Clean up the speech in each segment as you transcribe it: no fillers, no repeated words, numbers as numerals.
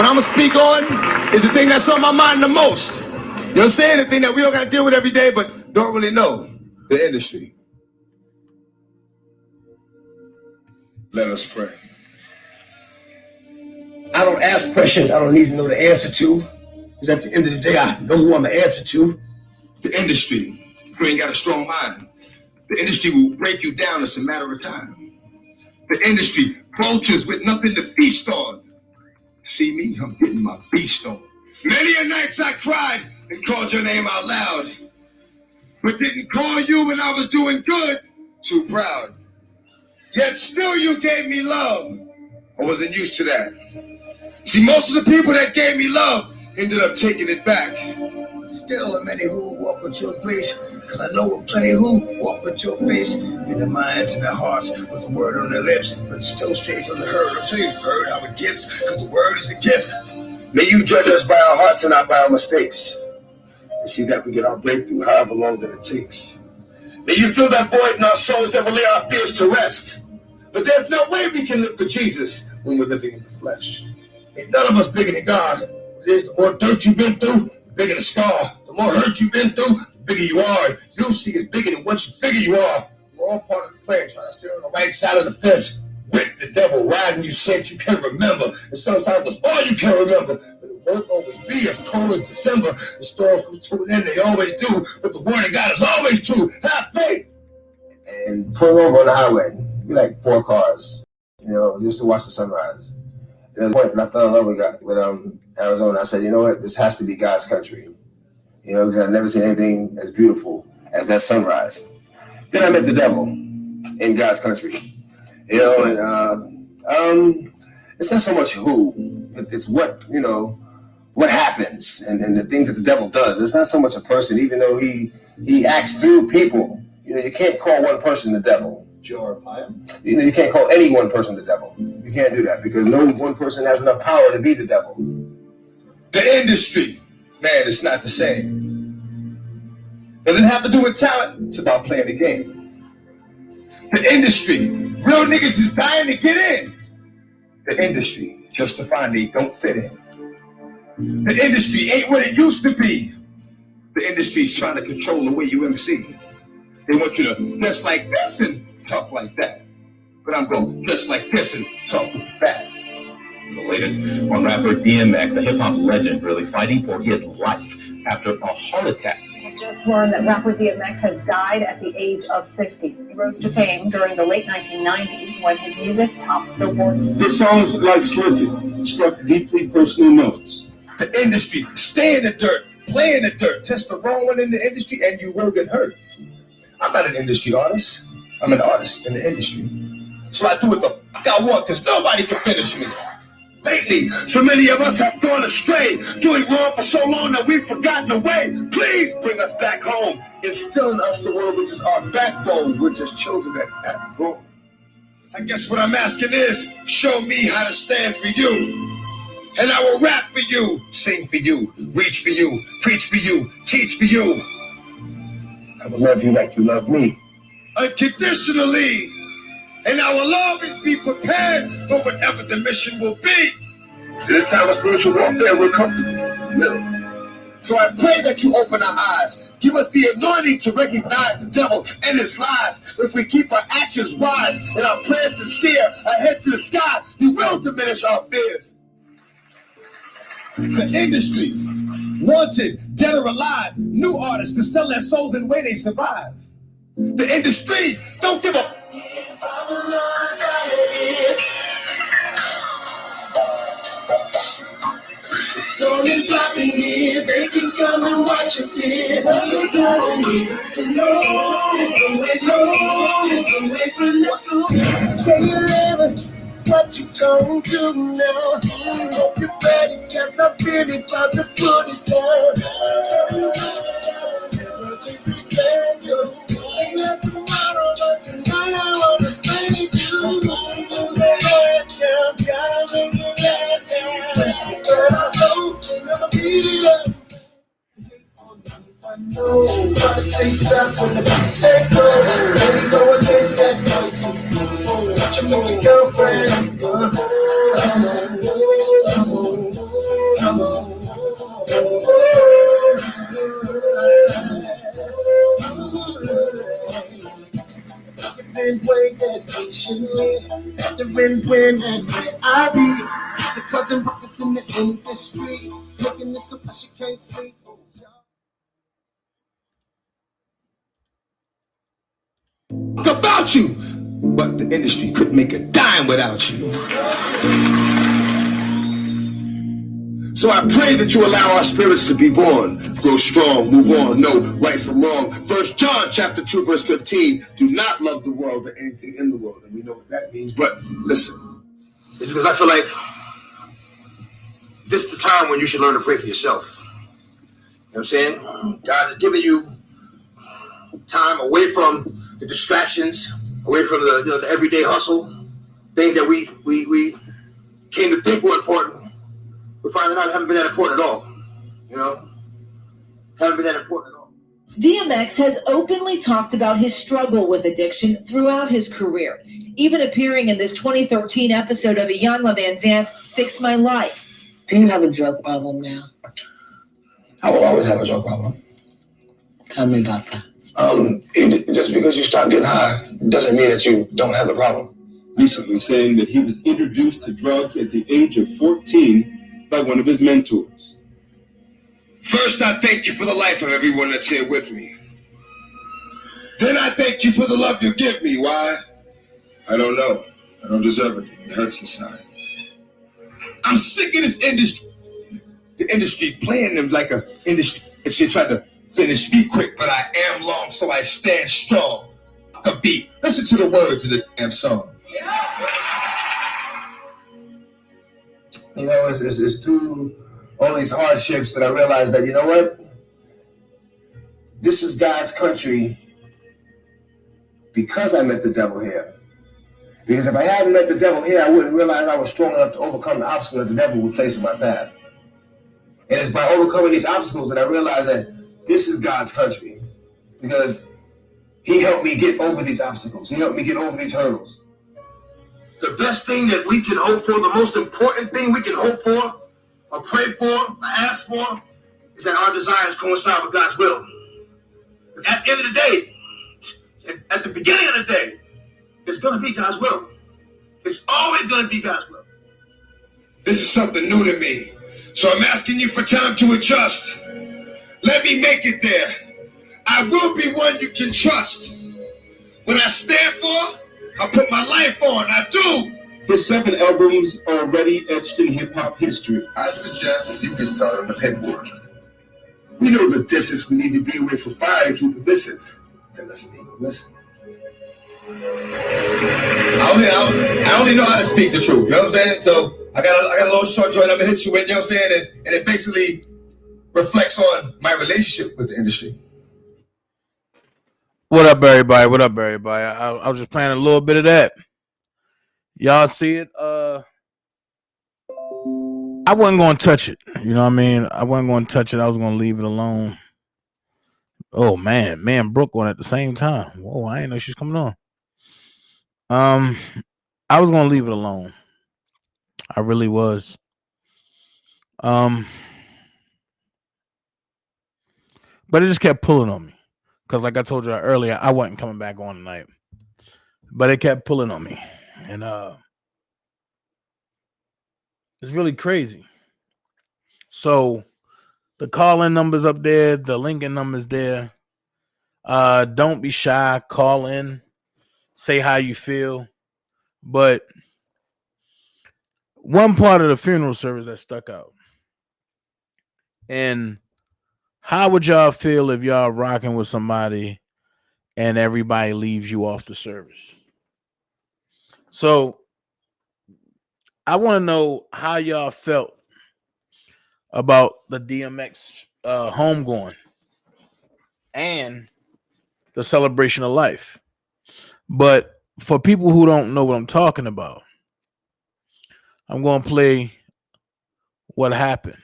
What I'm gonna speak on is the thing that's on my mind the most. You know what I'm saying? The thing that we all gotta deal with every day, but don't really know. The industry. Let us pray. I don't ask questions I don't need to know the answer to. Because at the end of the day, I know who I'm gonna answer to. The industry. If you ain't got a strong mind, the industry will break you down. It's a matter of time. The industry, vultures with nothing to feast on. See me? I'm getting my beast on. Many a nights I cried and called your name out loud, but didn't call you when I was doing good. Too proud. Yet still you gave me love. I wasn't used to that. See, most of the people that gave me love ended up taking it back. Still are many who walk with your grace, because I know of plenty who walk with your face, in their minds and their hearts, with the word on their lips, but still straight from the herd. I'm sure you've heard our gifts, because the word is a gift. May you judge us by our hearts and not by our mistakes, and see that we get our breakthrough however long that it takes. May you fill that void in our souls that will lay our fears to rest. But there's no way we can live for Jesus when we're living in the flesh. Ain't none of us bigger than God. It is the more dirt you've been through, the bigger the scar. The more hurt you've been through, the bigger you are. You'll see it's bigger than what you figure you are. We're all part of the plan, trying to stay on the right side of the fence. With the devil riding you said you can't remember. And sometimes it's all you can remember. But it won't always be as cold as December. The storms come to an end, they always do. But the word of God is always true. Have faith. And pull over on the highway. Be like 4 cars, you know, just to watch the sunrise. And there's a point that I fell in love with Arizona. I said, you know what, this has to be God's country. You know, because I've never seen anything as beautiful as that sunrise. Then I met the devil in God's country. You know, and it's not so much who, it's what, you know, what happens and the things that the devil does. It's not so much a person, even though he acts through people. You know, you can't call one person the devil. You know, you can't call any one person the devil. You can't do that because no one person has enough power to be the devil. The industry, man, it's not the same. Doesn't have to do with talent. It's about playing the game. The industry, real niggas is dying to get in. The industry, just to find they don't fit in. The industry ain't what it used to be. The industry's trying to control the way you MC. They want you to dress like this and talk like that. But I'm going to dress like this and talk with that. The latest on rapper DMX, a hip-hop legend, really fighting for his life after a heart attack. We just learned that rapper DMX has died at the age of 50. He rose to fame during the late 1990s when his music topped billboards. This song is like Slipping, struck deeply personal notes. The industry, stay in the dirt, play in the dirt, test the wrong one in the industry and you will get hurt. I'm not an industry artist. I'm an artist in the industry. So I do what the fuck I want because nobody can finish me. Lately, so many of us have gone astray, doing wrong for so long that we've forgotten the way. Please bring us back home. Instill in us the word which is our backbone. We're just children that haven't grown. I guess what I'm asking is, show me how to stand for you. And I will rap for you, sing for you, reach for you, preach for you, teach for you. I will love you like you love me. Unconditionally. And I will always be prepared for whatever the mission will be. So this time of spiritual warfare, we're comfortable in the middle. So I pray that you open our eyes. Give us the anointing to recognize the devil and his lies. If we keep our actions wise and our prayers sincere, ahead to the sky, you will diminish our fears. The industry, wanted, dead or alive, new artists to sell their souls in the way they survive. The industry, don't give up. It's only popping here, they can come and watch us here. All they gotta need is to know. Don't wait for nothing. Say you live it, what you gon' do now? Hope you're ready, cause I'm really about to put it down. Never disrespect you. Ain't not tomorrow, but tonight I wanna spend you. I know, try to say stuff when the beat say go. There you go again, that noises. What you moving, girlfriend? wondering when and where I be. The cousin rockets in the industry, making this so she can't sleep. About you, but the industry couldn't make a dime without you. So I pray that you allow our spirits to be born, grow strong, move on, know right from wrong. 1 John chapter 2 verse 15, do not love the world or anything in the world. And we know what that means, but listen, it's because I feel like this is the time when you should learn to pray for yourself. You know what I'm saying? God has given you time away from the distractions, away from the everyday hustle, things that we came to think were important. We're finding out haven't been that important at all. You know? Haven't been that important at all. DMX has openly talked about his struggle with addiction throughout his career, even appearing in this 2013 episode of Iyanla Vanzant's Fix My Life. Do you have a drug problem now? I will always have a drug problem. Tell me about that. Just because you stop getting high doesn't mean that you don't have the problem. Recently saying that he was introduced to drugs at the age of 14 by one of his mentors. First, I thank you for the life of everyone that's here with me. Then I thank you for the love you give me. Why? I don't know. I don't deserve it. It hurts inside. I'm sick of this industry. The industry playing them like a industry. And she tried to finish me quick, but I am long, so I stand strong. The beat. Listen to the words of the damn song. You know, it's through all these hardships that I realized that, you know what? This is God's country because I met the devil here. Because if I hadn't met the devil here, I wouldn't realize I was strong enough to overcome the obstacle that the devil would place in my path. And it's by overcoming these obstacles that I realized that this is God's country. Because he helped me get over these obstacles. He helped me get over these hurdles. The best thing that we can hope for, the most important thing we can hope for, or pray for, or ask for, is that our desires coincide with God's will. At the end of the day, at the beginning of the day, it's going to be God's will. It's always going to be God's will. This is something new to me. So I'm asking you for time to adjust. Let me make it there. I will be one you can trust. When I stand for, I put my life on. I do. His 7 albums are already etched in hip-hop history. I suggest you get started on the paperwork. We know the distance we need to be away from fire to keep it missing. That doesn't mean we're missing. I only know how to speak the truth, you know what I'm saying? So I got a little short joint I'm gonna hit you with, you know what I'm saying? And it basically reflects on my relationship with the industry. What up, everybody? What up, everybody? I was just playing a little bit of that. Y'all see it? I wasn't going to touch it. You know what I mean? I wasn't going to touch it. I was going to leave it alone. Oh, man, Brooke on at the same time. Whoa, I didn't know she's coming on. I was going to leave it alone. I really was. But it just kept pulling on me. Because like I told you earlier, I wasn't coming back on tonight. But it kept pulling on me. And it's really crazy. So the call-in number's up there. The Lincoln number's there. Don't be shy. Call in. Say how you feel. But one part of the funeral service that stuck out. And how would y'all feel if y'all rocking with somebody and everybody leaves you off the service? So I want to know how y'all felt about the DMX homegoing and the celebration of life. But for people who don't know what I'm talking about, I'm going to play what happened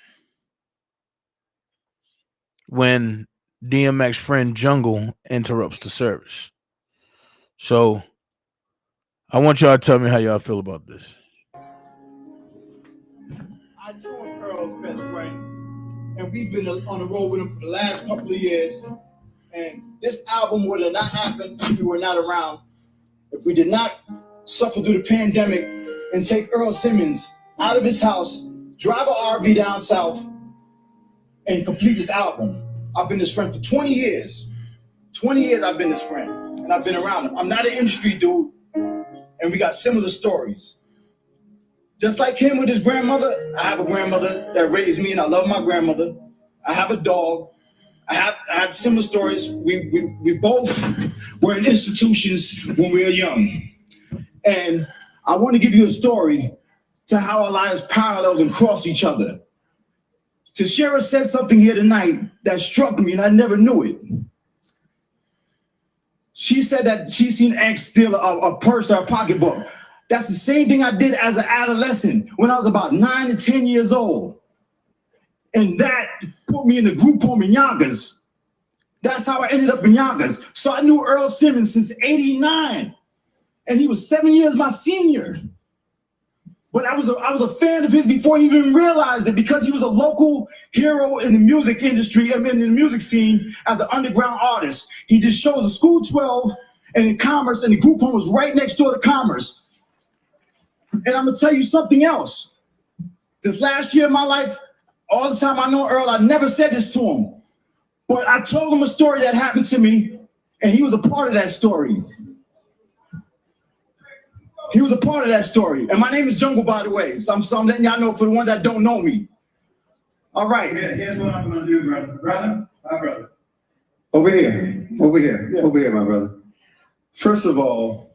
when DMX friend Jungle interrupts the service. So I want y'all to tell me how y'all feel about this. I too am Earl's best friend, and we've been on the road with him for the last couple of years. And this album would have not happened if we were not around. If we did not suffer through the pandemic and take Earl Simmons out of his house, drive an RV down south, and complete this album. I've been his friend for 20 years. 20 years I've been his friend, and I've been around him. I'm not an industry dude, and we got similar stories. Just like him with his grandmother, I have a grandmother that raised me, and I love my grandmother. I have a dog. I had similar stories. We both were in institutions when we were young. And I want to give you a story to how our lives parallel and cross each other. Tashira said something here tonight that struck me, and I never knew it. She said that she seen X steal a purse or a pocketbook. That's the same thing I did as an adolescent when I was about 9 to 10 years old. And that put me in the group home in Yonkers. That's how I ended up in Yonkers. So I knew Earl Simmons since '89. And he was 7 years my senior. But I was a fan of his before he even realized it, because he was a local hero in the music industry, in the music scene as an underground artist. He did shows at School 12 and in Commerce, and the group home was right next door to Commerce. And I'm gonna tell you something else. This last year of my life, all the time I know Earl, I never said this to him, but I told him a story that happened to me, and he was a part of that story. He was a part of that story. And my name is Jungle, by the way. So I'm letting y'all know for the ones that don't know me. All right. Here's what I'm gonna do, brother. My brother. Over here, my brother. First of all,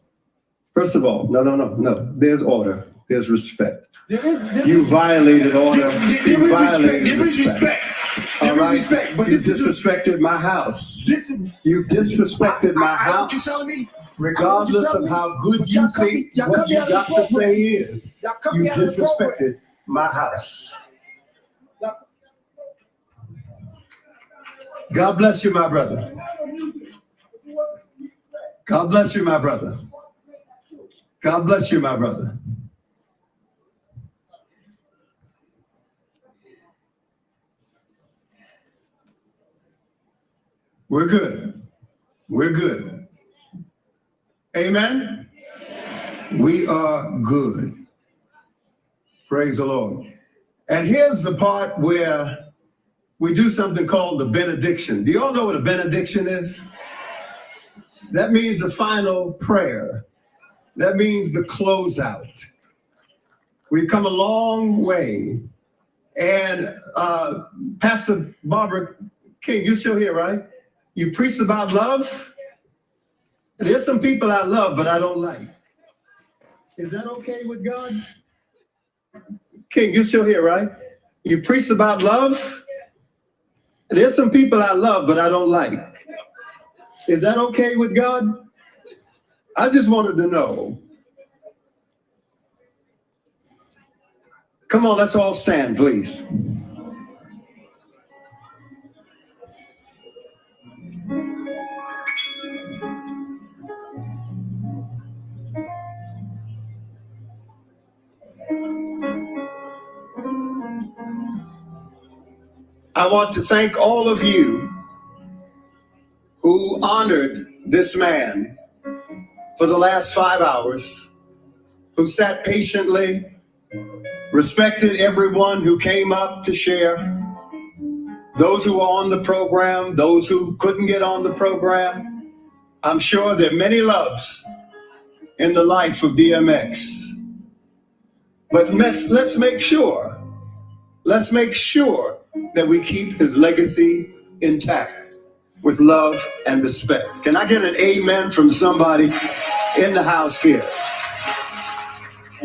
no. There's order. There's respect. You violated order. You violated respect. All right. But you disrespected my house. You've disrespected my house. You telling me? Regardless of how good you think what you got to say is, you disrespected my house. God bless you, my brother. God bless you, my brother. God bless you, my brother. We're good. We're good. Amen? We are good. Praise the Lord. And here's the part where we do something called the benediction. Do you all know what a benediction is? That means the final prayer. That means the closeout. We've come a long way. And Pastor Barbara King, you're still here, right? You preached about love. There's some people I love, but I don't like. Is that okay with God? King, you're still here, right? You preached about love. There's some people I love, but I don't like. Is that okay with God? I just wanted to know. Come on, let's all stand, please. I want to thank all of you who honored this man for the last 5 hours, who sat patiently, respected everyone who came up to share, those who were on the program, those who couldn't get on the program. I'm sure there are many loves in the life of DMX. But let's make sure that we keep his legacy intact with love and respect. Can I get an amen from somebody in the house here?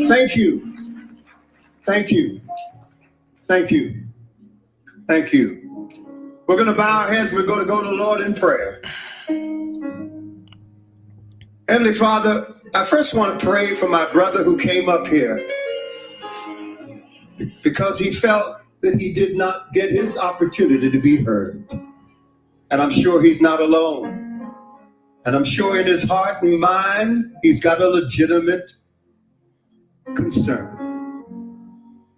Thank you. Thank you. Thank you. Thank you. We're going to bow our heads. We're going to go to the Lord in prayer. Heavenly Father, I first want to pray for my brother who came up here because he felt that he did not get his opportunity to be heard. And I'm sure he's not alone. And I'm sure in his heart and mind, he's got a legitimate concern.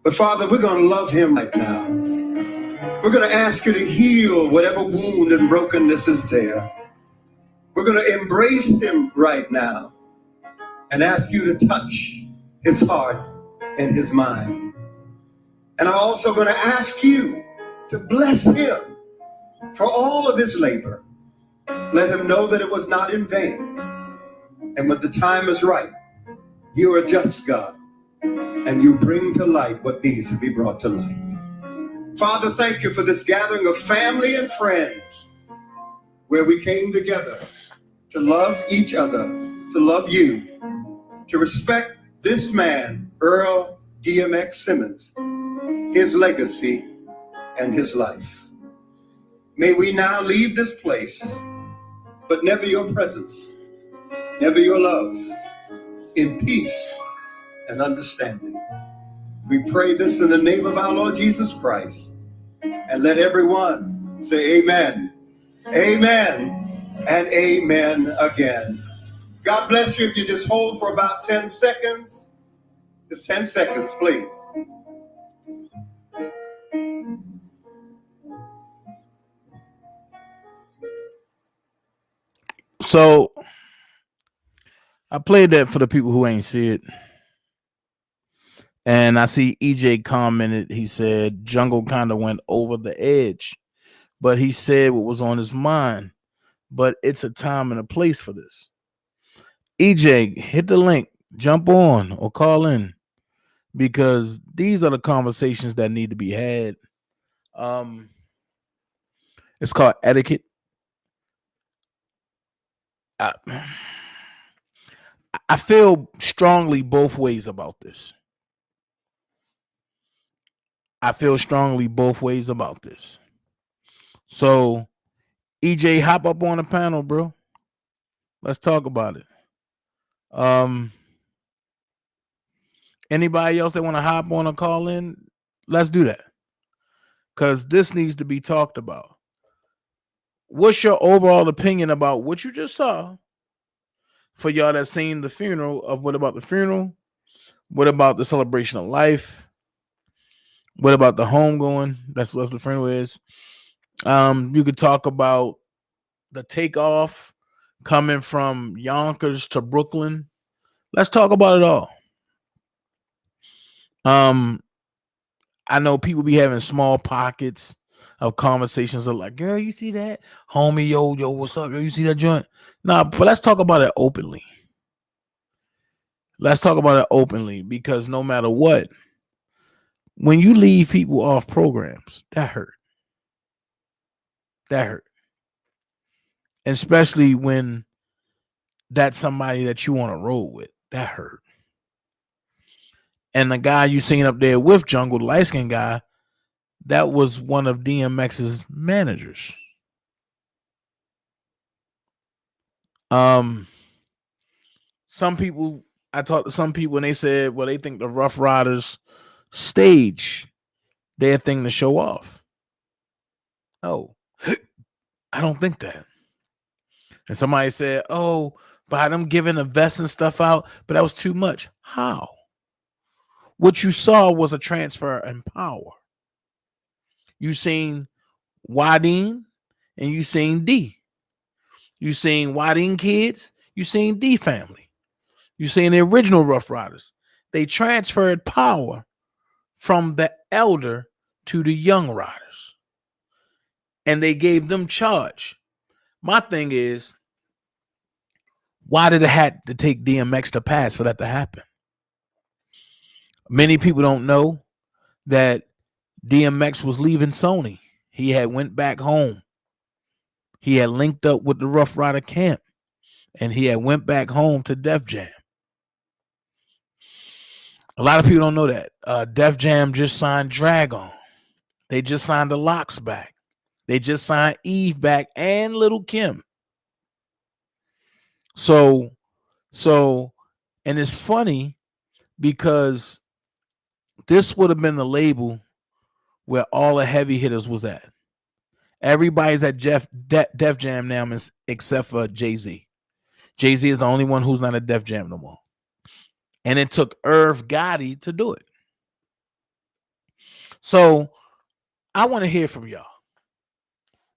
But Father, we're going to love him right now. We're going to ask you to heal whatever wound and brokenness is there. We're going to embrace him right now and ask you to touch his heart and his mind. And I'm also going to ask you to bless him for all of his labor. Let him know that it was not in vain. And when the time is right, you are just God, and you bring to light what needs to be brought to light. Father, thank you for this gathering of family and friends where we came together to love each other, to love you, to respect this man, Earl DMX Simmons, his legacy and his life. May we now leave this place, but never your presence, never your love, in peace and understanding. We pray this in the name of our Lord Jesus Christ. And let everyone say amen, amen, and amen again. God bless you. If you just hold for about 10 seconds, just 10 seconds, please. So I played that for the people who ain't see it. And I see EJ commented, he said, Jungle kind of went over the edge, but he said what was on his mind. But it's a time and a place for this. EJ, hit the link, jump on or call in, because these are the conversations that need to be had. It's called etiquette. I feel strongly both ways about this. So, EJ, hop up on the panel, bro. Let's talk about it. Anybody else that want to hop on or call in, let's do that. Because this needs to be talked about. What's your overall opinion about what you just saw? For y'all that seen the funeral, of what about the funeral? What about the celebration of life? What about the homegoing? That's what the funeral is. You could talk about the takeoff coming from Yonkers to Brooklyn. Let's talk about it all. I know people be having small pockets of conversations of like, girl, you see that? Homie, yo, what's up? Yo, you see that joint? Nah, but let's talk about it openly. Because no matter what, when you leave people off programs, that hurt. Especially when that's somebody that you want to roll with. That hurt. And the guy you seen up there with Jungle, the light-skinned guy, that was one of DMX's managers. Some people, I talked to some people and they said, well, they think the Rough Riders stage their thing to show off. Oh, I don't think that. And somebody said, oh, by them giving the vest and stuff out, but that was too much. How? What you saw was a transfer in power. You seen Wadeen and you seen D. You seen Wadeen kids, you seen D family. You seen the original Rough Riders. They transferred power from the elder to the young riders. And they gave them charge. My thing is, why did it have to take DMX to pass for that to happen? Many people don't know that DMX was leaving Sony. He had went back home. He had linked up with the Rough Rider camp. And he had went back home to Def Jam. A lot of people don't know that. Def Jam just signed Dragon. They just signed the Locks back. They just signed Eve back and Little Kim. So, and it's funny because this would have been the label where all the heavy hitters was at. Everybody's at Def Jam now, except for Jay-Z. Jay-Z is the only one who's not at Def Jam no more. And it took Irv Gotti to do it. So I want to hear from y'all.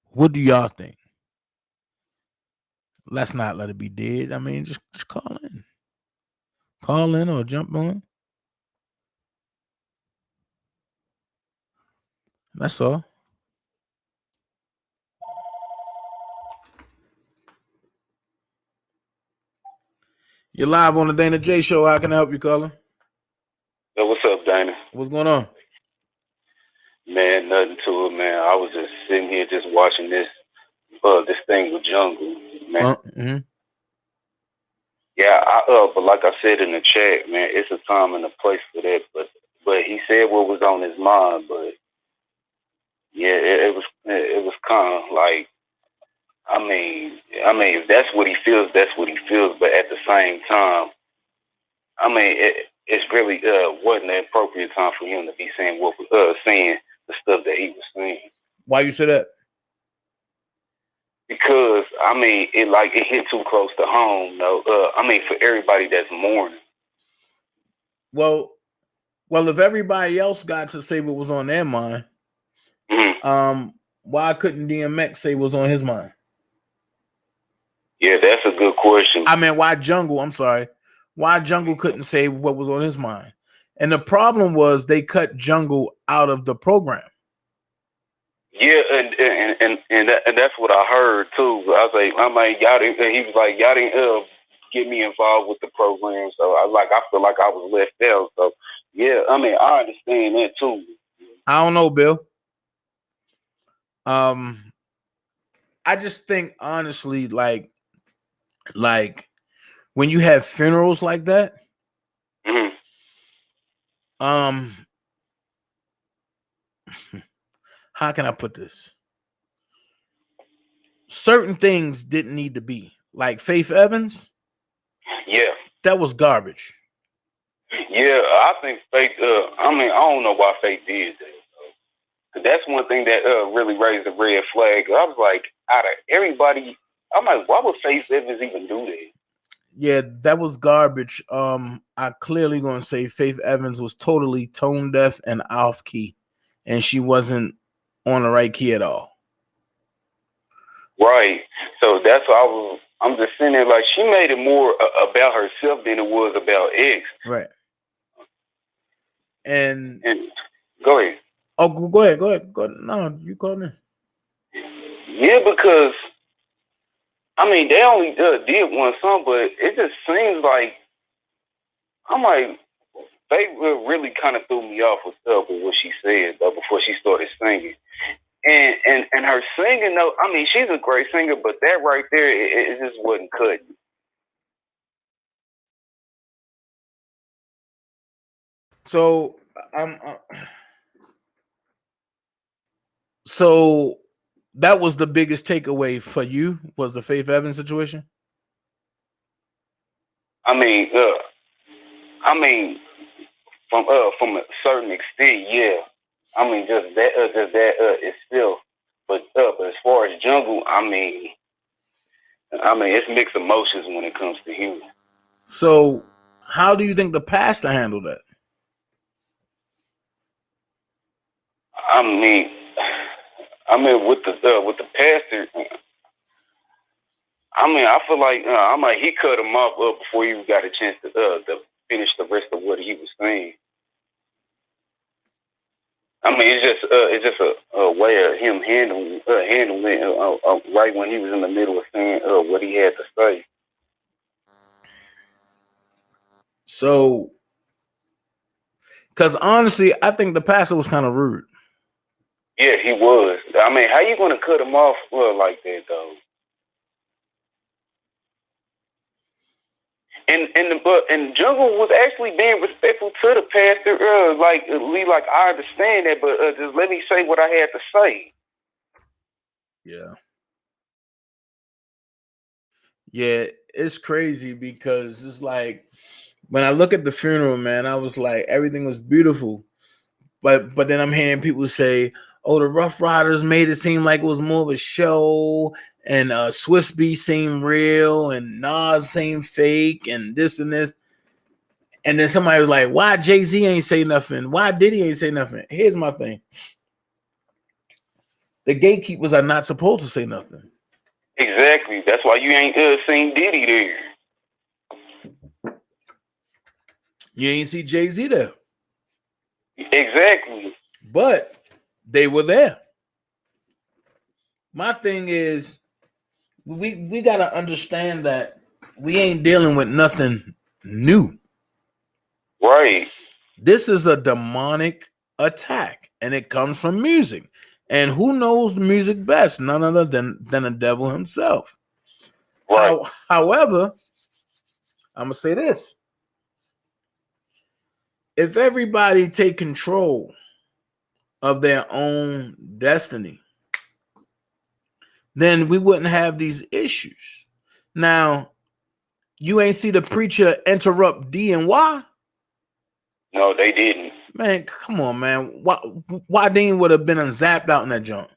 What do y'all think? Let's not let it be dead. I mean, just call in. Call in or jump on. That's all. You're live on the DanaJay show. How can I help you, caller? Yo, what's up, Dana? What's going on? Man, nothing to it, man. I was just sitting here just watching this thing with Jungle, man. Yeah, but like I said in the chat, man, it's a time and a place for that. But he said what was on his mind. But yeah, it was kind of like, I mean, if that's what he feels, that's what he feels. But at the same time, I mean, it's really wasn't the appropriate time for him to be saying saying the stuff that he was saying. Why you say that? Because I mean, it hit too close to home. No, I mean, for everybody that's mourning. Well, if everybody else got to say what was on their mind, why couldn't DMX say what was on his mind? Yeah, that's a good question. I mean, why Jungle? I'm sorry. Why Jungle couldn't say what was on his mind? And the problem was they cut Jungle out of the program. Yeah, and that's what I heard too. I was like, y'all didn't. He was like, y'all didn't get me involved with the program, so I feel like I was left out. So yeah, I mean, I understand that too. I don't know, Bill. I just think honestly, like when you have funerals like that, how can I put this? Certain things didn't need to be. Like Faith Evans. Yeah. That was garbage. Yeah, I think Faith, I mean, I don't know why Faith did that. That's one thing that really raised the red flag. I was like, out of everybody, I'm like, why would Faith Evans even do that? Yeah, that was garbage. I clearly gonna say Faith Evans was totally tone deaf and off key, and she wasn't on the right key at all. Right. So that's why I'm just sitting there like she made it more about herself than it was about X. Right. And go ahead. Oh, go ahead. Go ahead. No, you call me. Yeah, because I mean they only did one song, but it just seems like I'm like they really kind of threw me off with what she said though before she started singing. And her singing though, I mean she's a great singer, but that right there, it just wasn't cutting. So so that was the biggest takeaway for you, was the Faith Evans situation? I mean, from a certain extent, yeah. I mean, just that is still, but as far as Jungle, I mean, it's mixed emotions when it comes to him. So, how do you think the pastor handled that? I mean, with the pastor, I mean, I feel like he cut him off before he even got a chance to finish the rest of what he was saying. I mean, it's just a way of him handling right when he was in the middle of saying what he had to say. So, because honestly, I think the pastor was kind of rude. Yeah, he was. I mean, how you going to cut him off like that, though? And Jungle was actually being respectful to the pastor. Like I understand that, but just let me say what I had to say. Yeah, it's crazy because it's like when I look at the funeral, man, I was like, everything was beautiful, but then I'm hearing people say, "Oh, the Rough Riders made it seem like it was more of a show." And Swiss B seemed real, and Nas seemed fake, and this and this. And then somebody was like, "Why Jay-Z ain't say nothing? Why Diddy ain't say nothing?" Here's my thing: the gatekeepers are not supposed to say nothing. Exactly. That's why you ain't seen Diddy there. You ain't see Jay-Z there. Exactly. But they were there. My thing is, we got to understand that we ain't dealing with nothing new. Right. This is a demonic attack, and it comes from music. And who knows the music best? None other than the devil himself. Right. However, I'm going to say this. If everybody take control of their own destiny, then we wouldn't have these issues. Now, you ain't see the preacher interrupt D and Y? No, they didn't. Man, come on, man. Why Dean would have been zapped out in that junk?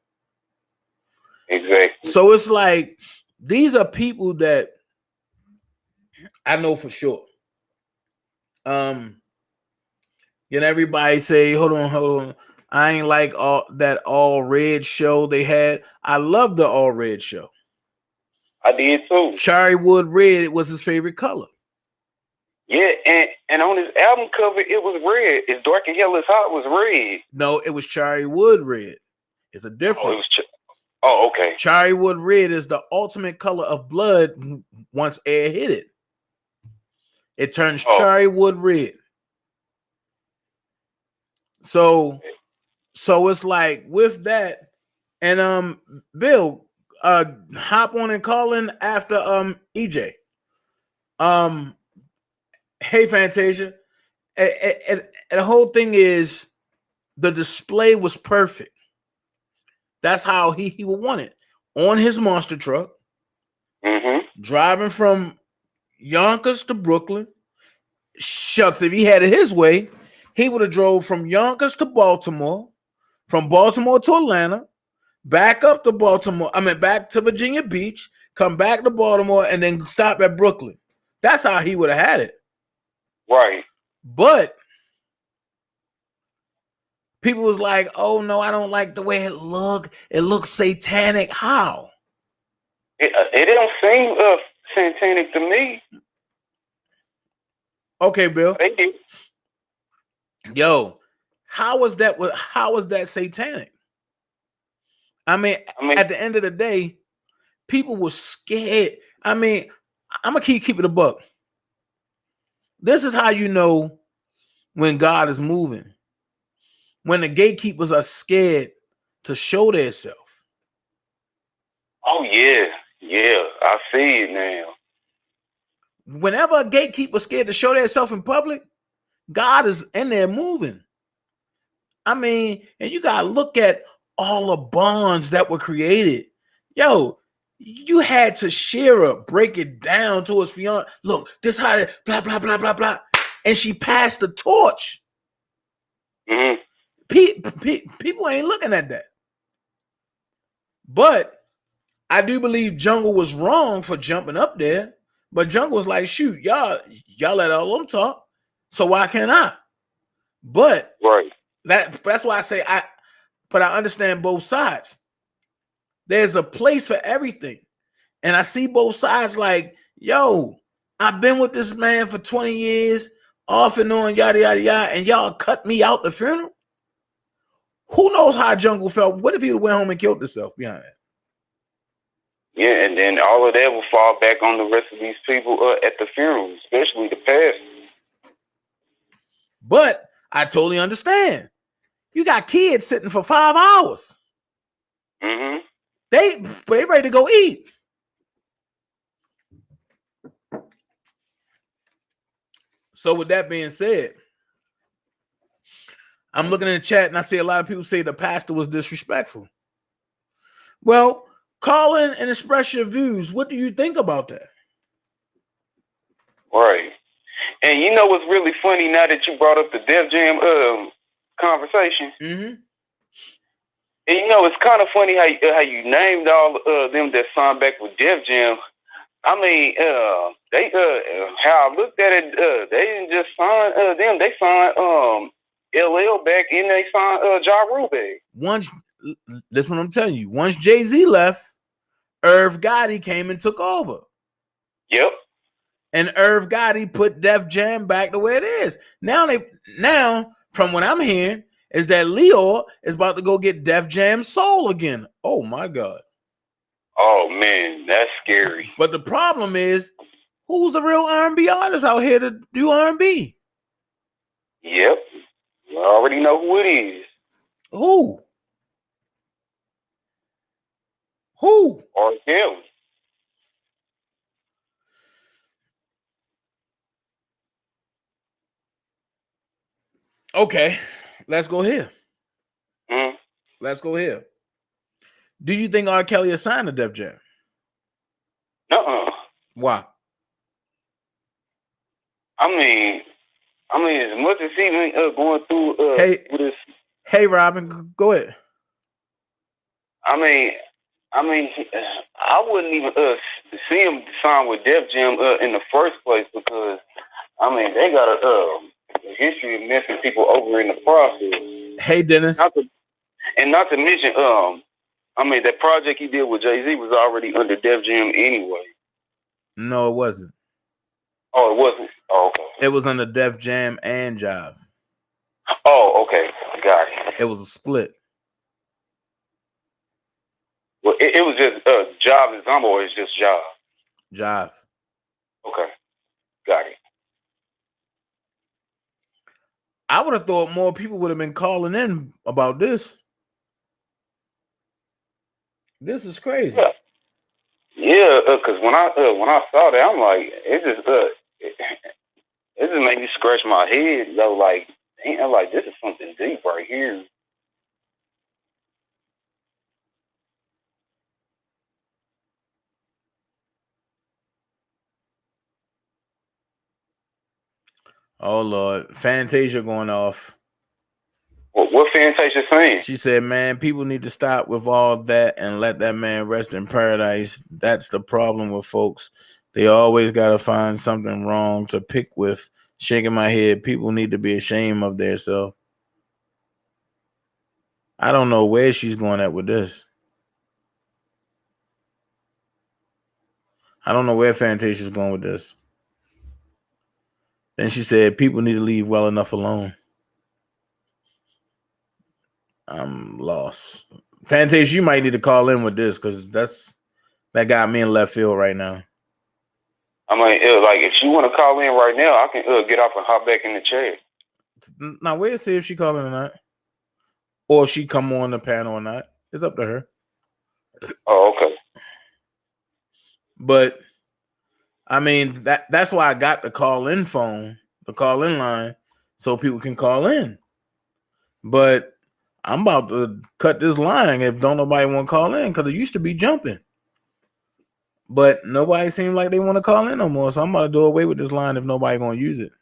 Exactly. So it's like, these are people that I know for sure. You know, everybody say, hold on. I ain't like that all red show they had. I love the all red show. I did too. Cherry wood red was his favorite color. Yeah, and on his album cover, it was red. It's Dark and Hell is Hot was red. No, it was cherry wood red. It's a difference. Okay. Cherry wood red is the ultimate color of blood once air hit it. It turns cherry wood red. So it's like with that, and Bill, hop on and call in after EJ. Hey Fantasia. And the whole thing is the display was perfect. That's how he would want it. On his monster truck, driving from Yonkers to Brooklyn. Shucks, if he had it his way, he would have drove from Yonkers to Baltimore, from Baltimore to Atlanta, back up to Baltimore, back to Virginia Beach, come back to Baltimore, and then stop at Brooklyn. That's how he would have had it. Right. But people was like, oh no, I don't like the way it look. It looks satanic. How? It don't seem satanic to me. Okay, Bill. Thank you. Yo, how is that satanic? I mean, at the end of the day, people were scared. I mean, I'm gonna keep it a buck. This is how you know when God is moving. When the gatekeepers are scared to show themselves. Oh yeah, I see it now. Whenever a gatekeeper scared to show themselves in public, God is in there moving. I mean, and you gotta look at all the bonds that were created. Yo, you had to Shira break it down to his fiance. Look, this how it blah blah blah blah blah, and she passed the torch. People ain't looking at that. But I do believe Jungle was wrong for jumping up there. But Jungle was like, shoot, y'all let all of them talk. So why can't I? But right. That's why I say I understand both sides. There's a place for everything. And I see both sides like, yo, I've been with this man for 20 years, off and on, yada, yada, yada, and y'all cut me out the funeral? Who knows how Jungle felt? What if he went home and killed himself behind that? Yeah, and then all of that will fall back on the rest of these people at the funeral, especially the pastor. But I totally understand. You got kids sitting for 5 hours. They ready to go eat. So with that being said, I'm looking in the chat and I see a lot of people say the pastor was disrespectful. Well, call in and express your views. What do you think about that? Right. And you know what's really funny now that you brought up the Def Jam conversation? And you know, it's kind of funny how you named all them that signed back with Def Jam. I mean, they how I looked at it, they didn't just sign them. They signed LL back and they signed Ja Rule back. That's what I'm telling you. Once Jay-Z left, Irv Gotti came and took over. Yep. And Irv Gotti put Def Jam back the way it is. Now, from what I'm hearing, is that Leo is about to go get Def Jam Soul again. Oh my God. Oh man, that's scary. But the problem is, who's the real R&B artist out here to do R&B? Yep. You already know who it is. Who? Or him. Okay, let's go here. Mm. Let's go here. Do you think R. Kelly is signed to Def Jam? Nuh-uh. Why? I mean, as much as he been going through with this. Hey, Robin, go ahead. I mean, I wouldn't even see him sign with Def Jam in the first place because, I mean, they got a history of messing people over in the process. Hey, Dennis. Not to mention, I mean, that project he did with Jay-Z was already under Def Jam anyway. No, it wasn't. Oh, it wasn't? Oh, okay. It was under Def Jam and Jive. Oh, okay. Got it. It was a split. Well, it was just Jive and Zombo, or it's just Jive? Jive. Okay. Got it. I would have thought more people would have been calling in about this. This is crazy. Yeah, because when I saw that, I'm like, it just made me scratch my head. Though, like, I'm like, this is something deep right here. Oh Lord, Fantasia going off. What Fantasia saying? She said, "Man, people need to stop with all that and let that man rest in paradise. That's the problem with folks. They always gotta find something wrong to pick with." Shaking my head. People need to be ashamed of themselves. I don't know where she's going at with this. I don't know where Fantasia's going with this. Then she said, people need to leave well enough alone. I'm lost. Fantasia, you might need to call in with this because that got me in left field right now. I mean, like, if you want to call in right now, I can get off and hop back in the chat. Now, wait and see if she calling or not. Or if she come on the panel or not. It's up to her. Oh, okay. But I mean, that's why I got the call-in phone, the call-in line, so people can call in. But I'm about to cut this line if don't nobody want to call in, because it used to be jumping. But nobody seems like they want to call in no more, so I'm about to do away with this line if nobody gonna use it.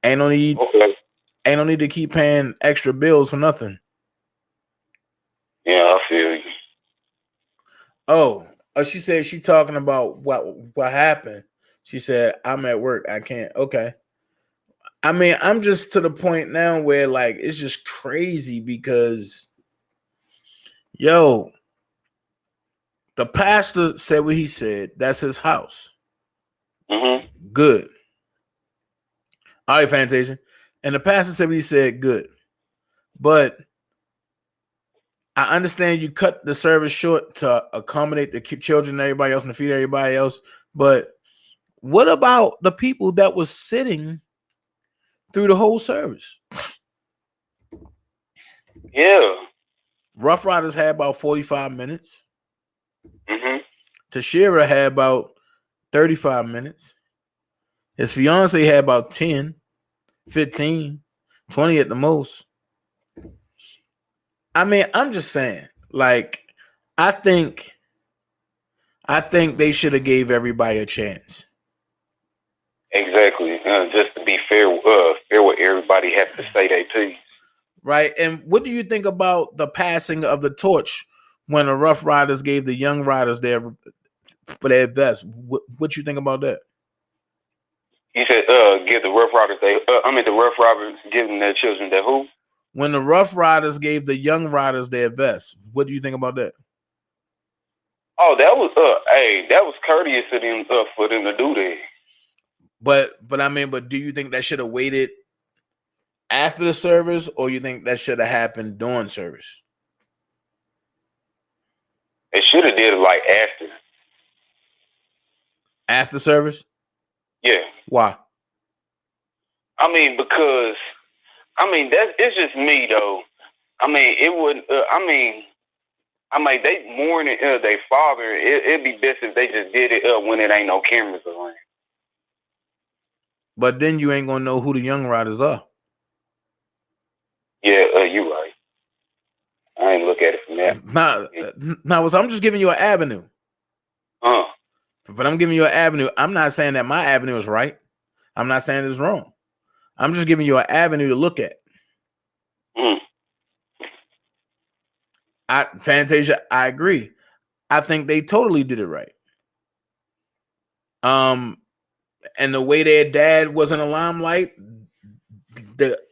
Ain't no need to keep paying extra bills for nothing. Yeah, I feel you. Oh, she said she talking about what happened. She said, I'm at work. I can't. Okay. I mean, I'm just to the point now where, like, it's just crazy because, yo, the pastor said what he said. That's his house. Mm-hmm. Good. All right, Fantasia. And the pastor said what he said. Good. But I understand you cut the service short to accommodate the children and everybody else and to feed everybody else. But what about the people that was sitting through the whole service? Yeah. Rough Riders had about 45 minutes. Mm-hmm. Tashira had about 35 minutes. His fiance had about 10, 15, 20 at the most. I mean, I'm just saying, like, I think they should have gave everybody a chance. Exactly. Just to be fair with everybody, has to say that too. Right. And what do you think about the passing of the torch when the Rough Riders gave the Young Riders for their vest? What you think about that? He said, give the Rough Riders the Rough Riders giving their children their who? When the Rough Riders gave the Young Riders their vest, what do you think about that? Oh, that was that was courteous of them for them to do that. But I mean, but do you think that should have waited after the service, or you think that should have happened during service? They should have did it like after. After service? Yeah. Why? I mean, because it's just me though. I mean, it wouldn't. I mean, they mourning their father. It'd be best if they just did it when it ain't no cameras around. But then you ain't gonna know who the young riders are. Yeah, you right. I ain't look at it from that. Now, so I'm just giving you an avenue. But I'm giving you an avenue. I'm not saying that my avenue is right. I'm not saying it's wrong. I'm just giving you an avenue to look at. Fantasia, I agree. I think they totally did it right. And the way their dad was in the limelight,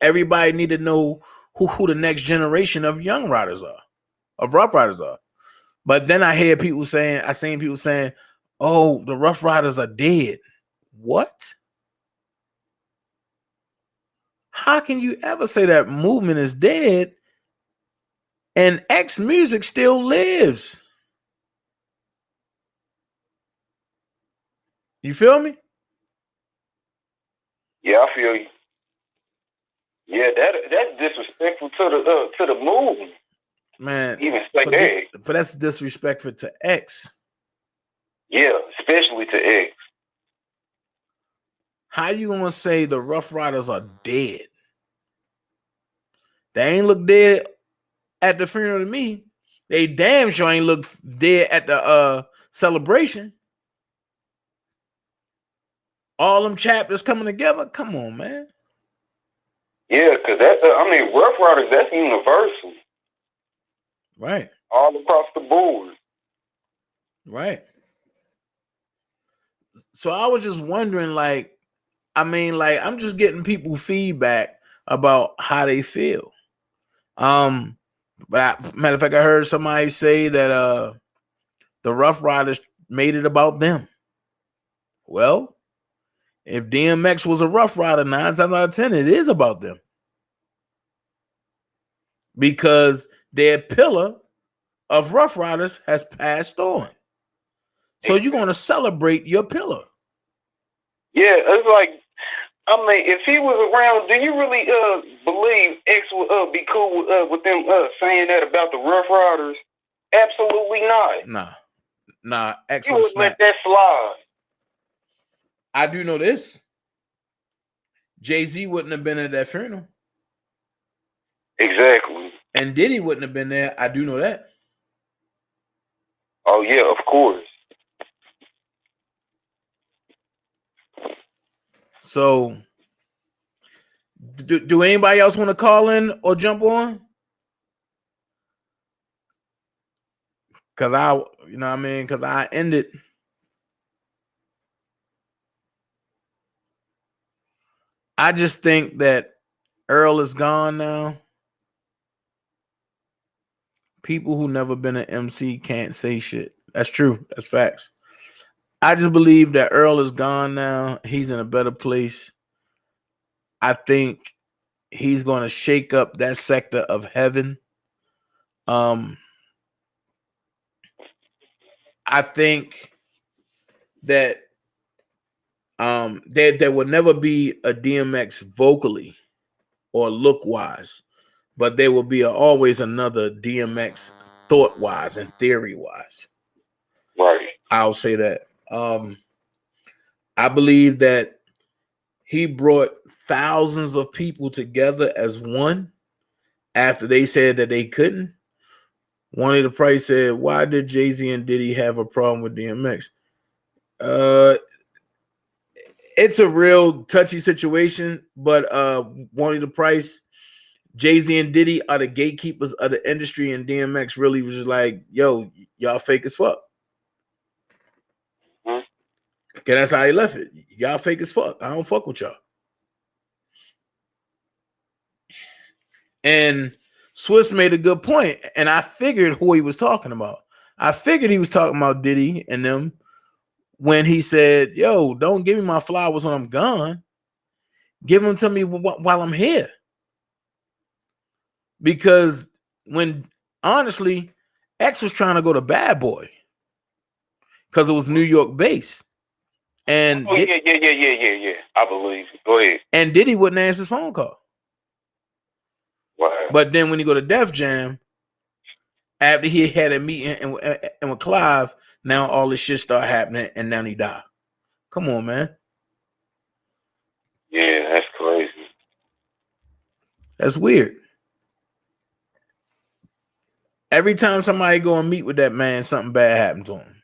everybody needed to know who the next generation of young riders are, of Rough Riders are. But then I seen people saying, oh, the Rough Riders are dead. What? How can you ever say that movement is dead and X music still lives? You feel me? Yeah, I feel you. Yeah, that's disrespectful to the movement. Man, even say that. But that's disrespectful to X. Yeah, especially to X. How you gonna say the Rough Riders are dead? They ain't look dead at the funeral to me. They damn sure ain't look dead at the celebration. All them chapters coming together. Come on, man. Yeah, because Rough Riders, that's universal. Right. All across the board. Right. So I was just wondering, I'm just getting people feedback about how they feel. Matter of fact, I heard somebody say that the Rough Riders made it about them. Well, if DMX was a Rough Rider, 9 times out of 10, it is about them. Because their pillar of Rough Riders has passed on. So you're going to celebrate your pillar. Yeah, it's like, if he was around, do you really believe X would be cool with them saying that about the Rough Riders? Absolutely not. Nah. X would let that slide. I do know this. Jay-Z wouldn't have been at that funeral. Exactly. And Diddy wouldn't have been there. I do know that. Oh, yeah, of course. So, do anybody else want to call in or jump on? Because I ended. I just think that Earl is gone now. People who never been an MC can't say shit. That's true. That's facts. I just believe that Earl is gone now. He's in a better place. I think he's going to shake up that sector of heaven. I think that there will never be a DMX vocally or look wise, but there will be always another DMX thought wise and theory wise. Right. I'll say that. I believe that he brought thousands of people together as one after they said that they couldn't. Juanita Price said, why did Jay-Z and Diddy have a problem with DMX? It's a real touchy situation, but Juanita Price, Jay-Z and Diddy are the gatekeepers of the industry, and DMX really was just like, yo, y'all fake as fuck. Okay, that's how he left it. Y'all fake as fuck. I don't fuck with y'all. And Swiss made a good point, and I figured who he was talking about. I figured he was talking about Diddy and them when he said, yo, don't give me my flowers when I'm gone. Give them to me while I'm here. Because when, honestly, X was trying to go to Bad Boy because it was New York based. And yeah. I believe. Go ahead. And Diddy wouldn't answer his phone call. Wow. But then when you go to Def Jam, after he had a meeting and with Clive, now all this shit start happening, and now he died. Come on, man. Yeah, that's crazy. That's weird. Every time somebody go and meet with that man, something bad happened to him.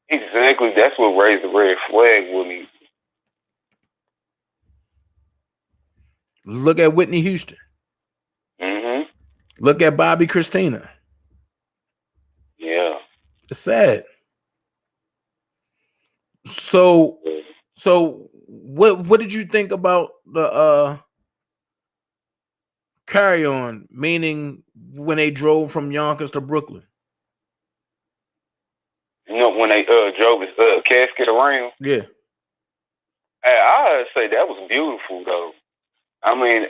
Exactly. That's what raised the red flag with me. Look at Whitney Houston. Mm-hmm. Look at Bobby Christina. Yeah. It's sad. So what did you think about the Carry On, meaning when they drove from Yonkers to Brooklyn? You know, when they drove his casket around? Yeah. I say that was beautiful, though. I mean,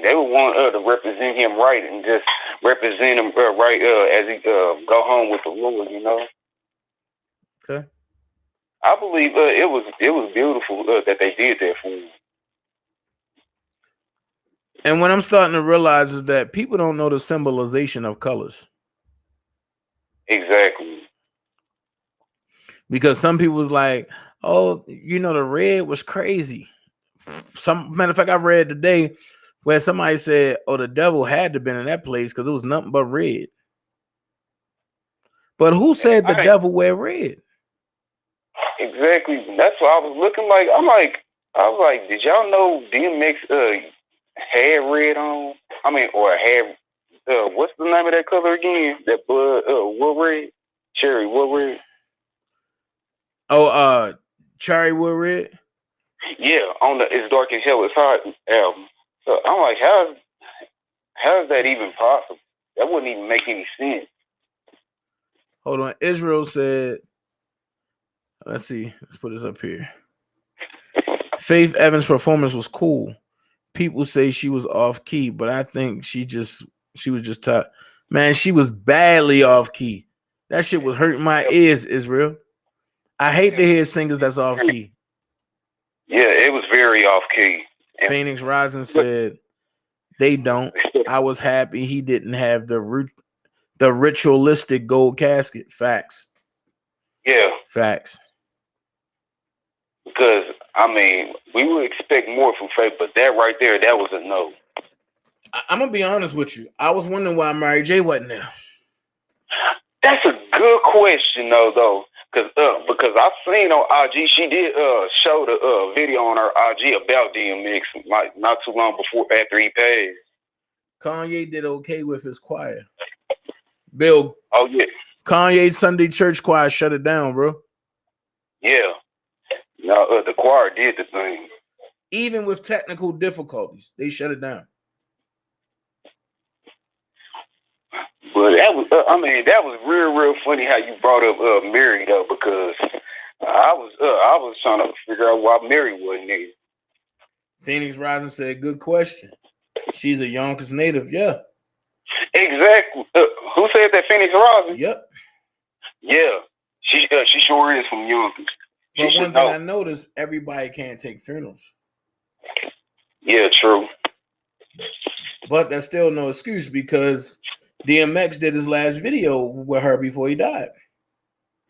they would want to represent him right and just represent him right as he go home with the Lord, you know? Okay. I believe it was beautiful that they did that for him. And what I'm starting to realize is that people don't know the symbolization of colors. Exactly. Because some people was like, oh, you know, the red was crazy. Matter of fact, I read today where somebody said, oh, the devil had to have been in that place because it was nothing but red. But who said the devil wear red? Exactly. That's what I was looking like. I was like, did y'all know DMX had red on? I mean, or had what's the name of that color again? That blood wood red? Cherry wood red? Oh, cherry wood red? Yeah, on the It's Dark and Hell It's Hot album. So I'm like, how is that even possible? That wouldn't even make any sense. Hold on. Israel said, let's see. Let's put this up here. Faith Evans' performance was cool. People say she was off key, but I think she was just tired. Man, she was badly off key. That shit was hurting my ears, Israel. I hate to hear singers that's off key. Yeah, it was very off key. Phoenix Rising said, they don't. I was happy he didn't have the ritualistic gold casket. Facts. Yeah. Facts. Because, I mean, we would expect more from Faith, but that right there, that was a no. I'm going to be honest with you. I was wondering why Mary J wasn't there. That's a good question, though. Because I seen on IG, she did show the video on her IG about DMX, like not too long after he passed. Kanye did okay with his choir. Bill. Oh, yeah. Kanye's Sunday church choir shut it down, bro. Yeah. No, the choir did the thing. Even with technical difficulties, they shut it down. But that was, that was real funny how you brought up Mary though, because I was trying to figure out why Mary wasn't there. Phoenix Rising said, "Good question. She's a Yonkers native, yeah." Exactly. Who said that? Phoenix Rising? Yep. Yeah, she sure is from Yonkers. But one thing I noticed, everybody can't take funerals. Yeah, true. But that's still no excuse because DMX did his last video with her before he died.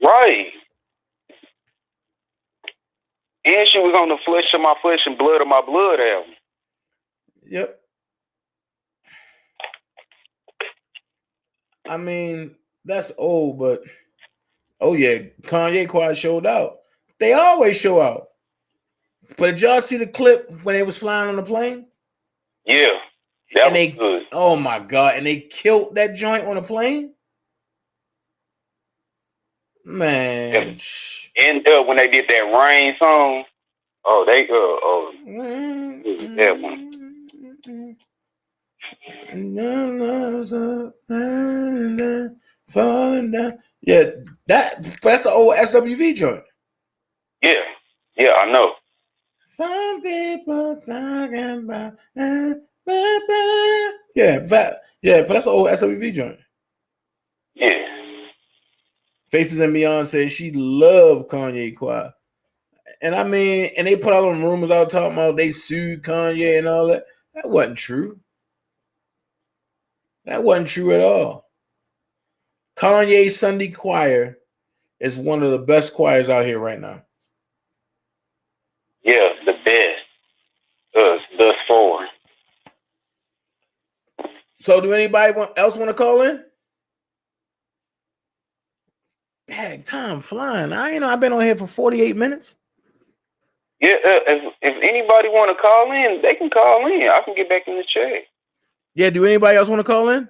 Right. And she was on the Flesh of My Flesh and Blood of My Blood album. Yep. I mean, that's old, but oh yeah, Kanye choir showed out. They always show out. But did y'all see the clip when they was flying on the plane? Yeah. That was good. Oh my God. And they killed that joint on the plane? Man. And when they did that Rain song, that one. falling down. Yeah, that's the old SWV joint. Yeah, I know. Some people talking about but that's the old SWV joint. Yeah. Faces and Beyond said she loved Kanye choir. And I mean, and they put all them rumors out talking about they sued Kanye and all that. That wasn't true. That wasn't true at all. Kanye Sunday Choir is one of the best choirs out here right now. Yeah, the best. Thus far. So do anybody else want to call in? Dang, time flying. I've been on here for 48 minutes. Yeah, if anybody want to call in, they can call in. I can get back in the chat. Yeah, do anybody else want to call in?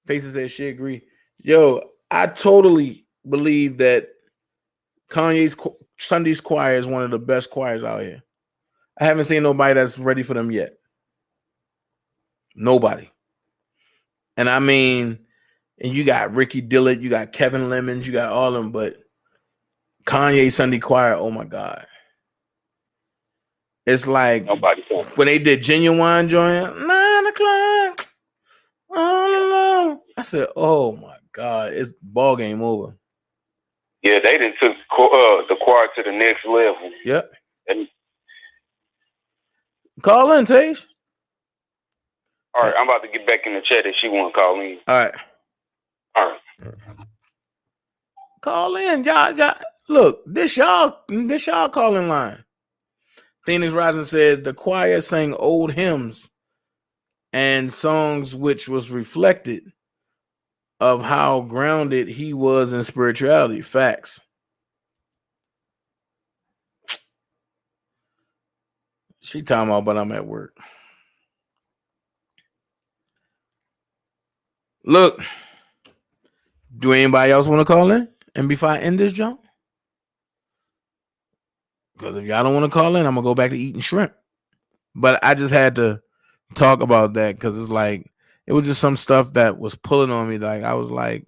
Faces said she agree. Yo, I totally believe that Kanye's Sunday's choir is one of the best choirs out here. I haven't seen nobody that's ready for them yet. Nobody. And I mean, and you got Ricky Dillard, you got Kevin Lemons, you got all of them, but Kanye Sunday Choir, oh my God. It's like when they did Genuine Joint, 9 o'clock, all alone. I said, oh my God, it's ball game over. Yeah, they done took the choir to the next level. Yep. And call in, Tage. All right, I'm about to get back in the chat if she want to call in. All right. All right. Call in, y'all. Look, this y'all calling line. Phoenix Rising said the choir sang old hymns and songs which was reflected of how grounded he was in spirituality. Facts. She talking about, but I'm at work. Look, do anybody else want to call in and before I end this jump? Because if y'all don't want to call in, I'm gonna go back to eating shrimp. But I just had to talk about that because it's like it was just some stuff that was pulling on me. Like I was like,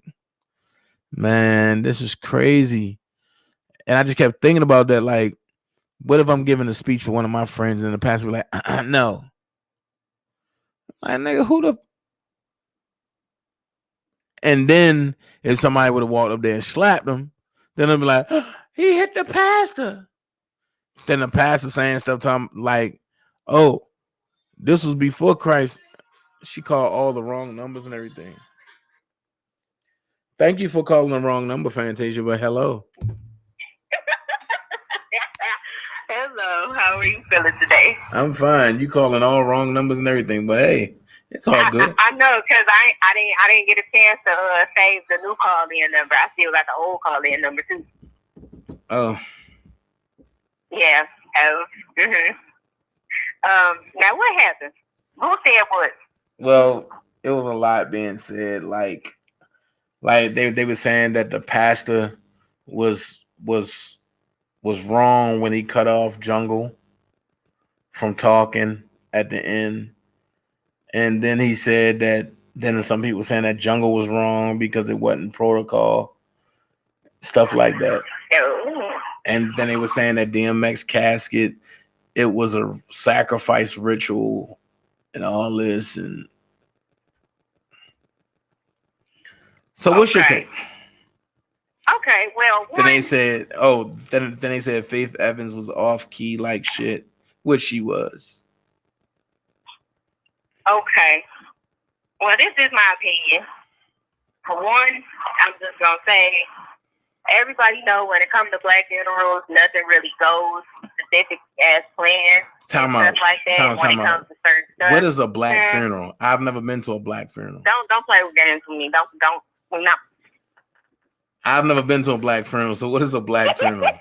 man, this is crazy. And I just kept thinking about that. Like, what if I'm giving a speech for one of my friends and the pastor be like, no. Like, nigga, who the? And then if somebody would have walked up there and slapped him, then I'd be like, he hit the pastor. Then the pastor saying stuff to him like, oh, this was before Christ. She called all the wrong numbers and everything. Thank you for calling the wrong number, Fantasia, but hello. Hello, how are you feeling today? I'm fine. You calling all wrong numbers and everything, but hey, it's all good. I know, because I didn't get a chance to save the new call-in number. I still got the old call-in number too. Oh. Yeah. Now what happened? Who said what? Well, it was a lot being said. Like they were saying that the pastor was wrong when he cut off Jungle from talking at the end. And then he said that then some people saying that Jungle was wrong because it wasn't protocol. Stuff like that. And then they were saying that DMX casket, it was a sacrifice ritual and all this. And so what's your take? Okay, well, then they said, then they said Faith Evans was off key like shit, which she was. Okay. Well, this is my opinion. For one, I'm just gonna say everybody know when it comes to black funerals, nothing really goes specific as planned. Time out. Like that when it comes to certain stuff. What is a black funeral? I've never been to a black funeral. Don't play with games with me. We're not. I've never been to a black funeral. So what is a black funeral? I'm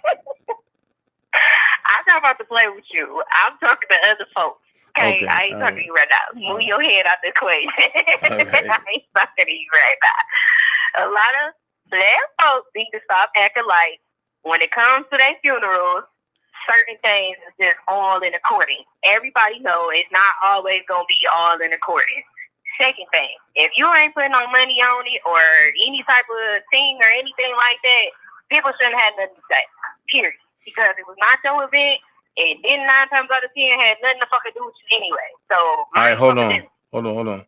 not about to play with you. I'm talking to other folks. Okay, I ain't talking to you right now. Move your head out the equation. I ain't talking to you right now. A lot of black folks need to stop acting like when it comes to their funerals, certain things is just all in accordance. Everybody know it's not always gonna be all in accordance. Second thing, if you ain't putting no money on it or any type of thing or anything like that, people shouldn't have nothing to say. Period. Because it was not your event. It didn't 9 times out of 10 had nothing to fucking do with you anyway. So all right, hold on.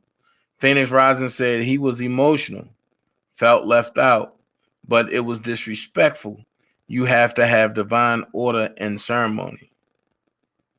Phoenix Rising said he was emotional, felt left out, but it was disrespectful. You have to have divine order and ceremony.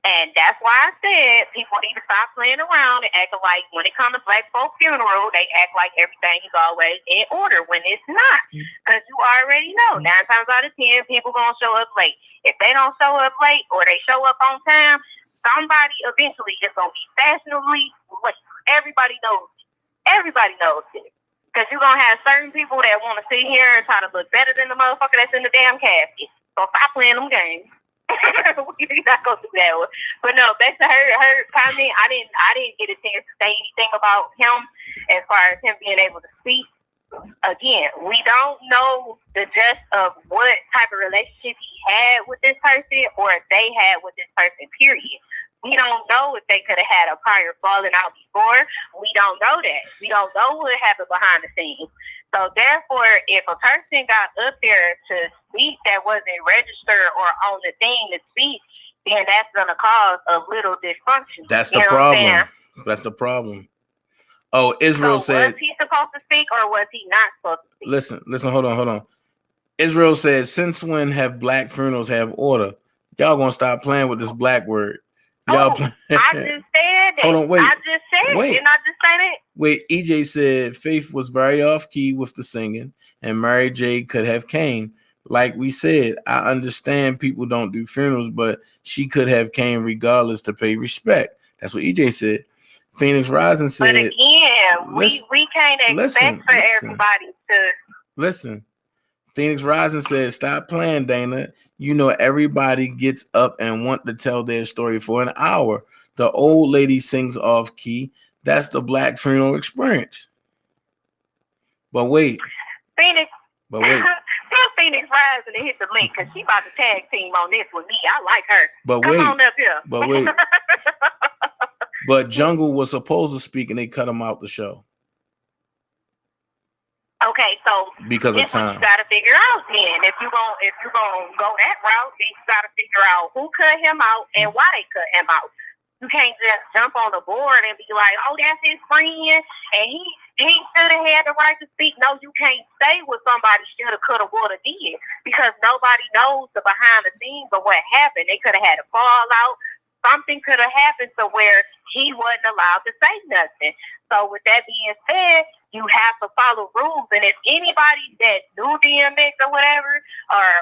And that's why I said people need to stop playing around and acting like when it comes to black folk funeral, they act like everything is always in order when it's not. Because you already know 9 times out of 10 people gonna show up late. If they don't show up late or they show up on time, somebody eventually is gonna be fashionably late. Everybody knows it. Everybody knows it. Because you're gonna have certain people that want to sit here and try to look better than the motherfucker that's in the damn casket. So stop playing them games. We're not gonna do that one. But no, back to her comment. I didn't get a chance to say anything about him as far as him being able to speak. Again, we don't know the gist of what type of relationship he had with this person or if they had with this person, period. We don't know if they could have had a prior falling out before. We don't know that. We don't know what happened behind the scenes. So therefore, if a person got up there to speak that wasn't registered or on the thing to speak, then that's going to cause a little dysfunction. That's the problem. That's the problem. Oh, Israel said... was he supposed to speak or was he not supposed to speak? Listen, hold on. Israel said, since when have black funerals have order? Y'all going to stop playing with this black word. Y'all I just said that. Hold on, wait. I just said it. Didn't I just say that? Wait, EJ said Faith was very off key with the singing, and Mary J could have came. Like we said, I understand people don't do funerals, but she could have came regardless to pay respect. That's what EJ said. Phoenix Rising said. But again, we can't expect for everybody to listen. Phoenix Rising said, "Stop playing, Dana. You know everybody gets up and want to tell their story for an hour. The old lady sings off key. That's the black funeral experience." But wait. Tell Phoenix Rising to hit the link because she about to tag team on this with me. I like her. But Come on up here. But wait. But Jungle was supposed to speak and they cut him out the show. Okay, so because of time, you gotta figure out then if you gonna go that route, then you gotta figure out who cut him out and why they cut him out. You can't just jump on the board and be like, "Oh, that's his friend, and he should have had the right to speak." No, you can't say what somebody should have, could have, would have did because nobody knows the behind the scenes of what happened. They could have had a fallout. Something could have happened to where he wasn't allowed to say nothing. So with that being said, you have to follow rules. And if anybody that knew DMX or whatever,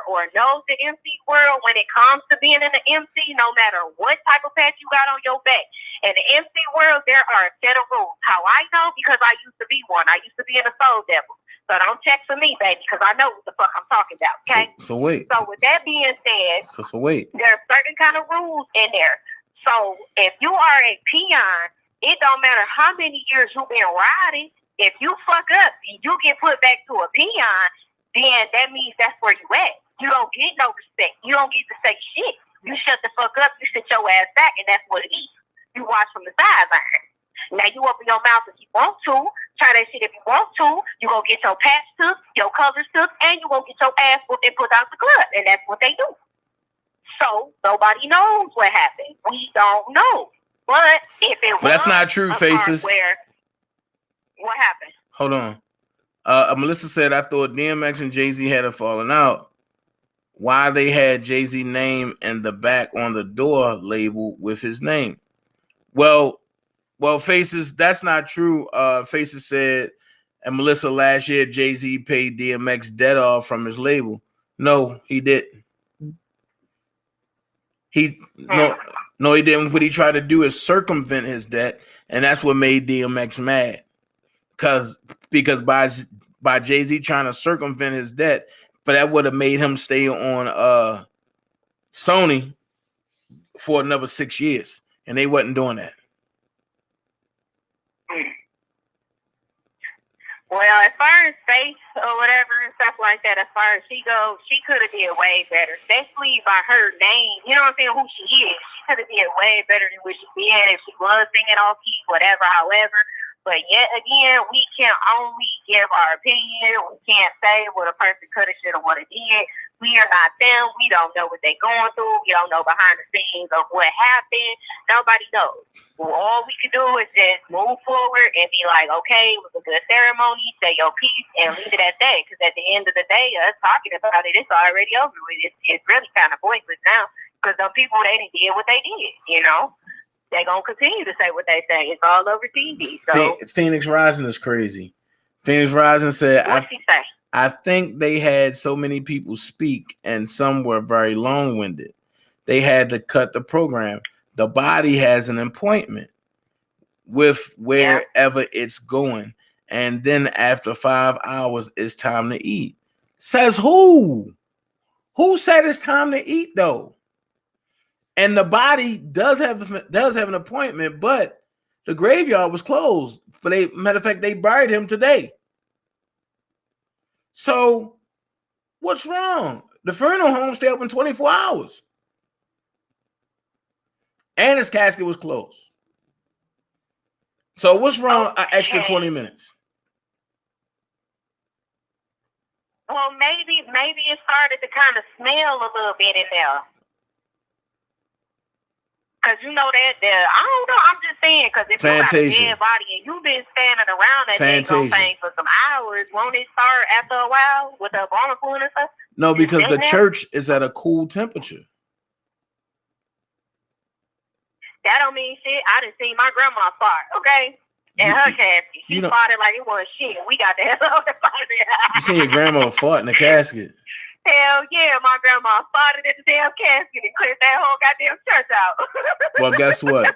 or knows the MC world, when it comes to being in the MC, no matter what type of patch you got on your back, in the MC world, there are a set of rules. How I know? Because I used to be one. I used to be in a Soul Devil. So don't check for me, baby, because I know what the fuck I'm talking about, okay? So wait. So with that being said, so wait. There are certain kind of rules in there. So if you are a peon, it don't matter how many years you've been riding. If you fuck up and you get put back to a peon, then that means that's where you at. You don't get no respect. You don't get to say shit. You shut the fuck up. You sit your ass back, and that's what it is. You watch from the sideline. Now you open your mouth if you want to. Try that shit if you want to. You gonna get your patch took, your colors took, and you gonna get your ass whooped and put out the club. And that's what they do. So nobody knows what happened. We don't know. But if it but that's not true, Faces. What happened? Hold on. Melissa said, I thought DMX and Jay-Z had a falling out. Why they had Jay-Z name in the back on the door label with his name? Well, Faces, that's not true. Faces said, and Melissa, last year Jay-Z paid DMX debt off from his label. No, he didn't. No, he didn't. What he tried to do is circumvent his debt, and that's what made DMX mad. Because by Jay-Z trying to circumvent his debt, but that would have made him stay on Sony for another 6 years, and they wasn't doing that. Well, as far as Faith or whatever and stuff like that, as far as she goes, she could have did way better, especially by her name. You know what I'm saying? Who she is. She could have did way better than what she did if she was singing off key, whatever, however. But yet again, we can only give our opinion. We can't say what a person could have, should have, would have did. We are not them. We don't know what they're going through. We don't know behind the scenes of what happened. Nobody knows. Well, all we can do is just move forward and be like, okay, it was a good ceremony. Say your piece and leave it at that. Because at the end of the day, us talking about it, it's already over with. It's really kind of pointless now. Because some people, they didn't did what they did, you know. They're going to continue to say what they say. It's all over TV. So Phoenix Rising is crazy. Phoenix Rising said, what's he say? I think they had so many people speak and some were very long-winded. They had to cut the program. The body has an appointment with wherever it's going. And then after 5 hours, it's time to eat. Says who? Who said it's time to eat, though? And the body does have an appointment, but the graveyard was closed. Matter of fact, they buried him today. So what's wrong? The funeral home stay open 24 hours. And his casket was closed. So what's wrong? An extra 20 minutes. Well, maybe it started to kind of smell a little bit in there. Because you know that I don't know. I'm just saying, because if you got a dead body and you've been standing around that thing for some hours, won't it start after a while with the bonnet fluid and stuff? No, because the church is at a cool temperature. That don't mean shit. I done seen my grandma fart, okay? And her casket. She farted like it wasn't shit. We got the hell out of it. You seen your grandma fart in the casket? Hell yeah, my grandma farted at the damn casket and cleared that whole goddamn church out. Well, guess what?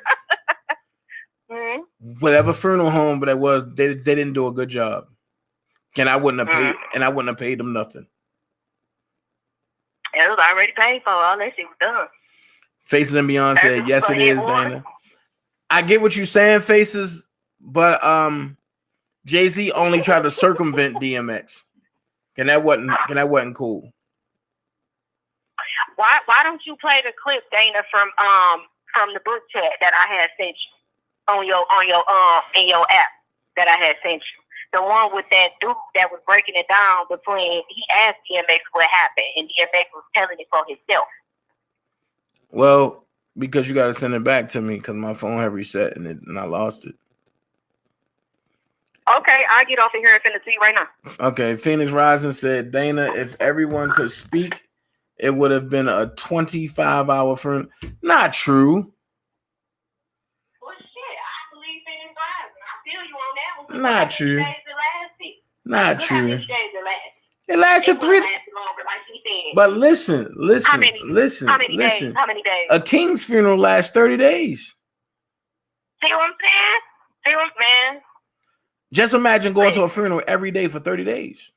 Whatever funeral home that was, they didn't do a good job. I wouldn't have paid them nothing. It was already paid for. All that shit was done. Faces and Beyond said, yes, it is, Dana. I get what you're saying, Faces, but Jay-Z only tried to circumvent DMX. And that wasn't cool. Why don't you play the clip, Dana, from the book chat that I had sent you on your in your app that I had sent you? The one with that dude that was breaking it down between, he asked DMX what happened, and DMX was telling it for himself. Well, because you got to send it back to me because my phone had reset and I lost it. Okay, I'll get off of here and send it to you right now. Okay, Phoenix Rising said, Dana, if everyone could speak, it would have been a 25-hour funeral. Not true. Well, shit, I believe Phoenix Rising. I feel you on that one. Not true. Not true. It lasted 3 days. But listen. How many days? A king's funeral lasts 30 days. See what I'm saying? See what, man? Just imagine going to a funeral every day for 30 days.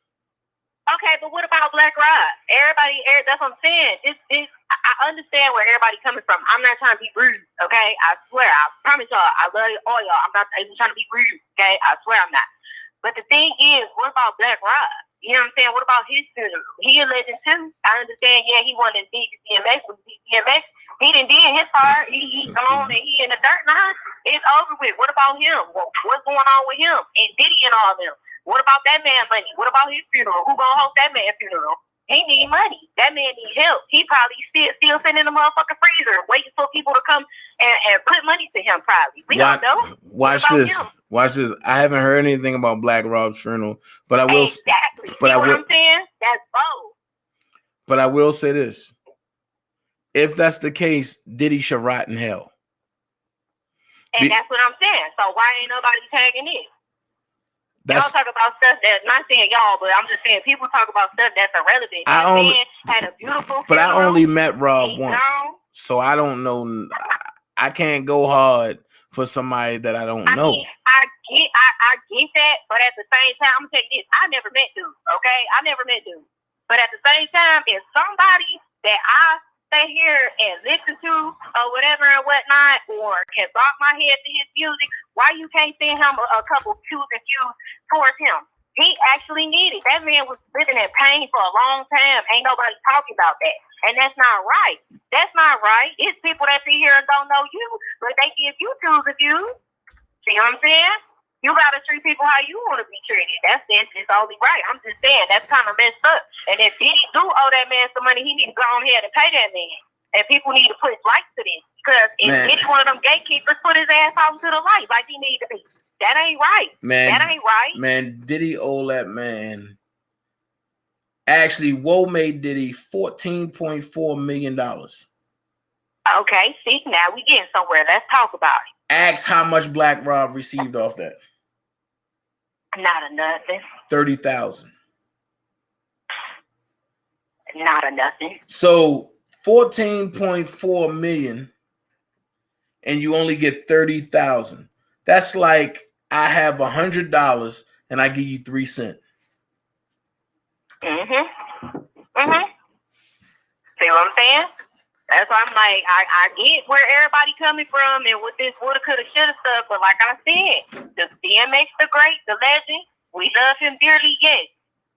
Okay, but what about Black Rob? Everybody, that's what I'm saying. I understand where everybody's coming from. I'm not trying to be rude, okay? I swear, I promise y'all, I love all y'all. I'm not even trying to be rude, okay? I swear I'm not. But the thing is, what about Black Rob? You know what I'm saying? What about his funeral? He a legend too. I understand, yeah, he wasn't as big as DMX. DMX, he done did his part. He gone and he in the dirt now. It's over with. What about him? What's going on with him? And Diddy and all them? What about that man's money? What about his funeral? Who gonna host that man's funeral? He need money. That man need help. He probably still sitting in the motherfucking freezer waiting for people to come and put money to him probably. We don't know. Watch this. Him? Watch this. I haven't heard anything about Black Rob's funeral, but I will. Exactly. But you know what I'm saying? That's bold. But I will say this. If that's the case, Diddy should rot in hell. And that's what I'm saying. So why ain't nobody tagging it? Y'all talk about stuff that's not saying y'all, but I'm just saying people talk about stuff that's irrelevant. Man had a beautiful but I only met Rob once, so I don't know. I can't go hard for somebody that I don't know. I get that, but at the same time, I'm gonna take this. I never met dude, okay? I never met dude. But at the same time, if somebody that I stay here and listen to or whatever and whatnot, or can bob my head to his music, why you can't send him a couple cues and cues towards him? He actually needed. That man was living in pain for a long time. Ain't nobody talking about that. And that's not right. That's not right. It's people that sit here and don't know you, but they give you cues and cues. See what I'm saying? You gotta treat people how you want to be treated. It's only right. I'm just saying that's kind of messed up. And if Diddy do owe that man some money, he need to go on ahead and pay that man. And people need to put light to this because if Diddy one of them gatekeepers, put his ass out to the light like he need to be. That ain't right. Man, that ain't right. Man, Diddy owe that man. Actually, Woe made Diddy $14.4 million. Okay, see, now we getting somewhere. Let's talk about it. Ask how much Black Rob received off that. Not a nothing. 30,000. Not a nothing. So 14.4 million, and you only get 30,000. That's like I have $100 and I give you 3 cents. See what I'm saying? That's why I'm like, I get where everybody coming from and with this woulda, coulda, shoulda stuff, but like I said, the DMX, the great, the legend, we love him dearly, yes.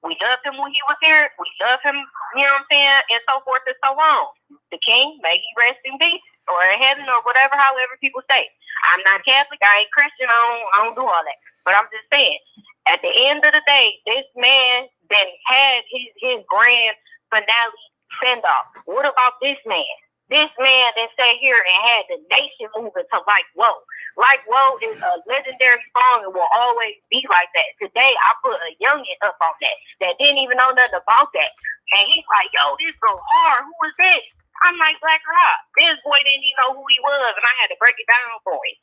We loved him when he was here. We love him, you know what I'm saying, and so forth and so on. The king, may he rest in peace or in heaven or whatever, however people say. I'm not Catholic, I ain't Christian, I don't do all that. But I'm just saying, at the end of the day, this man then had his grand finale send-off. What about this man? This man that sat here and had the nation moving to Like Whoa. Like Whoa is a legendary song and will always be like that. Today, I put a youngin' up on that didn't even know nothing about that. And he's like, yo, this go hard. Who is this? I'm like, Black Rob. This boy didn't even know who he was, and I had to break it down for him.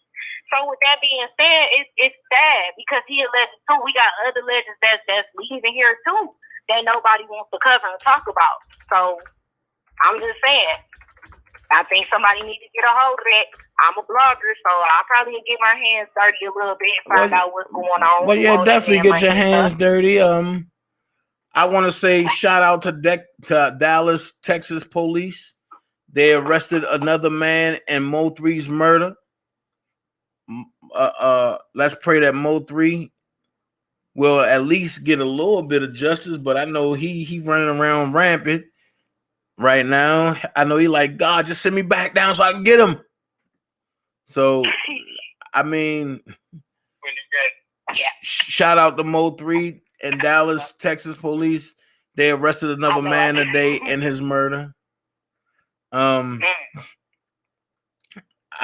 So with that being said, it's sad because he a legend too. We got other legends that's leaving here too that nobody wants to cover and talk about. So I'm just saying, I think somebody needs to get a hold of it. I'm a blogger, so I'll probably get my hands dirty a little bit and find out what's going on. Well, yeah, definitely get your hands dirty. I want to say shout out to Dallas, Texas police. They arrested another man in Mo 3's murder. Let's pray that Mo 3 will at least get a little bit of justice, but I know he running around rampant right now. I know he like, God, just send me back down so I can get him. So, I mean, shout out to Mo 3 and Dallas, Texas police. They arrested another man today in his murder. I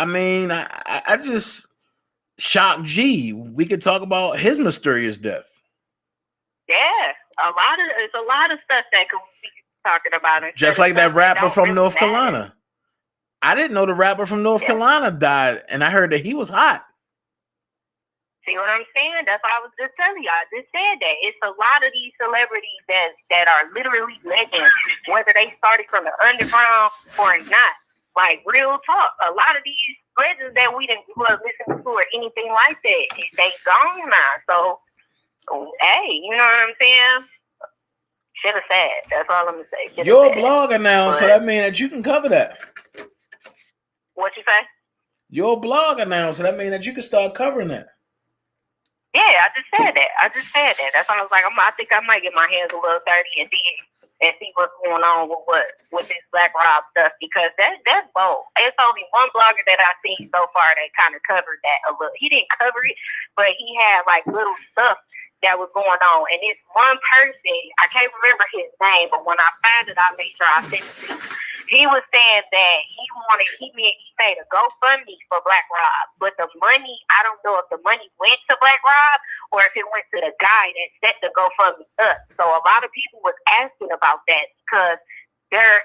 mean, I just shocked G. We could talk about his mysterious death. Yeah, it's a lot of stuff that could be talking about. Just like that rapper from North Carolina. I didn't know the rapper from North Carolina died, and I heard that he was hot. See what I'm saying? That's what I was just telling you. I just said that. It's a lot of these celebrities that are literally legends, whether they started from the underground or not. Like, real talk. A lot of these legends that we didn't listen to or anything like that, they gone now. So, hey, you know what I'm saying? Should have said. That's all I'm going to say. You're a blogger now, so that means that you can cover that. What you say? You're a blogger now, so that means that you can start covering that. Yeah, I just said that. That's why I was like, I think I might get my hands a little dirty and see what's going on with this Black Rob stuff, because that's bold. It's only one blogger that I've seen so far that kind of covered that a little. He didn't cover it, but he had like little stuff that was going on. And it's one person, I can't remember his name, but when I found it, I made sure I sent it to you. He was saying that he made a GoFundMe for Black Rob, but the money, I don't know if the money went to Black Rob or if it went to the guy that set the GoFundMe up. So a lot of people was asking about that because there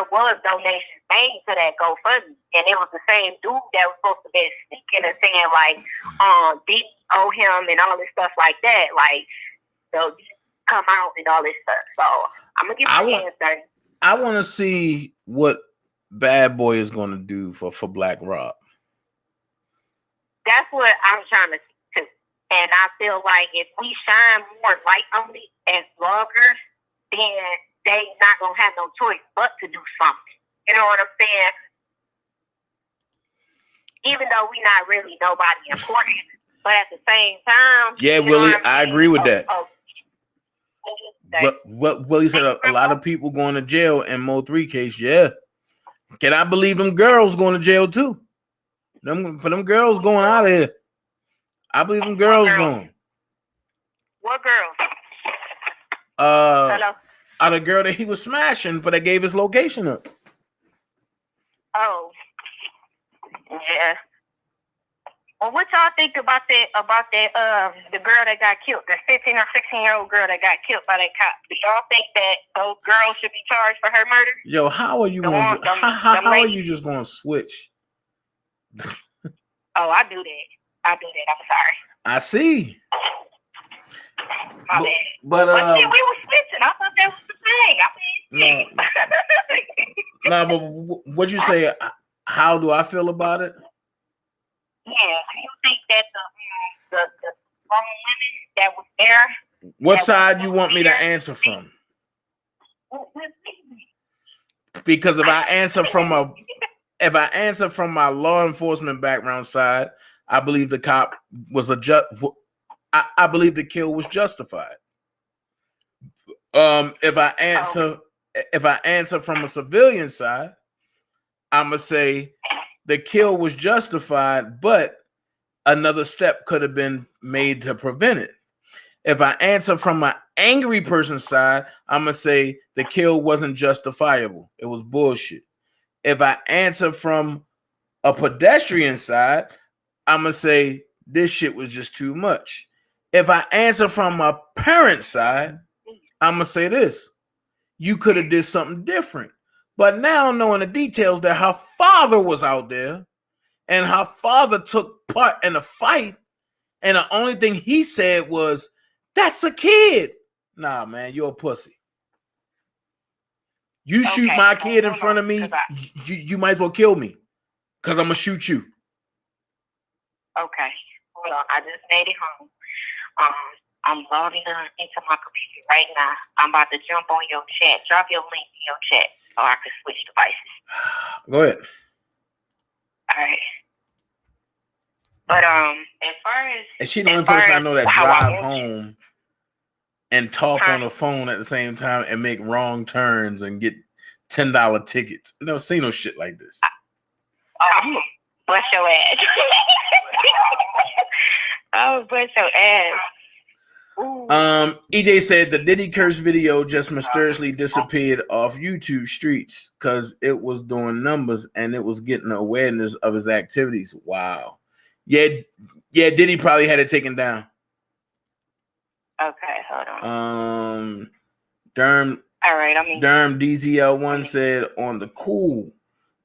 was donations made to that GoFundMe, and it was the same dude that was supposed to be speaking and saying like, Diddy owe him and all this stuff like that, like, so come out and all this stuff. So I'm gonna get my hands dirty. I want to see what Bad Boy is going to do for Black Rob. That's what I'm trying to see too. And I feel like if we shine more light on it as bloggers, then they not going to have no choice but to do something. You know what I'm saying? Even though we not really nobody important, but at the same time. Yeah, Willie, I agree with that. But what Willie said, a lot of people going to jail in Mo 3 case. Yeah, can I believe them girls going to jail too? For them girls going out of here, I believe them girls going. What girl? Hello? The girl that he was smashing, but they gave his location up. Oh. Yeah. Well, what y'all think about that? The girl that got killed, the 15 or 16-year-old girl that got killed by that cop. Do y'all think that those girls should be charged for her murder? Yo, how are you going? How are you just going to switch? Oh, I do that. I'm sorry. I see. My bad. But see, we were switching. I thought that was the thing. But what you say? How do I feel about it? Yeah, you think that the grown women that was there? What side you want me to answer from? Because if I answer from my law enforcement background side, I believe the cop was I believe the kill was justified. If I answer from a civilian side, I'm gonna say the kill was justified, but another step could have been made to prevent it. If I answer from an angry person's side, I'm gonna say the kill wasn't justifiable. It was bullshit. If I answer from a pedestrian side, I'm gonna say this shit was just too much. If I answer from a parent side, I'm gonna say this: you could have did something different. But now knowing the details that her father was out there and her father took part in a fight, and the only thing he said was, "That's a kid." Nah, man, you're a pussy. You shoot my kid in front of me, you might as well kill me, because I'm gonna shoot you. Okay, hold on. I just made it home. I'm logging into my computer right now. I'm about to jump on your chat. Drop your link in your chat so I can switch devices. Go ahead. All right. But as far as, and she the only person I know that drive home and talk on the phone at the same time and make wrong turns and get $10 tickets. I never seen no shit like this. Bust your ass. Oh, bust your ass. EJ said the Diddy Curse video just mysteriously disappeared off YouTube streets because it was doing numbers and it was getting awareness of his activities. Wow. Yeah, Diddy probably had it taken down. Okay, hold on. Derm DZL1 said on the cool,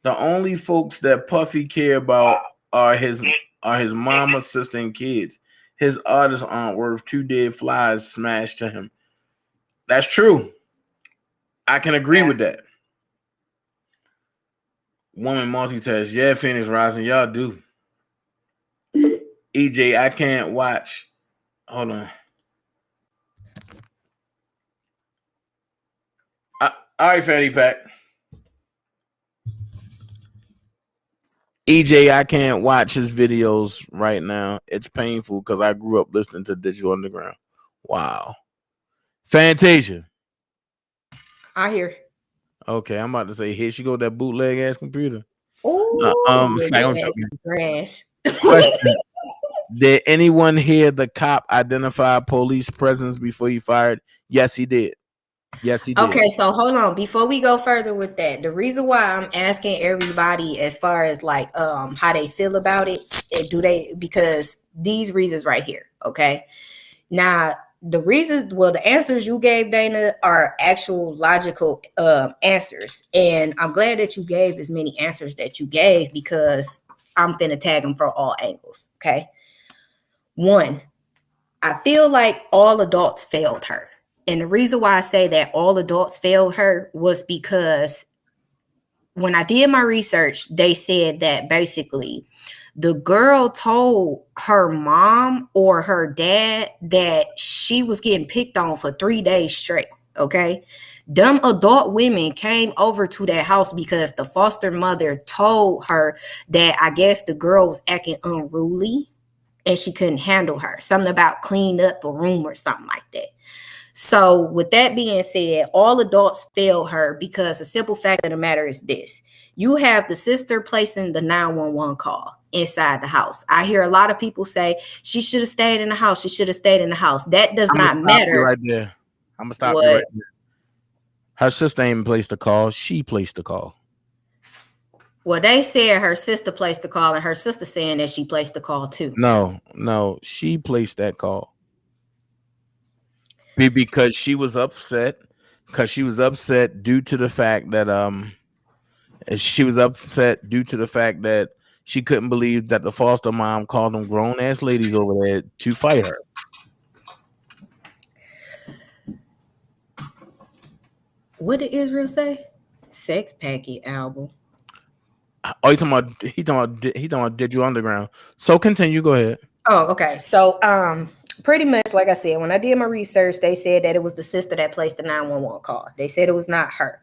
the only folks that Puffy care about are his mama, sister, and kids. His artists aren't worth 2 dead flies smashed to him. That's true. I can agree with that. Woman multitask. Yeah, Phoenix Rising. Y'all do. EJ, I can't watch. Hold on. All right, Fatty Pack. EJ, I can't watch his videos right now. It's painful because I grew up listening to Digital Underground. Wow. Fantasia. I hear. Okay, I'm about to say, here she go, that bootleg ass computer. Oh, grass. Question. Did anyone hear the cop identify police presence before he fired? Yes, he did. Yes, he did. Okay, so hold on. Before we go further with that, the reason why I'm asking everybody as far as like how they feel about it, because these reasons right here. Okay. Now the answers you gave, Dana, are actual logical answers. And I'm glad that you gave as many answers that you gave because I'm finna tag them from all angles. Okay. 1, I feel like all adults failed her. And the reason why I say that all adults failed her was because when I did my research, they said that basically the girl told her mom or her dad that she was getting picked on for 3 days straight. Okay. Dumb adult women came over to that house because the foster mother told her that I guess the girl was acting unruly and she couldn't handle her. Something about clean up a room or something like that. So with that being said, all adults failed her because the simple fact of the matter is this. You have the sister placing the 911 call. inside the house. I hear a lot of people say she should have stayed in the house. She should have stayed in the house. That does not matter. Right there. I'm gonna stop you right there. Her sister ain't placed the call. She placed the call. Well, they said her sister placed the call, and her sister saying that she placed the call too. No, she placed that call. Because she was upset. Because she was upset due to the fact that she couldn't believe that the foster mom called them grown ass ladies over there to fight her. What did Israel say? Sex Packet album. Oh, he talking about Did You Underground. So continue, go ahead. Oh, okay. So pretty much like I said, when I did my research, they said that it was the sister that placed the 911 call. They said it was not her.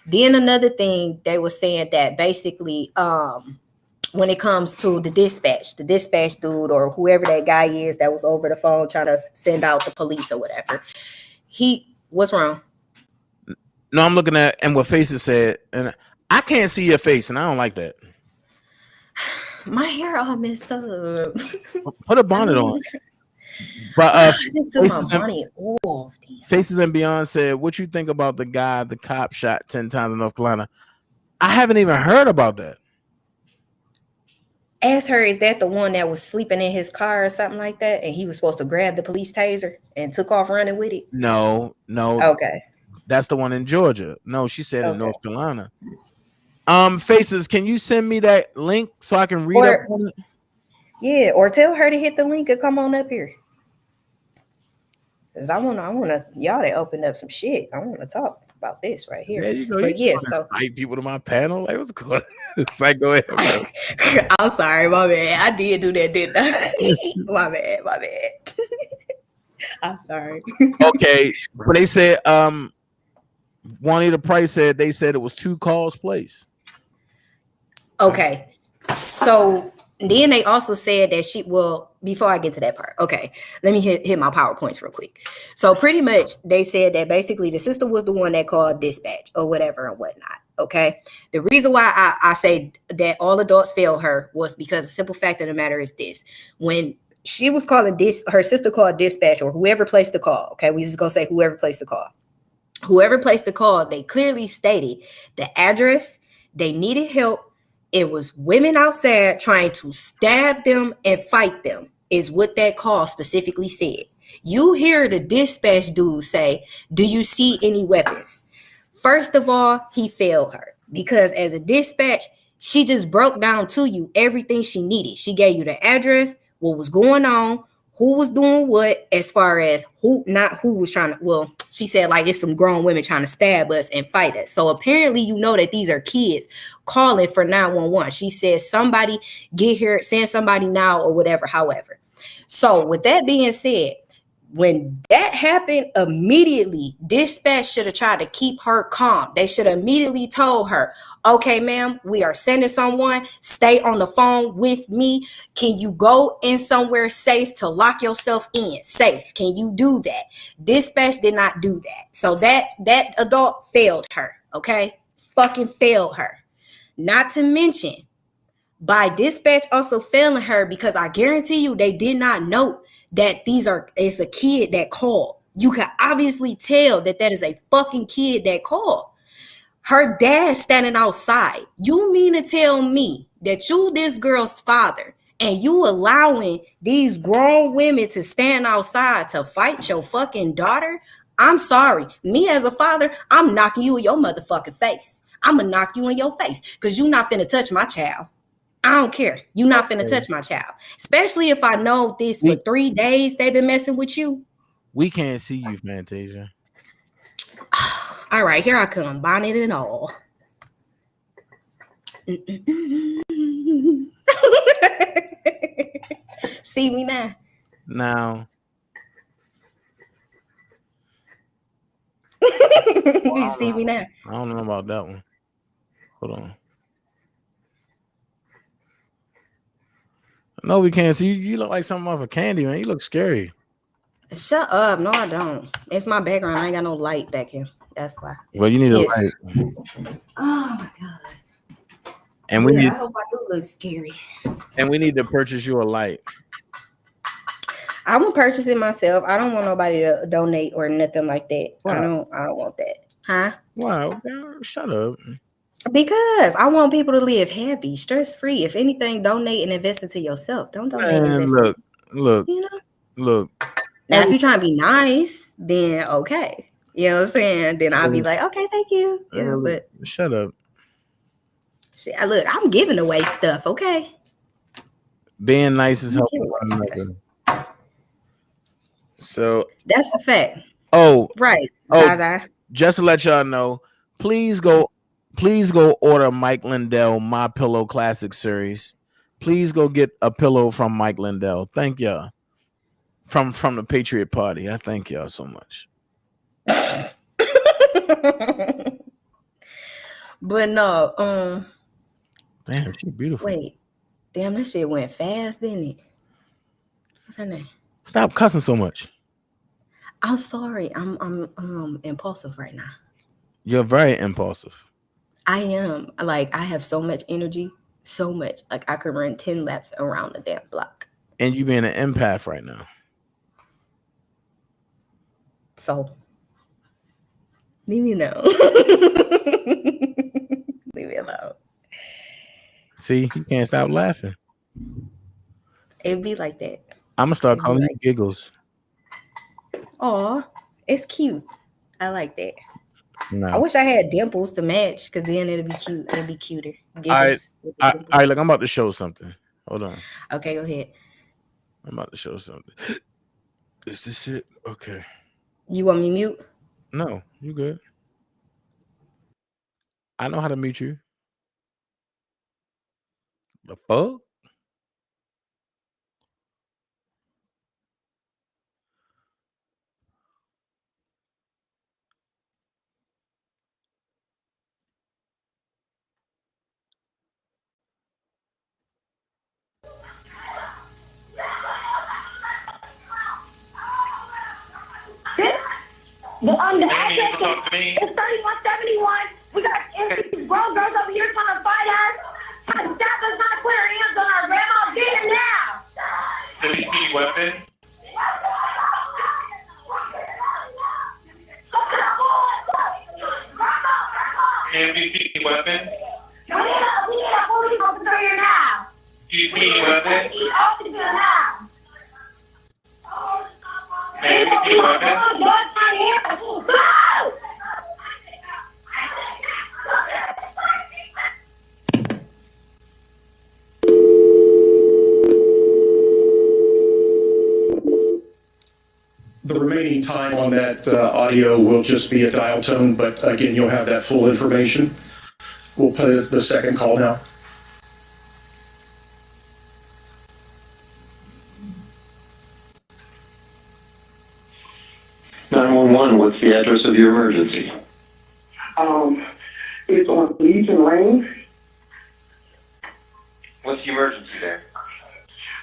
Then another thing, they were saying that basically when it comes to the dispatch dude or whoever that guy is that was over the phone trying to send out the police or whatever, what's wrong? No, I'm looking at and what Faces said, and I can't see your face, and I don't like that. My hair all messed up. Put a bonnet on. But I just took my bonnet off. Faces and Beyond said, "What you think about the guy the cop shot 10 times in North Carolina?" I haven't even heard about that. Asked her, is that the one that was sleeping in his car or something like that, and he was supposed to grab the police taser and took off running with it? No. Okay. That's the one in Georgia. No, she said in North Carolina. Faces, can you send me that link so I can read up on it? Yeah, or tell her to hit the link and come on up here. Because I wanna y'all to open up some shit. I want to talk about this right here. There you go. But you so invite people to my panel. Like, what's going on? It's like, go ahead. I'm sorry, my bad. I did do that, didn't I? my bad. I'm sorry. Okay, but they said Juanita Price said they said it was 2 calls placed. Okay, so then they also said that before I get to that part, okay, let me hit my PowerPoints real quick. So pretty much they said that basically the sister was the one that called dispatch or whatever and whatnot. Okay, the reason why I say that all adults failed her was because the simple fact of the matter is this: when she was calling her sister called dispatch or whoever placed the call. Okay, we just gonna say whoever placed the call. Whoever placed the call, they clearly stated the address, they needed help. It was women outside trying to stab them and fight them, is what that call specifically said. You hear the dispatch dude say, do you see any weapons? First of all, he failed her because as a dispatch, she just broke down to you everything she needed. She gave you the address, what was going on, who was doing what, as far as who was trying to, she said like it's some grown women trying to stab us and fight us. So apparently you know that these are kids calling for 911. She said somebody get here, send somebody now or whatever, however. So with that being said, when that happened, immediately dispatch should have tried to keep her calm. They should have immediately told her, okay, ma'am, we are sending someone. Stay on the phone with me. Can you go in somewhere safe to lock yourself in? Safe. Can you do that? Dispatch did not do that. So that adult failed her. Okay? Fucking failed her. Not to mention, by dispatch also failing her because I guarantee you they did not know that it's a kid that called. You can obviously tell that is a fucking kid that called. Her dad standing outside. You mean to tell me that you this girl's father and you allowing these grown women to stand outside to fight your fucking daughter? I'm sorry. Me as a father, I'm knocking you in your motherfucking face. I'm gonna knock you in your face because you're not finna touch my child. I don't care. You're not finna touch my child. Especially if I know this for 3 days they've been messing with you. We can't see you, Fantasia. All right, here I come, bonnet and all. See me now? Now. You see me now? I don't know about that one. Hold on. No, we can't see you. You look like something off of Candy, man. You look scary. Shut up. No, I don't. It's my background. I ain't got no light back here. That's why. Well, you need a light. Oh my God. And we I need, hope I do look scary. and we need to purchase you a light. I won't purchase it myself. I don't want nobody to donate or nothing like that. Wow. I don't want that. Huh? Wow, girl, shut up. Because I want people to live happy, stress free. If anything, donate and invest into yourself. Don't donate and invest. Look. You know. Look. Now, if you're trying to be nice, then okay. You know what I'm saying? Then I'll be like, okay, thank you. Yeah, but shut up. Look, I'm giving away stuff. Okay. Being nice is helping one another. So that's a fact. Oh, right. Oh, just to let y'all know, please go order Mike Lindell My Pillow Classic Series. Please go get a pillow from Mike Lindell. Thank y'all. From the Patriot Party. I thank y'all so much. But no, damn, she's beautiful. Wait, damn, that shit went fast, didn't it? What's her name? Stop cussing so much. I'm sorry. I'm impulsive right now. You're very impulsive. I am. Like, I have so much energy, so much. Like, I could run 10 laps around the damn block. And you being an empath right now. So, leave me alone. Leave me alone. See, you can't stop laughing. It'd be like that. I'm gonna start calling you Giggles. Aw, it's cute. I like that. No. I wish I had dimples to match, because then it'd be cute. It'd be cuter. All right, look, I'm about to show something. Hold on. Okay, go ahead. I'm about to show something. Is this it? Okay. You want me mute? No, you good. I know how to mute you. The fuck? The address is 3171. We got these grown girls over here trying to fight us. Trying to stop us, trying to put our hands on our grandma. Get him now. CP weapon. CP weapon. We need a police officer here now. CP weapon. Officer now. CP weapon. The remaining time on that audio will just be a dial tone, but again, you'll have that full information. We'll play the second call now. What's the address of your emergency? It's on Legion Lane. What's the emergency there?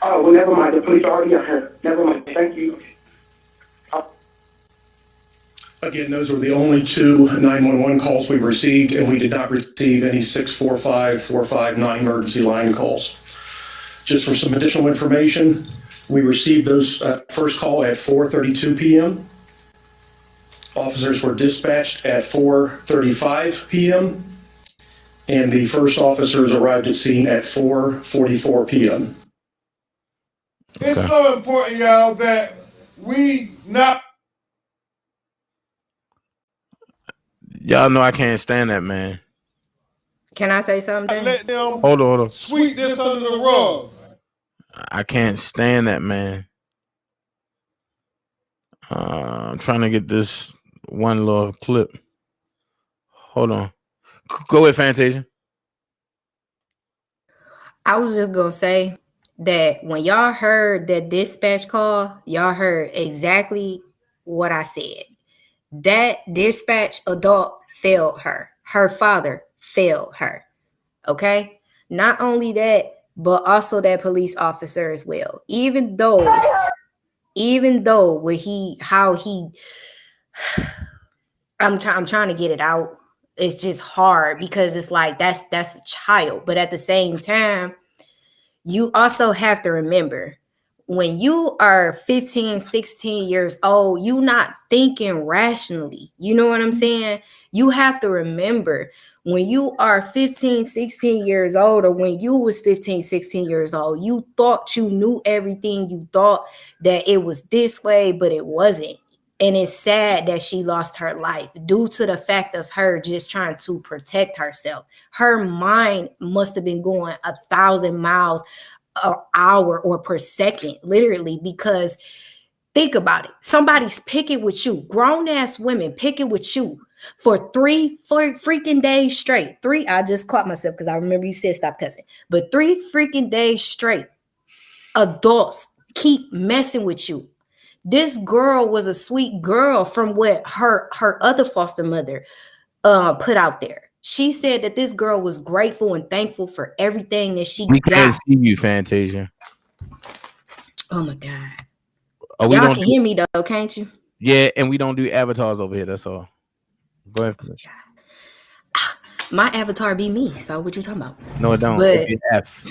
Oh, well, never mind. The police are already here. Never mind. Thank you. Again, those were the only two 911 calls we received, and we did not receive any 645-459 emergency line calls. Just for some additional information, we received those first call at 4:32 p.m. Officers were dispatched at 4:35 p.m. and the first officers arrived at scene at 4:44 p.m. It's so important, y'all, that we not. Y'all know I can't stand that man. Can I say something? Let them hold on. Sweep this under the rug. I can't stand that man. I'm trying to get this one little clip. Hold on. Go ahead, Fantasia. I was just gonna say that when y'all heard that dispatch call, y'all heard exactly what I said. That dispatch adult failed her. Her father failed her. Okay? Not only that, but also that police officer as well. Even though I'm trying to get it out. it's just hard because it's like that's a child. But at the same time, you also have to remember when you are 15, 16 years old, you're not thinking rationally. You know what I'm saying? You have to remember when you are 15, 16 years old, or when you was 15, 16 years old, you thought you knew everything. You thought that it was this way, but it wasn't. And it's sad that she lost her life due to the fact of her just trying to protect herself. Her mind must have been going 1,000 miles an hour or per second, literally, because think about it. Somebody's picking with you, grown ass women picking with you for 3 freaking days straight. I just caught myself because I remember you said stop cussing, but 3 freaking days straight. Adults keep messing with you. This girl was a sweet girl from what her other foster mother put out there. She said that this girl was grateful and thankful for everything that she got. We can't see you, Fantasia. Oh my God. Oh, y'all can hear me though, can't you? Yeah, and we don't do avatars over here. That's all. Go ahead. My avatar be me. So what you talking about? No, it don't. But F.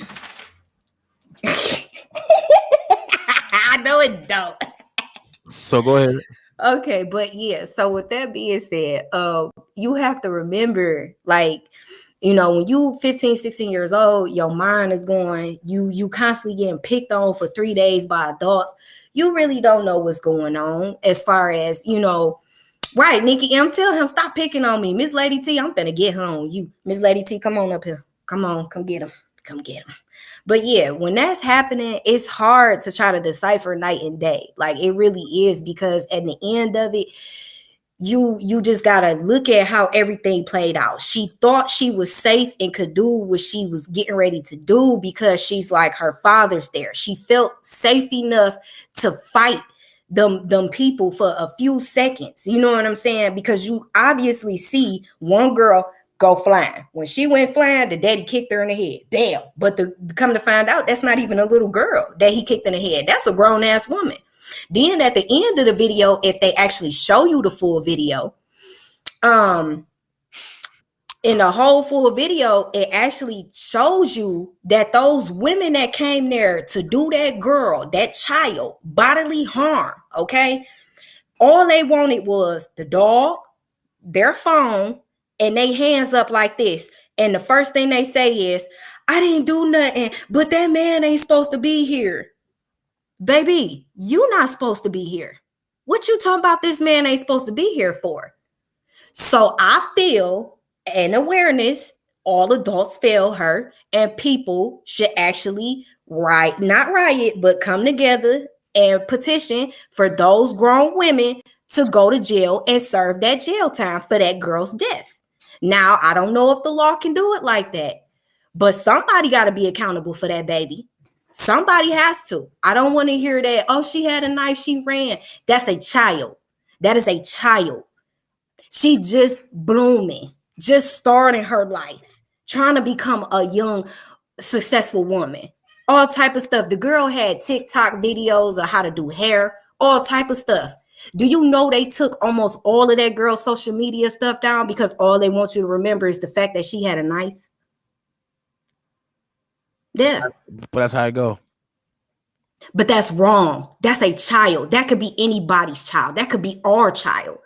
I know it don't. So go ahead. Okay, but yeah, so with that being said, you have to remember, like, you know, when you 15, 16 years old, your mind is going, you constantly getting picked on for 3 days by adults. You really don't know what's going on as far as, you know, right, Nikki M, tell him stop picking on me. Miss Lady T, I'm finna get home. You, Miss Lady T, come on up here. Come on, come get him. Come get him. But yeah, when that's happening, it's hard to try to decipher night and day. Like it really is, because at the end of it, you just gotta look at how everything played out. She thought she was safe and could do what she was getting ready to do because she's like, her father's there. She felt safe enough to fight them people for a few seconds. You know what I'm saying? Because you obviously see one girl go flying. When she went flying, the daddy kicked her in the head. Damn. But come to find out, that's not even a little girl that he kicked in the head. That's a grown-ass woman. Then at the end of the video, if they actually show you the full video, in the whole full video, it actually shows you that those women that came there to do that girl, that child, bodily harm, okay? All they wanted was the dog, their phone, and they hands up like this. And the first thing they say is, I didn't do nothing, but that man ain't supposed to be here. Baby, you not supposed to be here. What you talking about this man ain't supposed to be here for? So I feel an awareness, all adults fail her, and people should actually not riot, but come together and petition for those grown women to go to jail and serve that jail time for that girl's death. Now, I don't know if the law can do it like that, but somebody got to be accountable for that baby. Somebody has to. I don't want to hear that, oh, she had a knife, she ran. That's a child. That is a child. She just blooming, just starting her life, trying to become a young, successful woman. All type of stuff. The girl had TikTok videos of how to do hair, all type of stuff. Do you know they took almost all of that girl's social media stuff down because all they want you to remember is the fact that she had a knife? Yeah. But that's how it go. But that's wrong. That's a child. That could be anybody's child. That could be our child.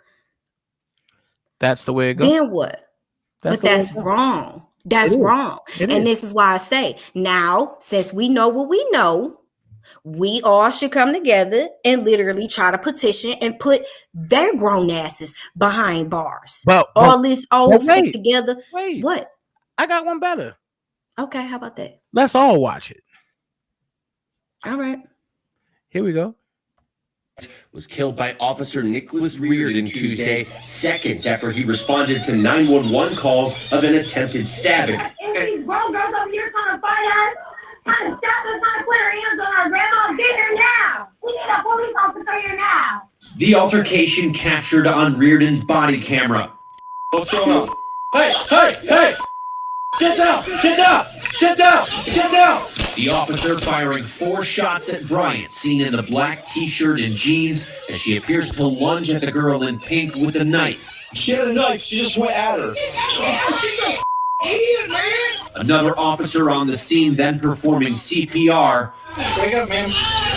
That's the way it goes. Then what? That's wrong. That's wrong. And this is why I say, now, since we know what we know, we all should come together and literally try to petition and put their grown asses behind bars. All this stick together. Wait. What? I got one better. Okay, how about that? Let's all watch it. All right. Here we go. Was killed by Officer Nicholas Reardon Tuesday, seconds after he responded to 911 calls of an attempted stabbing. These grown girls over here trying to fight us, trying to stop us, trying to put our hands on our grandma. Get here now. We need a police officer here now. The altercation captured on Reardon's body camera. What's going on? Hey! Get down! Get down! Get down! Get down! The officer firing 4 shots at Bryant, seen in the black t-shirt and jeans, as she appears to lunge at the girl in pink with a knife. She had a knife. She just went at her. Another officer on the scene then performing CPR. Wake up, man.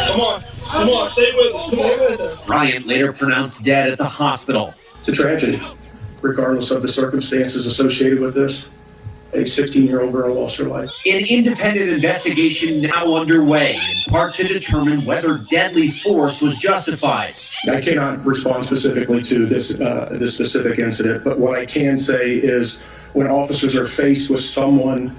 Come on. Come on. Stay with us. Stay with us. Bryant later pronounced dead at the hospital. It's a tragedy, regardless of the circumstances associated with this. A 16-year-old girl lost her life. An independent investigation now underway, in part to determine whether deadly force was justified. I cannot respond specifically to this specific incident, but what I can say is when officers are faced with someone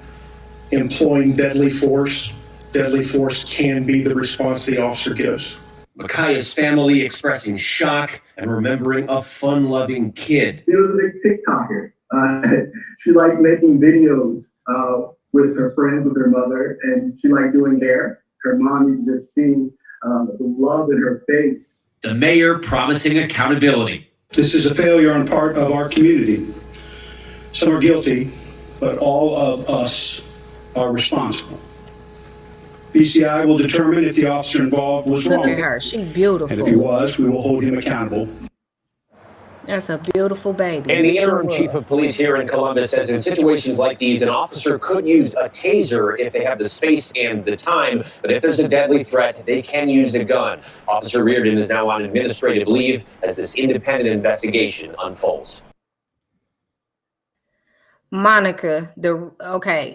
employing deadly force can be the response the officer gives. Ma'Khia's family expressing shock and remembering a fun-loving kid. She was a big TikToker. She liked making videos with her friends, with her mother, and she liked doing hair. Her mom, you could just see the love in her face. The mayor promising accountability. This is a failure on part of our community. Some are guilty, but all of us are responsible. BCI will determine if the officer involved was wrong. Look at her. She's beautiful. And if he was, we will hold him accountable. That's a beautiful baby. And the interim chief of police here in Columbus says in situations like these, an officer could use a taser if they have the space and the time. But if there's a deadly threat, they can use a gun. Officer Reardon is now on administrative leave as this independent investigation unfolds. Monica,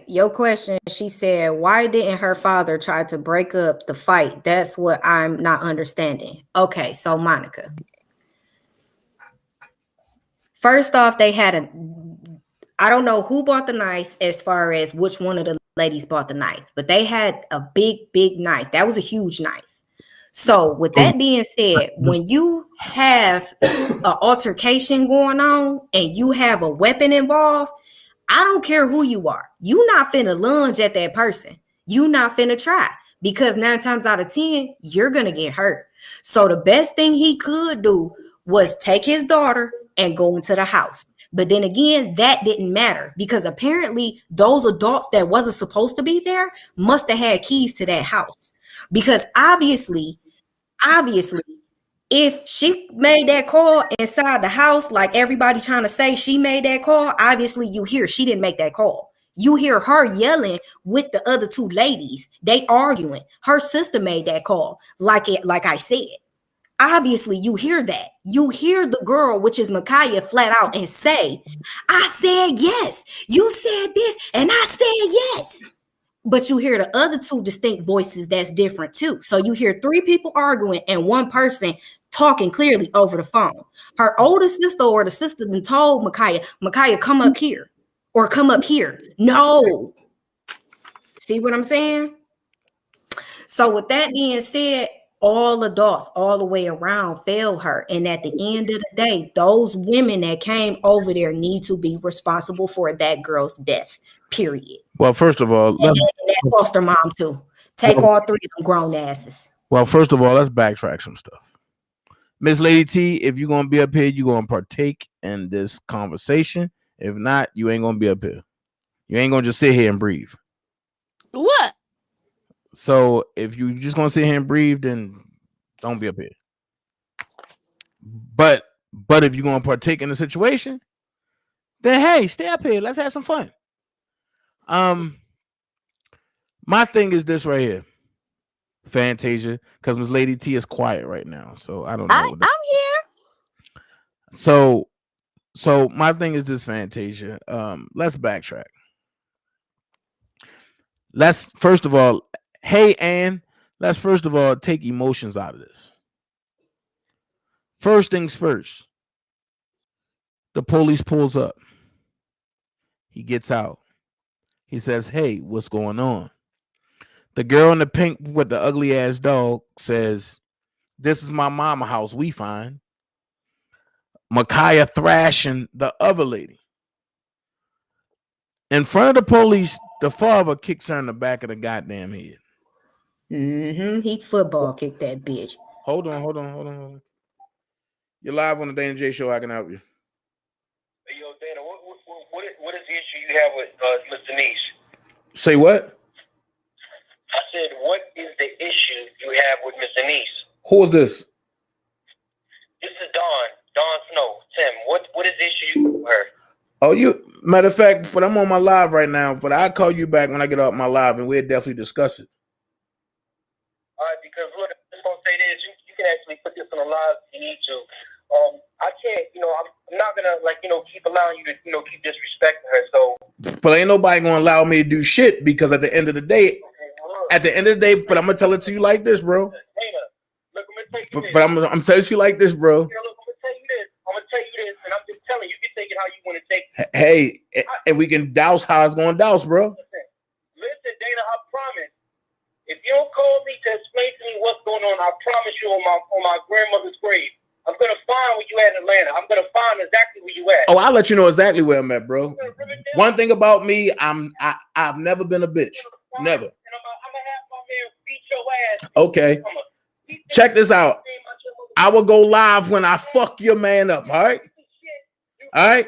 your question, she said, why didn't her father try to break up the fight? That's what I'm not understanding. Okay, so Monica. First off, they had I don't know who bought the knife as far as which one of the ladies bought the knife, but they had a big knife. That was a huge knife. So with that being said, when you have an altercation going on and you have a weapon involved, I don't care who you are. You not finna lunge at that person. You not finna try, because 9 times out of 10, you're going to get hurt. So the best thing he could do was take his daughter and go into the house. But then again, that didn't matter, because apparently those adults that wasn't supposed to be there must have had keys to that house. Because obviously, if she made that call inside the house, like everybody trying to say she made that call, obviously you hear she didn't make that call. You hear her yelling with the other 2 ladies. They arguing. Her sister made that call, like I said. Obviously, you hear that. You hear the girl, which is Ma'Khia, flat out and say, I said yes. You said this, and I said yes. But you hear the other 2 distinct voices that's different too. So you hear 3 people arguing and 1 person talking clearly over the phone. Her older sister or the sister then told Ma'Khia, come up here or come up here. No. See what I'm saying? So with that being said, all adults all the way around failed her. And at the end of the day, those women that came over there need to be responsible for that girl's death, period. Well, first of all, and that foster mom too. Take all 3 of them grown asses. Well, first of all, let's backtrack some stuff. Miss Lady T, if you're going to be up here, you're going to partake in this conversation. If not, you ain't going to be up here. You ain't going to just sit here and breathe. What? So if you just gonna sit here and breathe, then don't be up here. But if you're gonna partake in the situation, then hey, stay up here. Let's have some fun. My thing is this right here, Fantasia, because Miss Lady T is quiet right now, so I don't know. I'm here. So my thing is this, Fantasia. Let's backtrack. Let's first of all. Hey, Ann, let's first of all take emotions out of this. First things first. The police pulls up. He gets out. He says, hey, what's going on? The girl in the pink with the ugly ass dog says, this is my mama house, we fine. Ma'Khia thrashing the other lady. In front of the police, the father kicks her in the back of the goddamn head. He football kicked that bitch. Hold on. You're live on the DanaJay show. I can help you. Hey, yo, Dana, what is the issue you have with Miss Denise? Say what? I said, what is the issue you have with Miss Denise? Who is this? This is Dawn Snow. Tim, What is the issue with her? Oh, matter of fact, but I'm on my live right now. But I'll call you back when I get off my live, and we'll definitely discuss it. All right, because look, I'm just gonna say this: you can actually put this on a live if you need to. I can't, I'm not gonna keep allowing you to, keep disrespecting her. So, but ain't nobody gonna allow me to do shit because at the end of the day, but I'm gonna tell it to you like this, bro. Look, I'm gonna tell you this. But I'm telling you like this, bro. Look, I'm gonna tell you this, and I'm just telling you, you can take it how you want to take it. Hey, and we can douse how it's gonna douse, bro. Listen, Dana, I promise. If you don't call me to explain to me what's going on, I promise you on my grandmother's grave, I'm gonna find where you at in Atlanta. I'm gonna find exactly where you at. Oh, I'll let you know exactly where I'm at, bro. One thing about me, I've never been a bitch. Never. I'm gonna have my man beat your ass. Okay. Check this out. I will go live when I fuck your man up. All right. All right.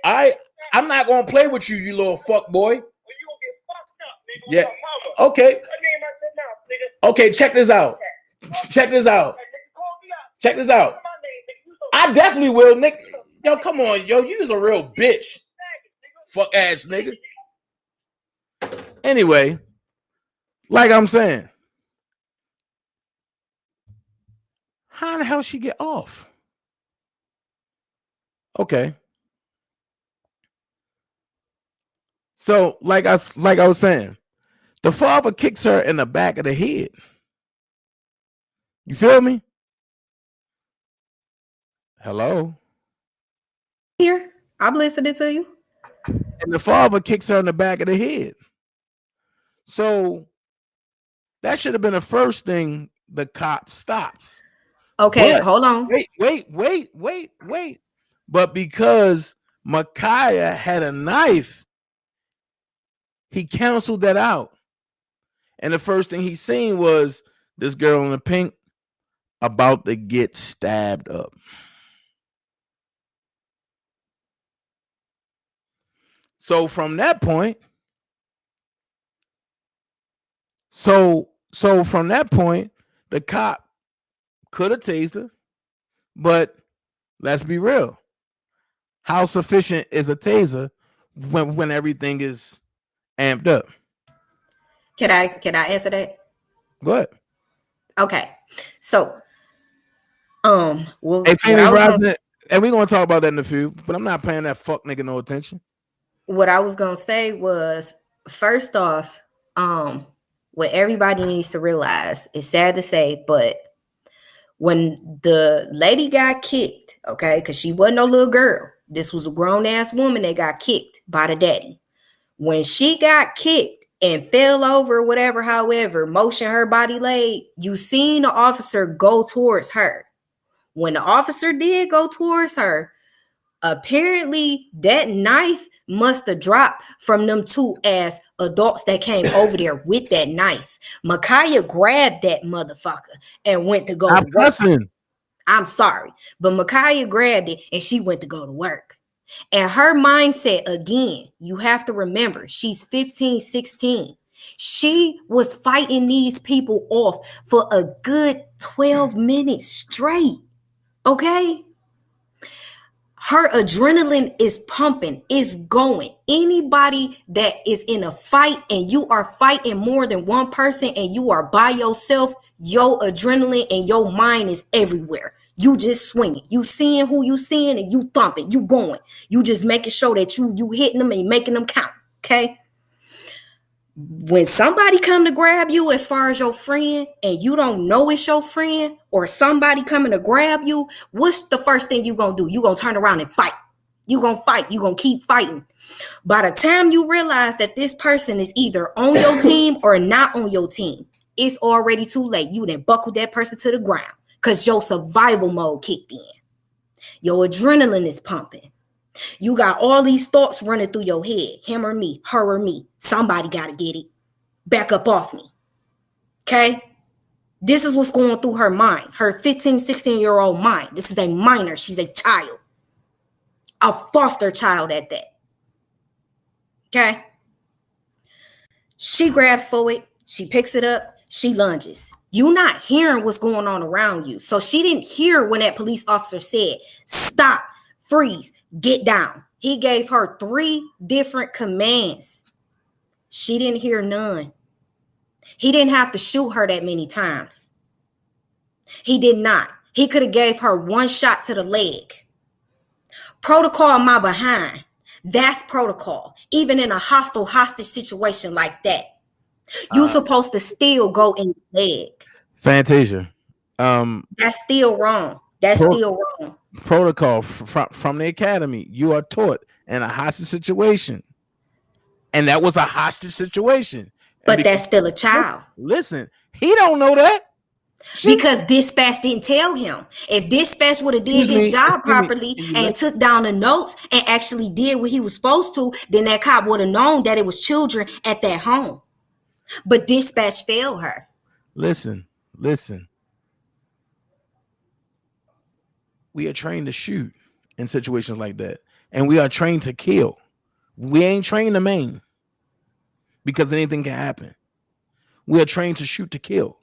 All right. I'm not gonna play with you, you little fuck boy. Yeah. Okay. Okay. Check this out. Check this out. Check this out. I definitely will, Nick. Yo, come on, yo. You's a real bitch. Fuck ass nigga. Anyway, like I'm saying, how the hell she get off? Okay. So, like I was saying, the father kicks her in the back of the head. You feel me? Hello? Here, I'm listening to you. And the father kicks her in the back of the head. So that should have been the first thing the cop stops. Okay, but, hold on. Wait. But because Micaiah had a knife, he canceled that out. And the first thing he seen was this girl in the pink about to get stabbed up. So from that point, the cop could have tased her, but let's be real. How sufficient is a taser when everything is amped up? Can I answer that? Go ahead. Okay. So hey, Phoenix Rising, and we're gonna talk about that in a few, but I'm not paying that fuck nigga no attention. What I was gonna say was, first off, what everybody needs to realize, it's sad to say, but when the lady got kicked, okay, because she wasn't no little girl, this was a grown-ass woman that got kicked by the daddy. When she got kicked and fell over, whatever, however, motion her body laid, you seen the officer go towards her. When the officer did go towards her, apparently that knife must have dropped from them two ass adults that came over there with that knife. Micaiah grabbed that motherfucker and went to go to work. I'm sorry, but Micaiah grabbed it and she went to go to work. And her mindset, again, you have to remember, she's 15, 16. She was fighting these people off for a good 12 minutes straight. Okay? Her adrenaline is pumping, is going. Anybody that is in a fight and you are fighting more than one person and you are by yourself, your adrenaline and your mind is everywhere. You just swinging. You seeing who you seeing and you thumping. You going. You just making sure that you hitting them and making them count. Okay? When somebody come to grab you as far as your friend and you don't know it's your friend, or somebody coming to grab you, what's the first thing you gonna do? You gonna turn around and fight. You gonna fight. You gonna keep fighting. By the time you realize that this person is either on your team or not on your team, it's already too late. You done buckled that person to the ground because your survival mode kicked in. Your adrenaline is pumping. You got all these thoughts running through your head. Him or me, her or me. Somebody got to get it. Back up off me. Okay? This is what's going through her mind. Her 15, 16-year-old mind. This is a minor. She's a child. A foster child at that. Okay? She grabs for it. She picks it up. She lunges. You're not hearing what's going on around you. So she didn't hear when that police officer said, stop. freeze, get down. He gave her 3 different commands. She didn't hear none. He didn't have to shoot her that many times. He did not. He could have gave her 1 shot to the leg. Protocol my behind. That's protocol. Even in a hostage situation like that, you're supposed to still go in the leg. Fantasia. That's still wrong. That's still wrong. Protocol from the academy. You are taught in a hostage situation. And that was a hostage situation. But that's still a child. Listen, he don't know that. Because dispatch didn't tell him. If dispatch would have did his job properly and took down the notes and actually did what he was supposed to, then that cop would have known that it was children at that home. But dispatch failed her. Listen. We are trained to shoot in situations like that. And we are trained to kill. We ain't trained to maim. Because anything can happen. We are trained to shoot to kill.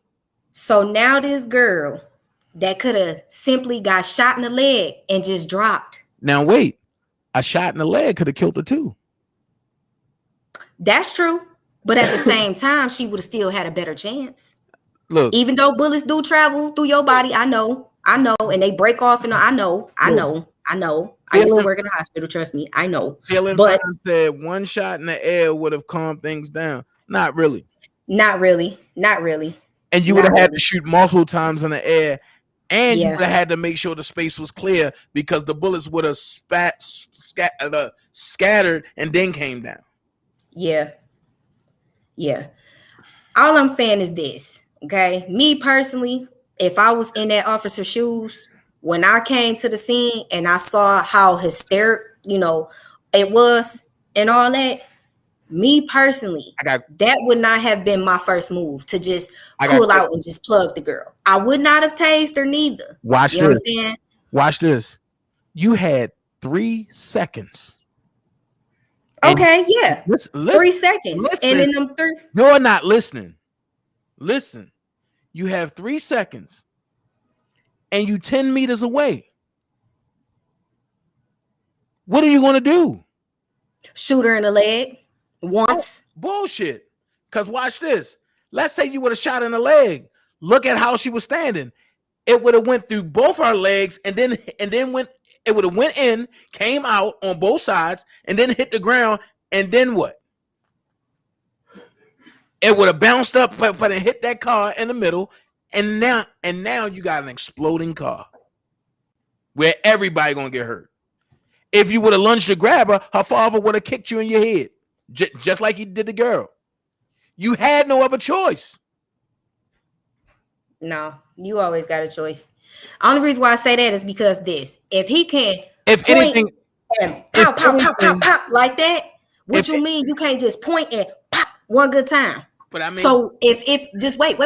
So now this girl that could have simply got shot in the leg and just dropped. Now wait, a shot in the leg could have killed her too. That's true. But at the same time, she would have still had a better chance. Look, even though bullets do travel through your body, I know, and they break off, and I know. I used to work in a hospital, trust me, I know. But said 1 shot in the air would have calmed things down. Not really. And you would have had to shoot multiple times in the air, and you would have had to make sure the space was clear because the bullets would have scattered and then came down. Yeah. All I'm saying is this, okay? Me personally, if I was in that officer's shoes, when I came to the scene and I saw how hysteric, it was and all that, me personally, that would not have been my first move to just pull out and just plug the girl. I would not have tased her neither. Watch you know this. What I'm saying? Watch this. You had 3 seconds. Okay, yeah. Listen, 3 seconds. And in them 3. You're not listening. Listen. You have 3 seconds. And you 10 meters away. What are you going to do? Shoot her in the leg once. Bullshit. Because watch this. Let's say you would have shot in the leg. Look at how she was standing. It would have went through both her legs and then went. It would have went in, came out on both sides, and then hit the ground. And then what? It would have bounced up, but it hit that car in the middle. And now you got an exploding car where everybody gonna get hurt. If you would have lunged to grab her, her father would have kicked you in your head, just like he did the girl. You had no other choice. No, you always got a choice. Only reason why I say that is because if he can, if anything, and pop like that, what you mean you can't just point and pop one good time? But I mean, so if just wait.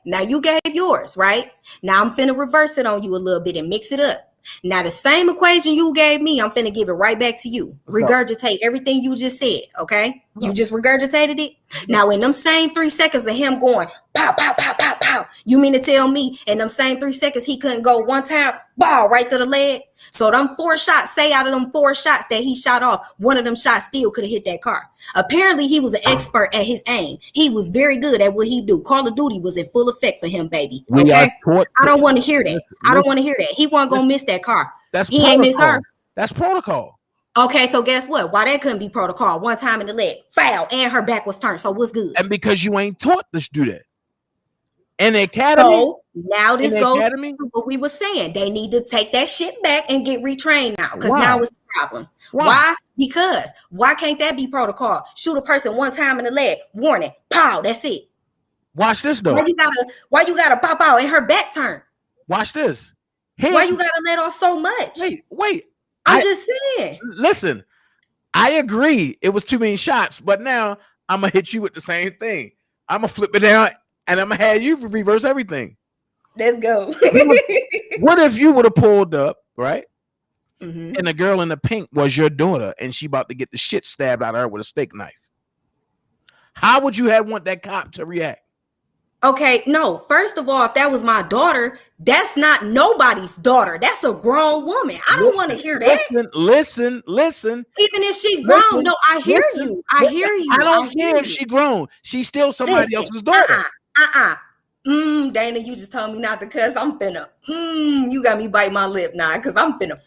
Now you gave yours, right? Now I'm finna reverse it on you a little bit and mix it up. Now the same equation you gave me, I'm finna give it right back to you. Regurgitate everything you just said, okay? You just regurgitated it. Now in them same 3 seconds of him going pow, pow, pow, pow, pow, you mean to tell me in them same 3 seconds he couldn't go one time, ball right to the leg? So them 4 shots, say out of them 4 shots that he shot off, one of them shots still could have hit that car. Apparently he was an expert at his aim. He was very good at what he do. Call of Duty was in full effect for him, baby. Okay? I don't want to hear that. I don't want to hear that. He wasn't gonna miss that car. He ain't miss her. That's protocol. Okay, so guess what? Why that couldn't be protocol? One time in the leg, foul, and her back was turned. So what's good? And because you ain't taught to do that. In the academy. So now this goes to what we were saying. They need to take that shit back and get retrained now. Because now it's the problem. Why? Because why can't that be protocol? Shoot a person one time in the leg, warning, pow, that's it. Watch this though. Why you gotta pop out and her back turn? Watch this. Why you gotta let off so much? Wait. I'm just saying. Listen, I agree. It was too many shots, but now I'm gonna hit you with the same thing. I'm gonna flip it down and I'm gonna have you reverse everything. Let's go. What if you would have pulled up, right? Mm-hmm. And the girl in the pink was your daughter, and she about to get the shit stabbed out of her with a steak knife? How would you want that cop to react? Okay, no. First of all, if that was my daughter, that's not nobody's daughter. That's a grown woman. I don't want to hear that. Listen. Even if she grown, no, I hear you. I hear you. I don't care if she grown. She's still somebody else's daughter. Dana, you just told me not to cuss. I'm finna. You got me bite my lip now, because I'm finna.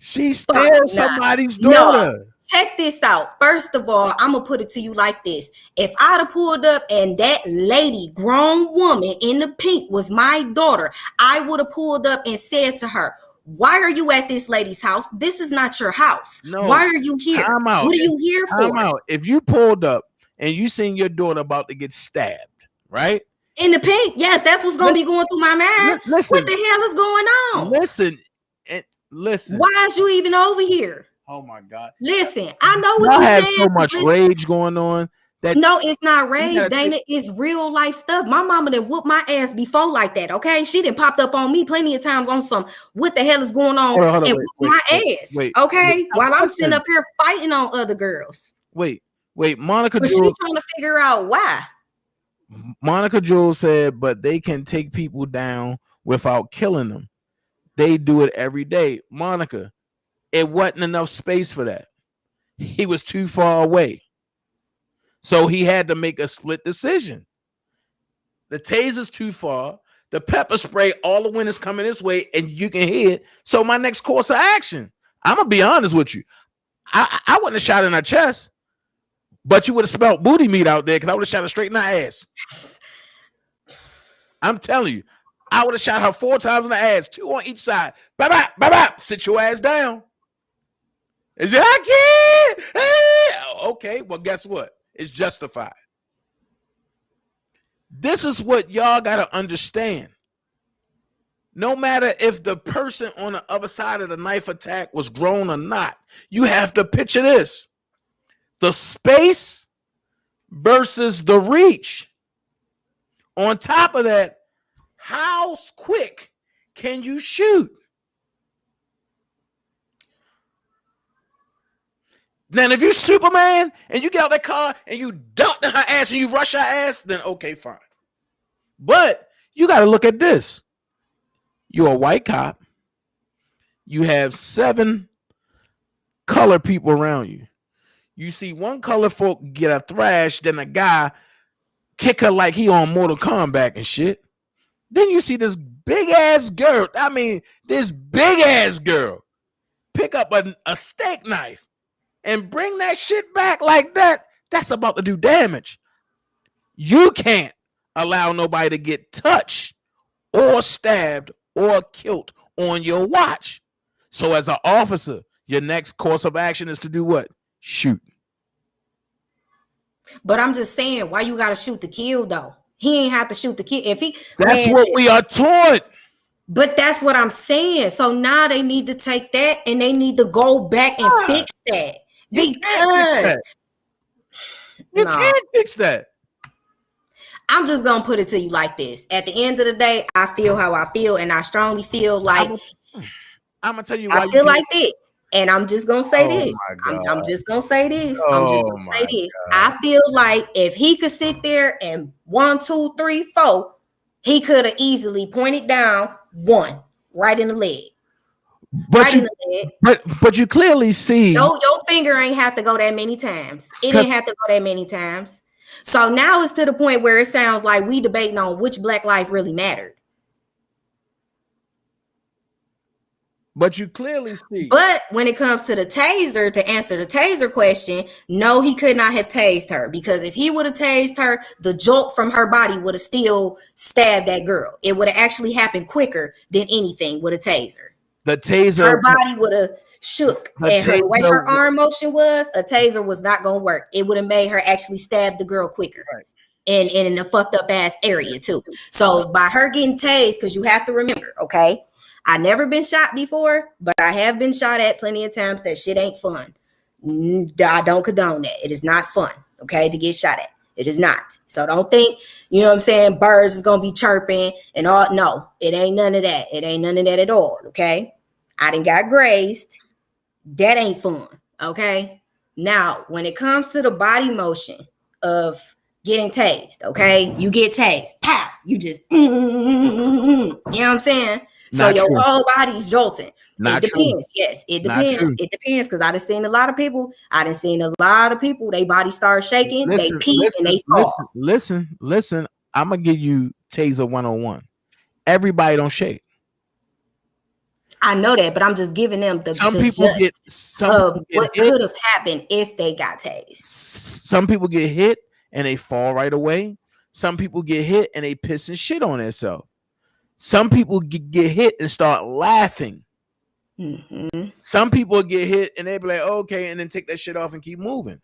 She's still somebody's daughter. No, check this out. First of all, I'm gonna put it to you like this: if I'd have pulled up and that lady, grown woman in the pink, was my daughter, I would have pulled up and said to her, "Why are you at this lady's house? This is not your house. No. Why are you here? Time out. What are you here for?" Time out. If you pulled up and you seen your daughter about to get stabbed, right? In the pink, yes, that's what's gonna be going through my mind. Listen, what the hell is going on? Listen. Why is you even over here? Oh my God. Listen, I know what Y'all you're have saying. so much rage going on that no, it's not rage, Dana. It's real life stuff. My mama done whooped my ass before like that. Okay, she done popped up on me plenty of times on some what the hell is going on Hold on, and whooped my ass. Okay, while I'm sitting up here fighting on other girls. Wait, Monica But Jules. she's trying to figure out why. Monica Jules said, but they can take people down without killing them. They do it every day. Monica, it wasn't enough space for that. He was too far away. So he had to make a split decision. The taser's too far. The pepper spray, all the wind is coming this way, and you can hear it. So my next course of action, I'm going to be honest with you. I wouldn't have shot in her chest, but you would have smelled booty meat out there because I would have shot her straight in her ass. I'm telling you. I would have shot her 4 times in the ass, 2 on each side. Bye-bye. Sit your ass down. Is it I can't? Hey. Okay, well, guess what? It's justified. This is what y'all got to understand. No matter if the person on the other side of the knife attack was grown or not, you have to picture this. The space versus the reach. On top of that, how quick can you shoot? Then if you're Superman and you get out that car and you duck in her ass and you rush her ass, then okay, fine. But you got to look at this. You're a white cop. You have 7 colored people around you. You see one colored folk get a thrash, then a guy kick her like he on Mortal Kombat and shit. Then you see this big ass girl. I mean, this big ass girl pick up a steak knife and bring that shit back like that. That's about to do damage. You can't allow nobody to get touched or stabbed or killed on your watch. So as an officer, your next course of action is to do what? Shoot. But I'm just saying, why you got to shoot to kill though? He ain't have to shoot the kid. If he, that's what we are taught. But that's what I'm saying. So now they need to take that and they need to go back and fix that. Because you can't fix that. I'm just gonna put it to you like this. At the end of the day, I feel how I feel, and I strongly feel like I'm gonna tell you why I feel like this. And I'm just gonna say this. I'm just gonna say this. I feel like if he could sit there and 1, 2, 3, 4, he could have easily pointed down 1 right in the leg. But but you clearly see your finger ain't have to go that many times. It ain't have to go that many times. So now it's to the point where it sounds like we debating on which black life really mattered. But you clearly see. But when it comes to the taser, to answer the taser question, no, he could not have tased her, because if he would have tased her, the jolt from her body would have still stabbed that girl. It would have actually happened quicker than anything with a taser. The taser, her body would have shook, and the way her arm motion was, a taser was not going to work. It would have made her actually stab the girl quicker. Right. And in a fucked up ass area too. So by her getting tased, because you have to remember, okay, I never been shot before, but I have been shot at plenty of times. That shit ain't fun. I don't condone that. It is not fun, okay, to get shot at. It is not. So don't think, you know what I'm saying, birds is going to be chirping and all. No, it ain't none of that. It ain't none of that at all, okay? I done got grazed. That ain't fun, okay? Now, when it comes to the body motion of getting tased. Okay, you get tased, pow, you just, you know what I'm saying? So Not your true. whole body's jolting. Not It true. depends. Yes, it Not depends. true. It depends because I done seen a lot of people. Their body start shaking, they peak and they fall. Listen. I'm gonna give you Taser 101. Everybody don't shake. I know that, but I'm just giving them the gist of what could have happened if they got tased. Some people get hit and they fall right away. Some people get hit and they piss and shit on themselves. Some people get hit and start laughing. Mm-hmm. Some people get hit and they be like, okay, and then take that shit off and keep moving.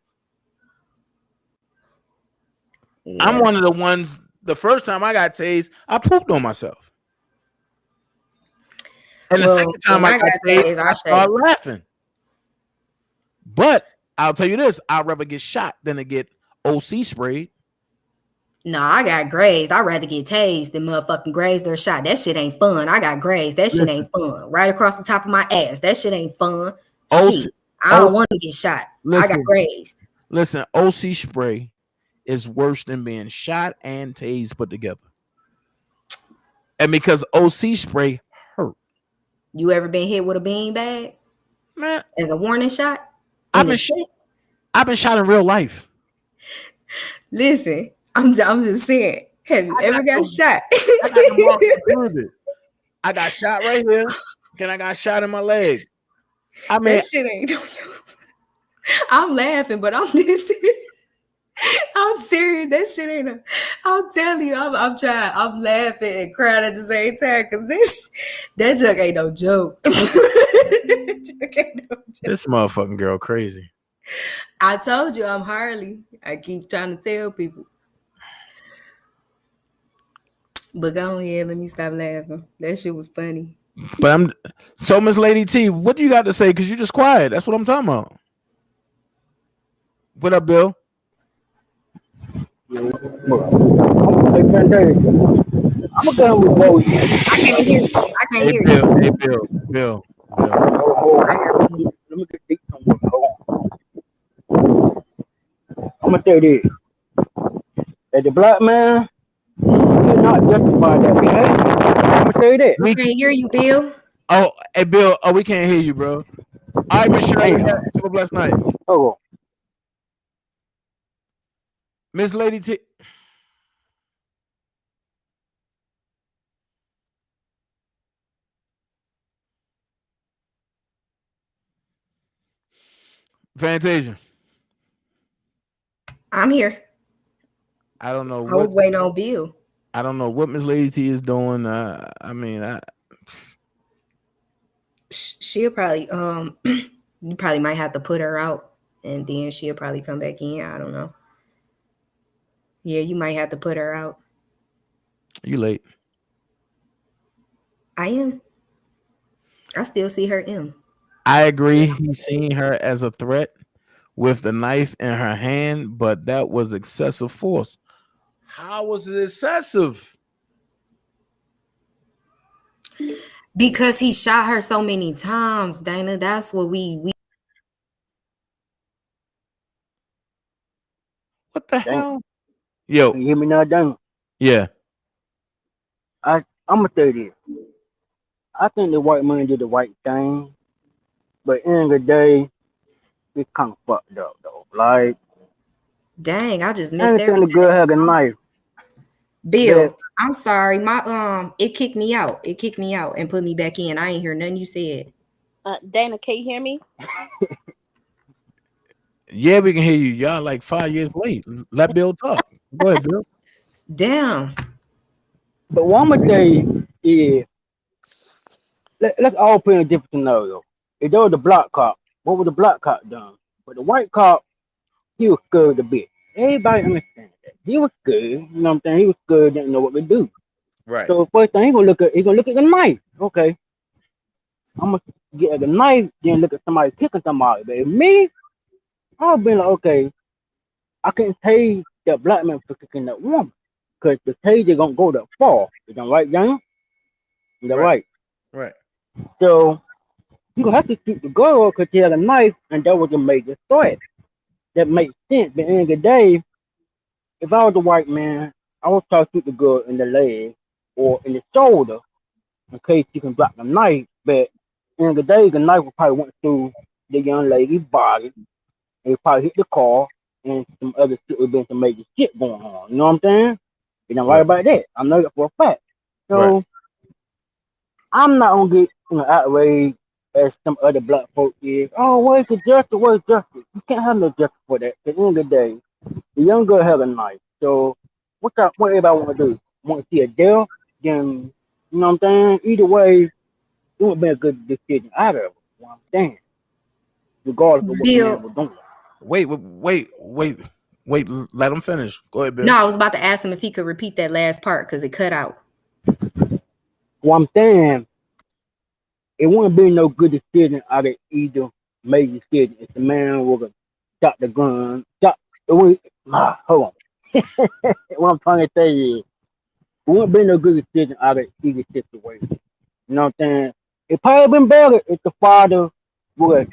Yeah. I'm one of the ones. The first time I got tased, I pooped on myself. And the second time I got tased, I started laughing. But I'll tell you this, I'd rather get shot than to get OC sprayed. No, I got grazed. I'd rather get tased than motherfucking grazed or shot. That shit ain't fun. I got grazed. That shit ain't fun. Right across the top of my ass. That shit ain't fun. Shit. I don't want to get shot. I got grazed. Listen, OC spray is worse than being shot and tased put together. And because OC spray hurt. You ever been hit with a bean bag? Man. As a warning shot? I've been shot in real life. Listen, I'm just saying. Have you ever got shot? I got shot right here. Then I got shot in my leg. I mean, that shit ain't no joke. I'm laughing, but I'm listening. I'm serious. That shit ain't. I'm telling you, I'm trying. I'm laughing and crying at the same time because that joke ain't no joke. This motherfucking girl crazy. I told you I'm Harley. I keep trying to tell people. But go ahead, let me stop laughing. That shit was funny. But so Miss Lady T, what do you got to say? Because you're just quiet. That's what I'm talking about. What up, Bill? I'm gonna go with both. I can't hear you. I can't hear you. Hey, Bill. Let me get deep somewhere. Hold on. I'm gonna tell you this. As a black man, you're not justified that behavior. I'm gonna tell you that. We can't hear you, Bill. Oh, hey, Bill. Oh, we can't hear you, bro. All right, Miss Shirley. Have a blessed night. Oh. Miss Lady T. Fantasia. I'm here. I don't know. I was waiting on Bill. I don't know what Miss Lady T is doing. She'll probably you probably might have to put her out and then she'll probably come back in. I don't know. Yeah, you might have to put her out. You late. I am. I still see her in. I agree. He's seeing her as a threat with the knife in her hand, but that was excessive force. How was it excessive? Because he shot her so many times, Dana. That's what we What the hell? Yo. Can you hear me now, Dana? Yeah. I'm gonna tell you this. I think the white man did the right thing, but in the end of the day, it's kind of fucked up though. Like, dang, I just missed everything. The girl had a knife. Bill, Yeah. I'm sorry. My it kicked me out. It kicked me out and put me back in. I ain't hear nothing you said. Dana, can you hear me? Yeah, we can hear you. Y'all like 5 years late. Let Bill talk. Go ahead, Bill. Damn. But what I'm gonna tell you is, let's all put in a different scenario. If there was the black cop, what would the black cop done? But the white cop, he was scared a bit. Everybody understands that. He was scared, you know what I'm saying? He was scared, didn't know what to do. Right. So first thing he gonna look at the knife. Okay. I'm gonna get at the knife, then look at somebody kicking somebody. But if me, I'll be like, okay, I can't tase that black man for kicking that woman. Because the taser gonna go that far. Is that right, Daniel? Is that right? Right. So you gonna have to shoot the girl because she had a knife, and that was a major threat. That makes sense. But at the end of the day, if I was a white man, I would try to shoot the girl in the leg or in the shoulder in case she can drop the knife. But in the day, the knife would probably went through the young lady's body and it probably hit the car and some other shit would been some major shit going on. You know what I'm saying? You know right about that. I know that for a fact. So I'm not gonna get outraged as some other black folks is. Oh, where's the justice? Where's justice? You can't have no justice for that. At the end of the day, the young girl had a knife. So what everybody want to do? Want to see a death? Then you know what I'm saying? Either way, it wouldn't be a good decision either of them. You know what I'm saying? Regardless of what the man was doing. Wait, let him finish. Go ahead, Bill. No, I was about to ask him if he could repeat that last part because it cut out. Well, I'm saying it wouldn't be no good decision out of either major decision. If the man would have shot the gun, hold on. What I'm trying to say is, it wouldn't be no good decision out of either situation. You know what I'm saying? It probably been better if the father would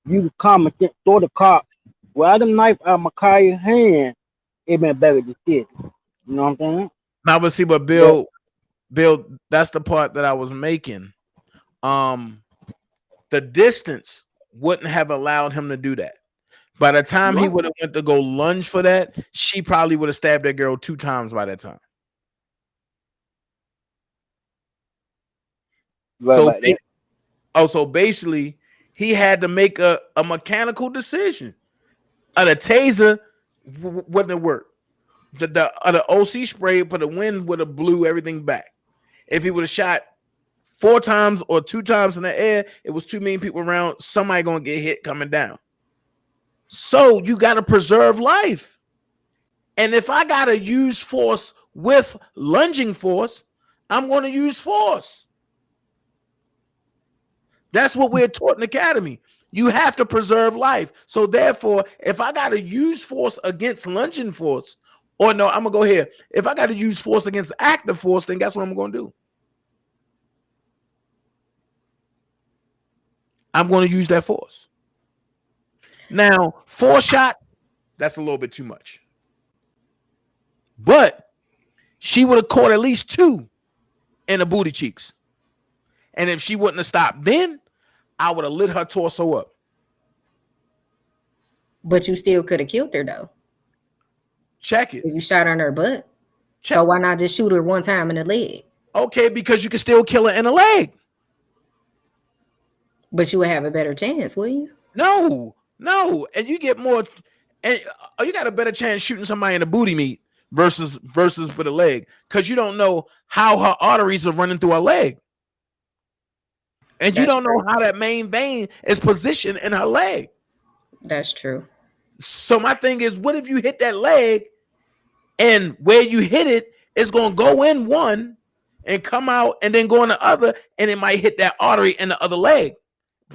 use common sense, throw the cop, grab the knife out of Micaiah's hand. It been a better decision. You know what I'm saying? Now, but see, but Bill, that's the part that I was making. The distance wouldn't have allowed him to do that. By the time he would have went to go lunge for that, she probably would have stabbed that girl 2 times by that time. So basically, he had to make a mechanical decision. The taser wouldn't have worked. The OC spray for the wind would have blew everything back. If he would have shot 4 times or 2 times in the air, it was too many people around. Somebody gonna get hit coming down. So you got to preserve life. And if I got to use force with lunging force, I'm going to use force. That's what we're taught in academy. You have to preserve life. So therefore, if I got to use force against lunging force, or no, I'm going to go here. If I got to use force against active force, then guess what I'm going to do? I'm going to use that force. Now, 4 shots, that's a little bit too much. But she would have caught at least 2 in the booty cheeks. And if she wouldn't have stopped then, I would have lit her torso up. But you still could have killed her, though. Check it. You shot her in her butt. So why not just shoot her 1 time in the leg? Okay, because you can still kill her in the leg. But you would have a better chance, will you? No, and you get more, and you got a better chance shooting somebody in the booty meat versus for the leg, because you don't know how her arteries are running through her leg, and you don't know how that main vein is positioned in her leg. That's true. So my thing is, what if you hit that leg, and where you hit it is going to go in one and come out and then go in the other, and it might hit that artery in the other leg.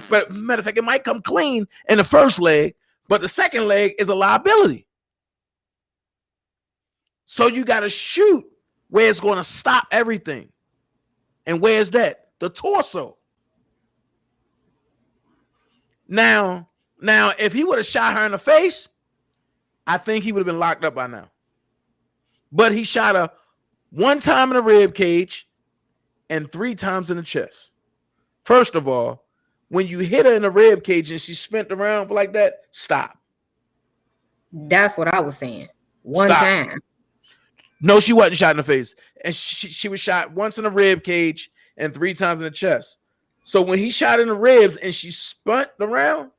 But matter of fact, it might come clean in the first leg, but the second leg is a liability. So you got to shoot where it's going to stop everything. And where's that? The torso. Now, if he would have shot her in the face, I think he would have been locked up by now. But he shot her 1 time in the rib cage and 3 times in the chest. First of all, when you hit her in the rib cage and she spent around like that, stop. That's what I was saying. 1 time. No, she wasn't shot in the face. And she was shot once in the rib cage and 3 times in the chest. So when he shot in the ribs and she spun around,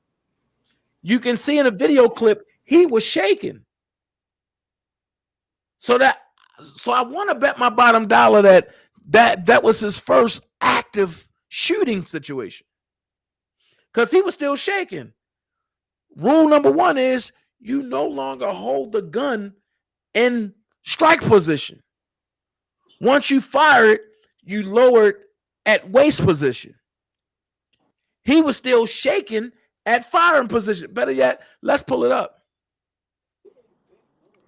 you can see in the video clip, he was shaking. So I want to bet my bottom dollar that was his first active shooting situation. Because he was still shaking. Rule number 1 is you no longer hold the gun in strike position. Once you fire it, you lower it at waist position. He was still shaking at firing position. Better yet, let's pull it up.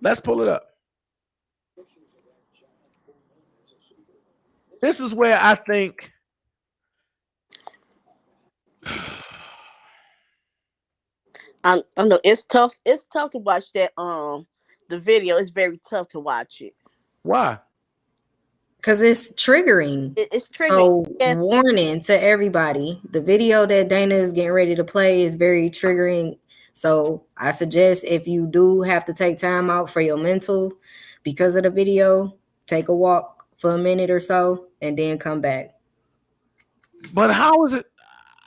Let's pull it up. This is where I think I know it's tough. It's tough to watch that the video. It's very tough to watch it. Why? Because it's triggering. It's triggering. So, warning to everybody: the video that Dana is getting ready to play is very triggering. So, I suggest if you do have to take time out for your mental because of the video, take a walk for a minute or so, and then come back. But how is it?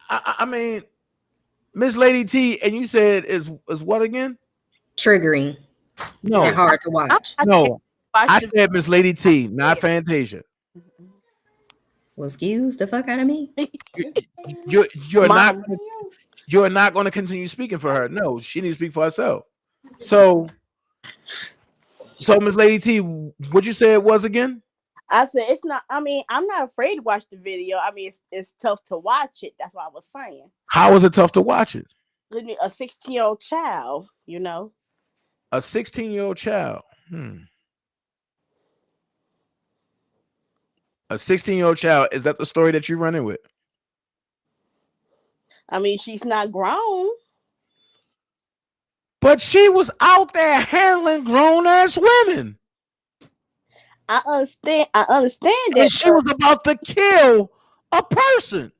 I mean, Miss Lady T, and you said is what again? Triggering. No, and hard to watch. No, I said Miss Lady T, not Fantasia. Well, excuse the fuck out of me. You're not going to continue speaking for her. No, she needs to speak for herself. So Miss Lady T, what you say it was again? I said it's not. I mean, I'm not afraid to watch the video. I mean, it's tough to watch it. That's what I was saying. How is it tough to watch it? A 16-year-old child, you know. A 16-year-old child. A 16-year-old child. Is that the story that you're running with? I mean, she's not grown. But she was out there handling grown-ass women. I understand that. And she was about to kill a person.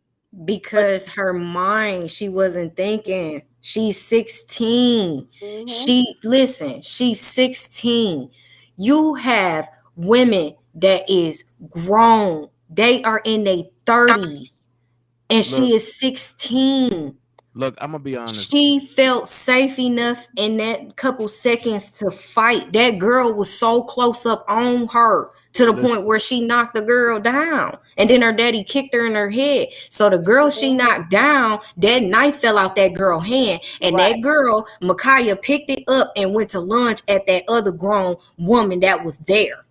Because her mind, she wasn't thinking. She's 16. She's 16. You have women that is grown. They are in their 30s. And she is 16. Look, I'm gonna be honest. She felt safe enough in that couple seconds to fight. That girl was so close up on her to the point where she knocked the girl down. And then her daddy kicked her in her head. So the girl she knocked down, that knife fell out that girl's hand. And that girl, Micaiah, picked it up and went to lunge at that other grown woman that was there.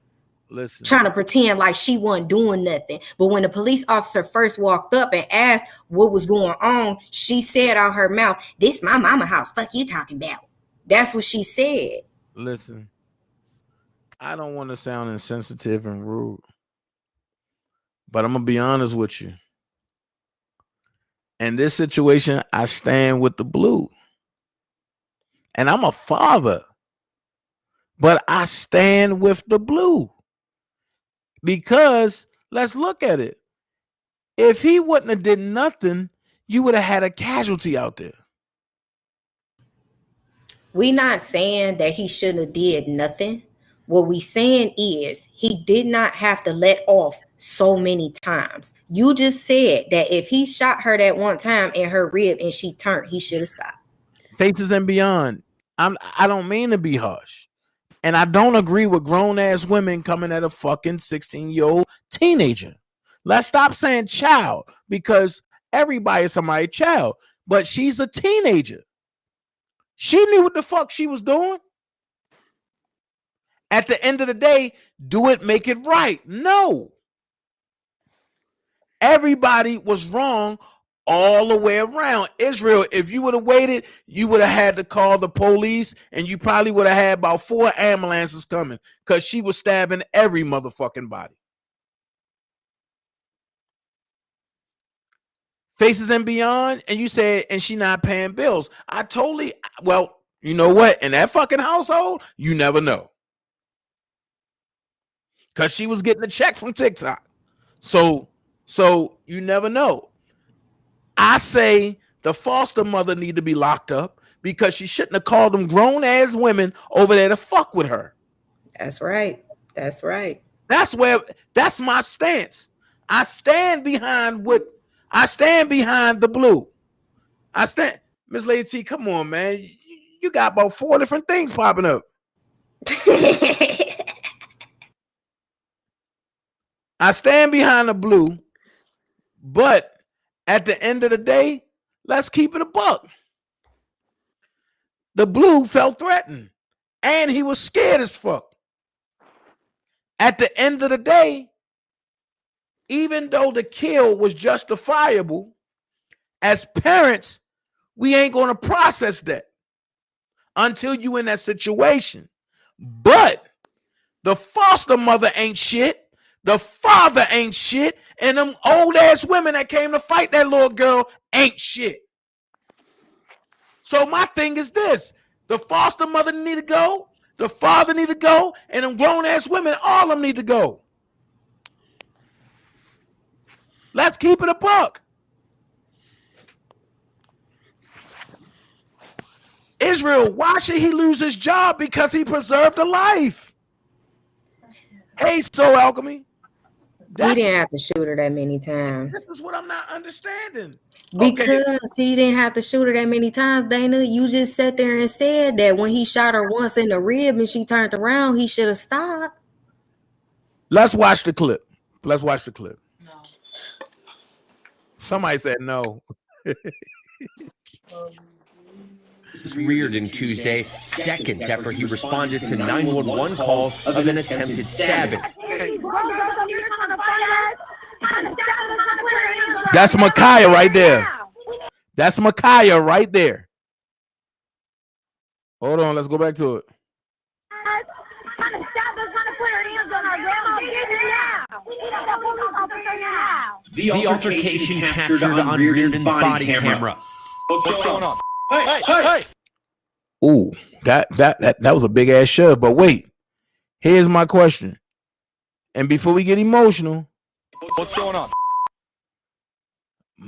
Listen. Trying to pretend like she wasn't doing nothing. But when the police officer first walked up and asked what was going on, she said out her mouth, "This my mama house. Fuck you talking about." That's what she said. Listen, I don't want to sound insensitive and rude, but I'm going to be honest with you. In this situation, I stand with the blue. And I'm a father, but I stand with the blue. Because let's look at it. If he wouldn't have did nothing, you would have had a casualty out there. We not saying that he shouldn't have did nothing. What we saying is he did not have to let off so many times. You just said that if he shot her that one time in her rib and she turned, he should have stopped. Faces and beyond. I don't mean to be harsh. And I don't agree with grown-ass women coming at a fucking 16-year-old teenager. Let's stop saying child, because everybody's somebody's child. But she's a teenager. She knew what the fuck she was doing. At the end of the day, do it, make it right. No. Everybody was wrong all the way around. Israel, if you would have waited, you would have had to call the police, and you probably would have had about 4 ambulances coming, because she was stabbing every motherfucking body. Faces and beyond, and you said, and she not paying bills. Well, you know what? In that fucking household, you never know. Because she was getting a check from TikTok. So you never know. I say the foster mother need to be locked up because she shouldn't have called them grown ass women over there to fuck with her. That's right. That's right. That's my stance. I stand behind the blue. Miss Lady T, come on, man. You got about 4 different things popping up. I stand behind the blue, but at the end of the day, let's keep it a buck. The blue felt threatened, and he was scared as fuck. At the end of the day, even though the kill was justifiable, as parents, we ain't going to process that until you in that situation. But the foster mother ain't shit. The father ain't shit. And them old ass women that came to fight that little girl ain't shit. So my thing is this. The foster mother need to go. The father need to go, and them grown-ass women, all of them need to go. Let's keep it a buck. Israel, why should he lose his job? Because he preserved a life. Hey, Soul Alchemy. He didn't have to shoot her that many times. This is what I'm not understanding. Because he didn't have to shoot her that many times, Dana. You just sat there and said that when he shot her once in the rib and she turned around, he should have stopped. Let's watch the clip. Let's watch the clip. No. Somebody said no. Was reared in Tuesday, seconds after he responded to 911 calls of an attempted stabbing. That's Micaiah right there. That's Micaiah right there. Hold on, let's go back to it. The altercation captured on Reardon's body camera. What's going on? Hey! Ooh, that was a big ass shove. But wait, here's my question. And before we get emotional, What's going on?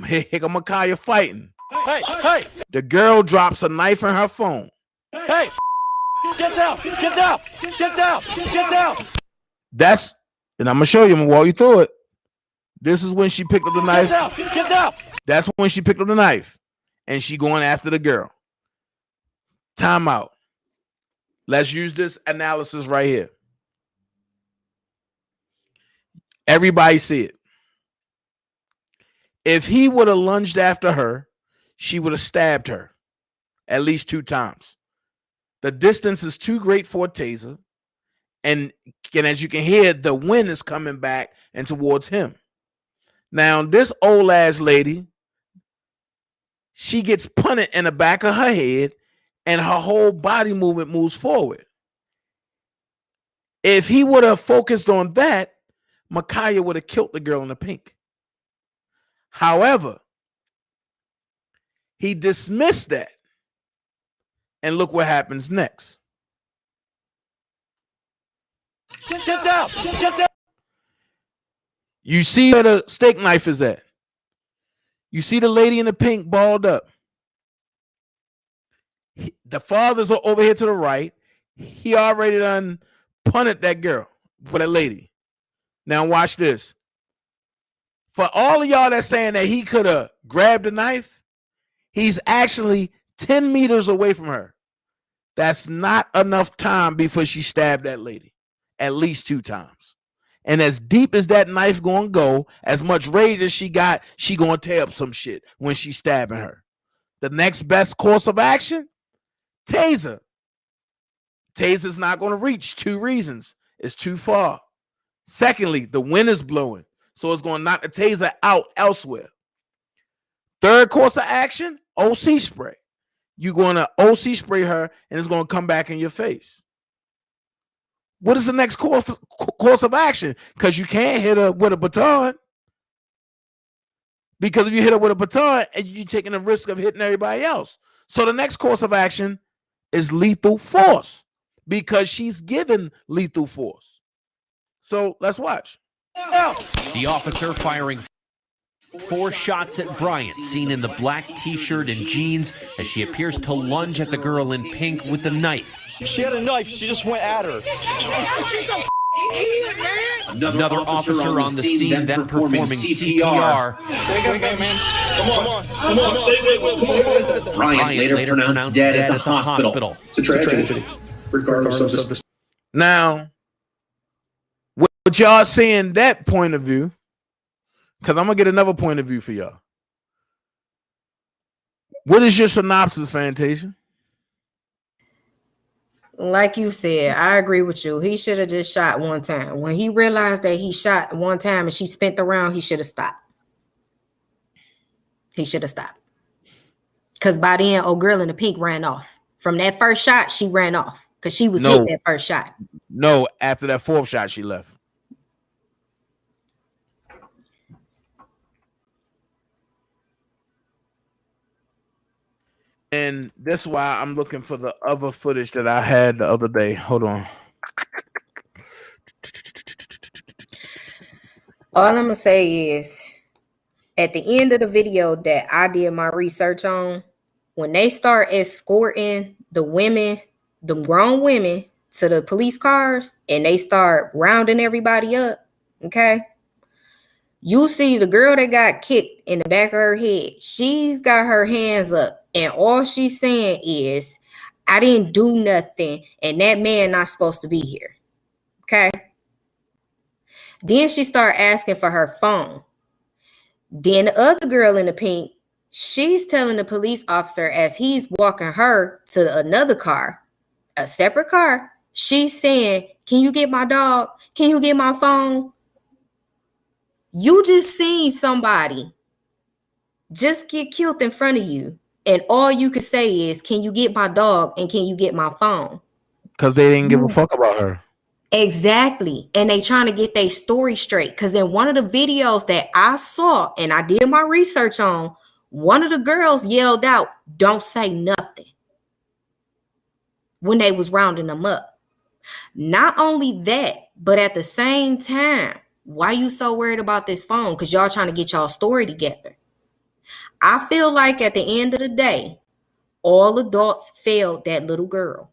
Here come Micaiah fighting. Hey! The girl drops a knife in her phone. Hey! Get down! Get down! Get down! Get down! That's, and I'm gonna show you. I'm gonna walk you through it. This is when she picked up the knife. Get down! That's when she picked up the knife, and she going after the girl. Time out. Let's use this analysis right here. Everybody see it. If he would have lunged after her, she would have stabbed her at least 2 times. The distance is too great for a taser. And as you can hear, the wind is coming back and towards him. Now, this old ass lady, she gets punted in the back of her head and her whole body movement moves forward. If he would have focused on that, Micaiah would have killed the girl in the pink. However, he dismissed that. And look what happens next. Get down! Get down! You see where the steak knife is at. You see the lady in the pink balled up. The fathers are over here to the right. He already done punted that girl for that lady. Now watch this. For all of y'all that's saying that he could have grabbed the knife, he's actually 10 meters away from her. That's not enough time before she stabbed that lady. At least 2 times. And as deep as that knife gonna go, as much rage as she got, she gonna tear up some shit when she's stabbing her. The next best course of action? Taser. Taser's not gonna reach. 2 reasons. It's too far. Secondly, the wind is blowing. So it's gonna knock the taser out elsewhere. Third course of action, OC spray. You're gonna OC spray her and it's gonna come back in your face. What is the next course of action? Because you can't hit her with a baton. Because if you hit her with a baton, and you're taking the risk of hitting everybody else. So the next course of action is lethal force. Because she's given lethal force. So let's watch. The officer firing 4 shots at Bryant, seen in the black t-shirt and jeans, as she appears to lunge at the girl in pink with the knife. She had a knife. She just went at her. She's a idiot, man. Another officer on the scene, then performing CPR. Okay, man. Come on. Bryant later pronounced dead at the hospital. It's a tragedy, regardless of the. Now, what y'all seeing that point of view, because I'm going to get another point of view for y'all. What is your synopsis, Fantasia? Like you said, I agree with you. He should have just shot 1 time. When he realized that he shot 1 time and she spent the round, he should have stopped. He should have stopped. Because by then, old girl in the pink ran off. From that first shot, she ran off. Because she was hit that first shot. No, after that 4th shot, she left. And that's why I'm looking for the other footage that I had the other day. Hold on. All I'm gonna say is, at the end of the video that I did my research on, when they start escorting the women, the grown women, to the police cars and they start rounding everybody up, okay? You see the girl that got kicked in the back of her head, she's got her hands up, and all she's saying is, I didn't do nothing, and that man not supposed to be here, okay? Then she start asking for her phone. Then the other girl in the pink, she's telling the police officer as he's walking her to another car, a separate car, she's saying, can you get my dog? Can you get my phone? You just seen somebody just get killed in front of you, and all you can say is, can you get my dog and can you get my phone? Because they didn't give a fuck about her. Exactly. And they trying to get their story straight. Because in one of the videos that I saw and I did my research on, one of the girls yelled out, don't say nothing, when they was rounding them up. Not only that, but at the same time, why you so worried about this phone? Because y'all trying to get y'all story together. I feel like at the end of the day, all adults failed that little girl.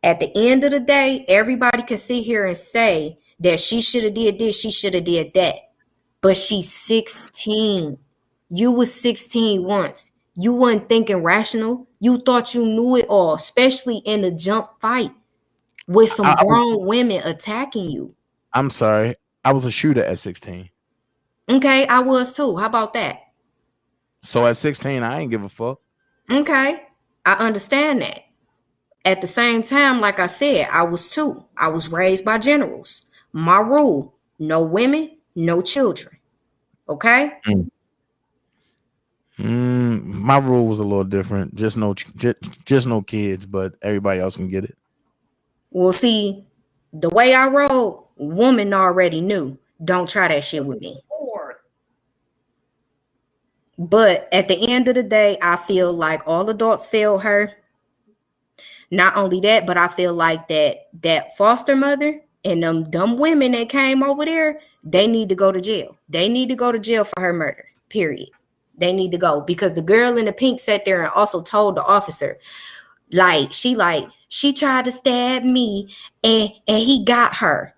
At the end of the day, everybody can sit here and say that she should have did this, she should have did that. But she's 16. You was 16 once. You weren't thinking rational. You thought you knew it all, especially in a jump fight with some grown women attacking you. I'm sorry. I was a shooter at 16. Okay, I was too. How about that? So at 16, I ain't give a fuck. Okay, I understand that. At the same time, like I said, I was too. I was raised by generals. My rule, no women, no children. Okay? My rule was a little different. Just no kids, but everybody else can get it. Well, see, the way I roll, woman already knew. Don't try that shit with me. But at the end of the day, I feel like all adults failed her. Not only that, but I feel like that foster mother and them dumb women that came over there, they need to go to jail. They need to go to jail for her murder, period. They need to go, because the girl in the pink sat there and also told the officer, she tried to stab me and he got her.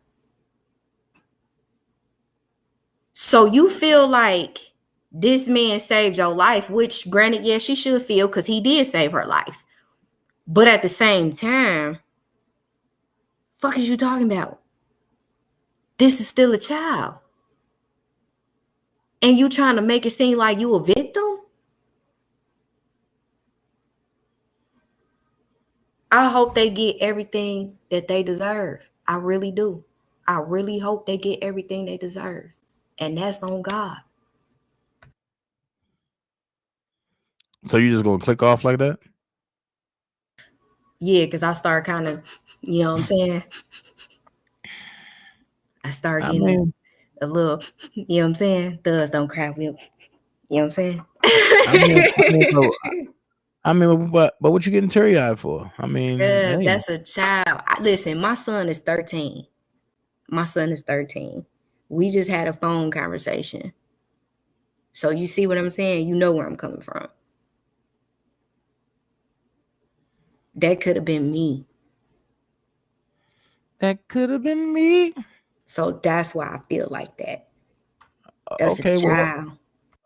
So you feel like this man saved your life, which granted, yes, she should feel, because he did save her life. But at the same time, fuck is you talking about? This is still a child. And you trying to make it seem like you a victim? I hope they get everything that they deserve. I really do. I really hope they get everything they deserve. And that's on God. So you just gonna click off like that? Yeah, because I start kind of, you know what I'm saying? I start getting a little, you know what I'm saying? Thugs don't cry with, you know what I'm saying? But what you getting teary-eyed for? I mean, because that's a child. Listen, my son is 13. My son is 13. We just had a phone conversation. So you see what I'm saying? You know where I'm coming from. That could have been me. That could have been me. So that's why I feel like that. That's a child.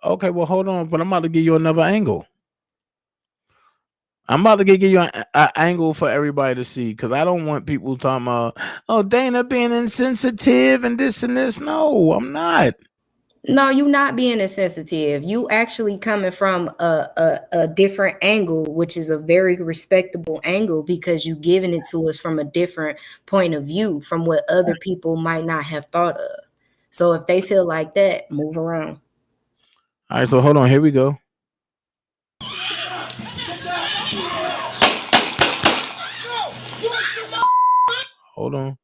Well, hold on. But I'm about to give you another angle. I'm about to give you an angle for everybody to see, because I don't want people talking about, oh, Dana being insensitive and this and this. No, I'm not. No, you not being insensitive. You actually coming from a different angle, which is a very respectable angle, because you giving it to us from a different point of view, from what other people might not have thought of. So if they feel like that, move around. All right, so hold on. Here we go. Hold on.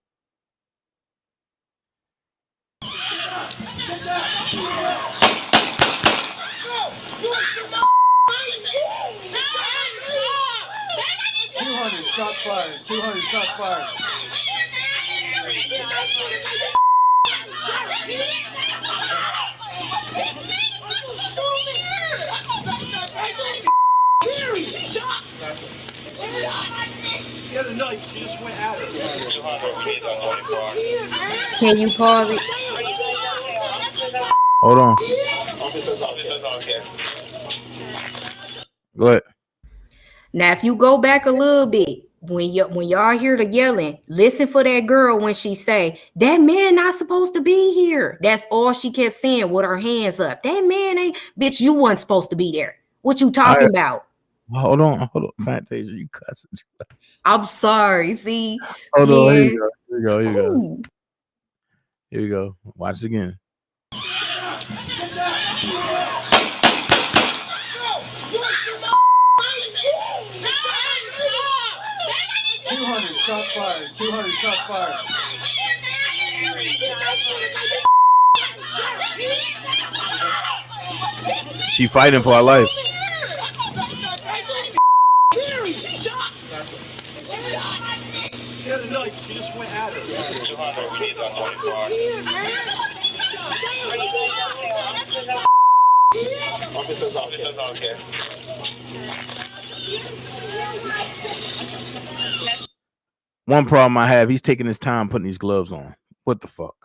shots fired. 200 shots fired. She shot. She had a knife. She just went at it. Can you pause it? Hold on. Go ahead. Now, if you go back a little bit, when y'all hear the yelling, listen for that girl when she say, that man not supposed to be here. That's all she kept saying with her hands up. That man ain't, bitch, you wasn't supposed to be there. What you talking about? Hold on. Fat Taser, you cussing too much. I'm sorry. See? Hold on. Yeah. Here we go. Here we go. Watch it again. 200 shots fired. 200 shots fired. She fighting for her life. She had a knife. She just went at it. One problem I have, he's taking his time putting these gloves on. What the fuck?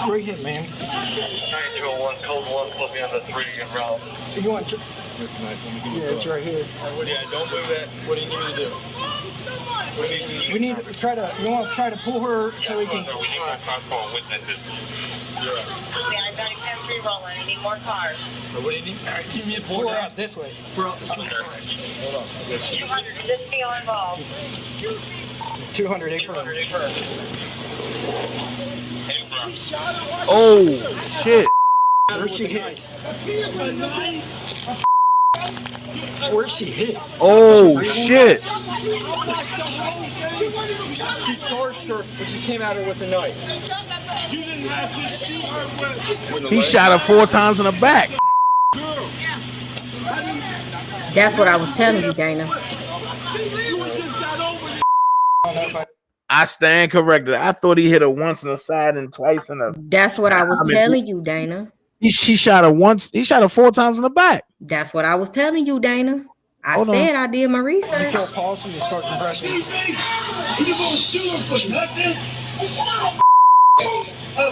Where you hit, man? 901, code 1, put me on the 3 and route. You want to? Yeah, it's right here. Yeah, don't move that. What do you need me to do? We need to try to. You want to try to pull her so we can. We need more cars for witnesses. Yeah, I got a country rolling. I need more cars. What do you need? All right, give me a Pull her out this way. Pull her out this way. Hold on. 200. Is this deal involved? 200 acre. Oh shit! Where's she hit? Where's she hit? Oh shit! She charged her, but she came at her with a knife. You didn't have to shoot her with. He shot her 4 times in the back. That's what I was telling you, Dana. I stand corrected. I thought he hit her once in the side and twice in the. That's what I was telling you, Dana. She shot her once. He shot her 4 times in the back. That's what I was telling you, Dana. I said I did my research. You feel pulse and you start compression. You gonna shoot her for nothing?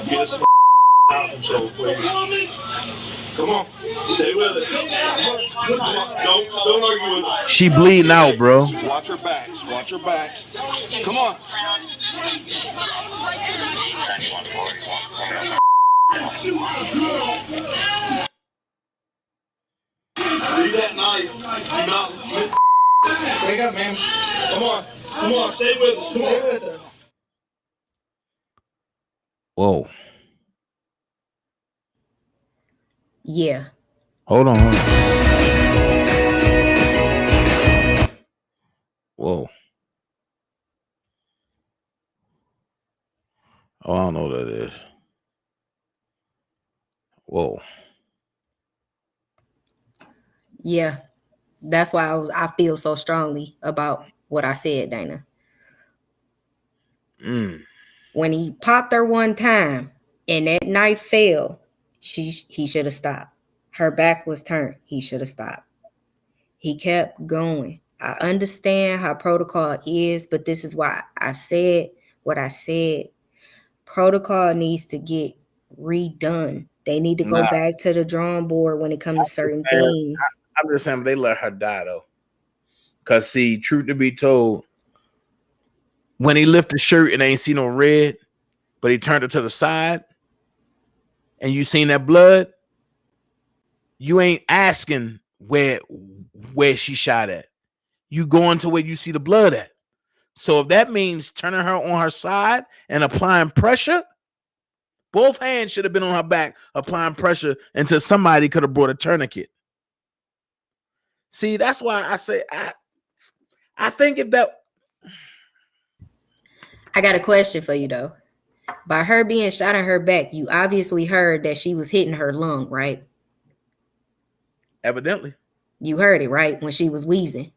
Get some out control, please. Come on, stay with it. Don't argue with her. She bleeding out, bro. Watch her backs. Watch her backs. Come on. Leave that knife. Do not. Wake up, man. Come on. Come on. Stay with us. Come Stay on. with us. Whoa. Yeah. Hold on. Whoa. Oh, I don't know what that is. Whoa. Yeah. That's why I feel so strongly about what I said, Dana. When he popped her one time and that knife fell, he should have stopped. Her back was turned. He should have stopped. He kept going. I understand how protocol is, but this is why I said what I said. Protocol needs to get redone. They need to go back to the drawing board when it comes to certain things. I'm just saying they let her die though. Cause see, truth to be told, when he lifted the shirt and they ain't see no red, but he turned it to the side, and you seen that blood, you ain't asking where she shot at. You going to where you see the blood at. So if that means turning her on her side and applying pressure, both hands should have been on her back applying pressure until somebody could have brought a tourniquet. See, that's why I say I think if that. I got a question for you though. By her being shot in her back, you obviously heard that she was hitting her lung, right? Evidently. You heard it, right? When she was wheezing.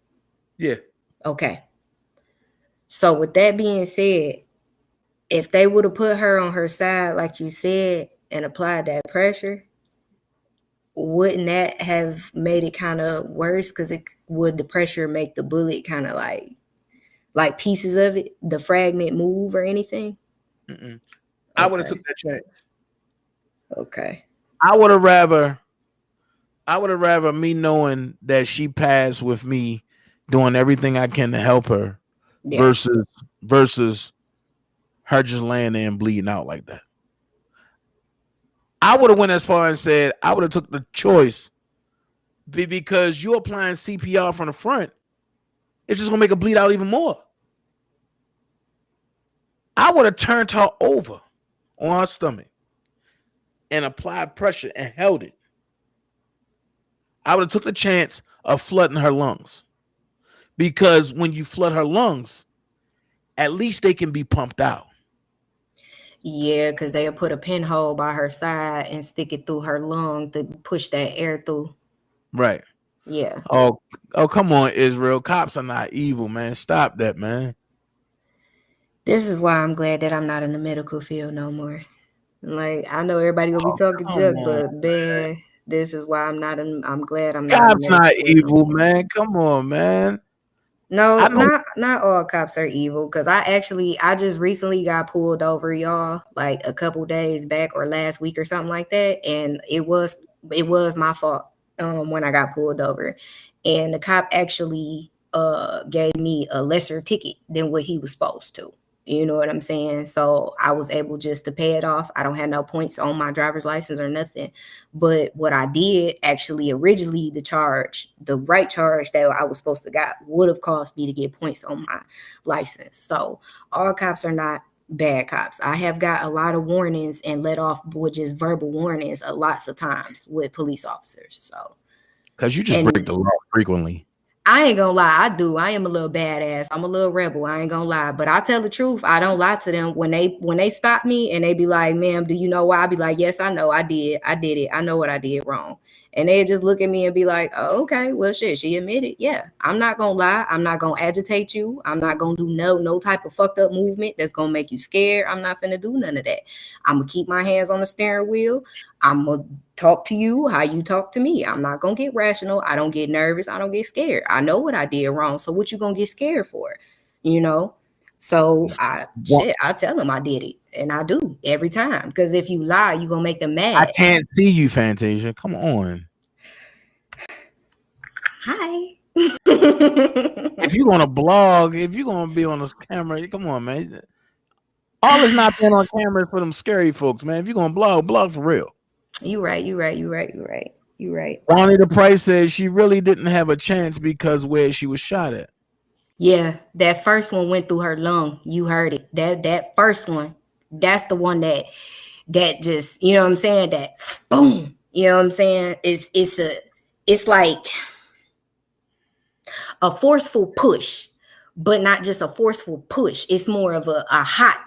Yeah. Okay. So with that being said, if they would have put her on her side, like you said, and applied that pressure, wouldn't that have made it kind of worse? Because it would the pressure make the bullet kind of like pieces of it, the fragment move or anything? Mm-mm. I would have took that chance. Okay. I would have rather me knowing that she passed with me doing everything I can to help her versus her just laying there and bleeding out like that. I would have went as far and said I would have took the choice because you applying CPR from the front, it's just gonna make her bleed out even more. I would have turned her over on her stomach and applied pressure and held it. I would have took the chance of flooding her lungs, because when you flood her lungs, at least they can be pumped out. Yeah, because they'll put a pinhole by her side and stick it through her lung to push that air through. Right. Yeah. Oh, come on, Israel. Cops are not evil, man. Stop that, man. This is why I'm glad that I'm not in the medical field no more. Like, I know everybody will be talking junk, but man, this is why I'm glad I'm not. Cops not evil, man. Come on, man. No, not all cops are evil. Because I just recently got pulled over, y'all, like a couple days back or last week or something like that, and it was my fault when I got pulled over, and the cop actually gave me a lesser ticket than what he was supposed to. You know what I'm saying? So I was able just to pay it off. I don't have no points on my driver's license or nothing. But what I did actually originally, the right charge that I was supposed to got would have caused me to get points on my license. So all cops are not bad cops. I have got a lot of warnings and let off with just verbal warnings lots of times with police officers. So because you just break the law frequently. I ain't gonna lie, I do. I am a little badass. I'm a little rebel. I ain't gonna lie, but I tell the truth. I don't lie to them when they stop me and they be like, "Ma'am, do you know why?" I be like, "Yes, I know. I did it. I know what I did wrong." And they just look at me and be like, "Oh, okay. Well, shit, she admitted. Yeah, I'm not gonna lie. I'm not gonna agitate you. I'm not gonna do no type of fucked up movement that's gonna make you scared. I'm not finna do none of that. I'm gonna keep my hands on the steering wheel. I'm gonna talk to you how you talk to me. I'm not gonna get rational. I don't get nervous. I don't get scared. I know what I did wrong. So what you gonna get scared for? You know?" So I tell them I did it, and I do every time. Because if you lie, you gonna make them mad. I can't see you, Fantasia. Come on. Hi. If you're gonna blog, if you're gonna be on this camera, come on, man. All is not being on camera for them scary folks, man. If you're gonna blog for real. You right. Bonnie the Price says she really didn't have a chance because where she was shot at. Yeah, that first one went through her lung. You heard it. That first one, that's the one that just, you know what I'm saying? That boom, you know what I'm saying? It's like a forceful push, but not just a forceful push. It's more of a hot,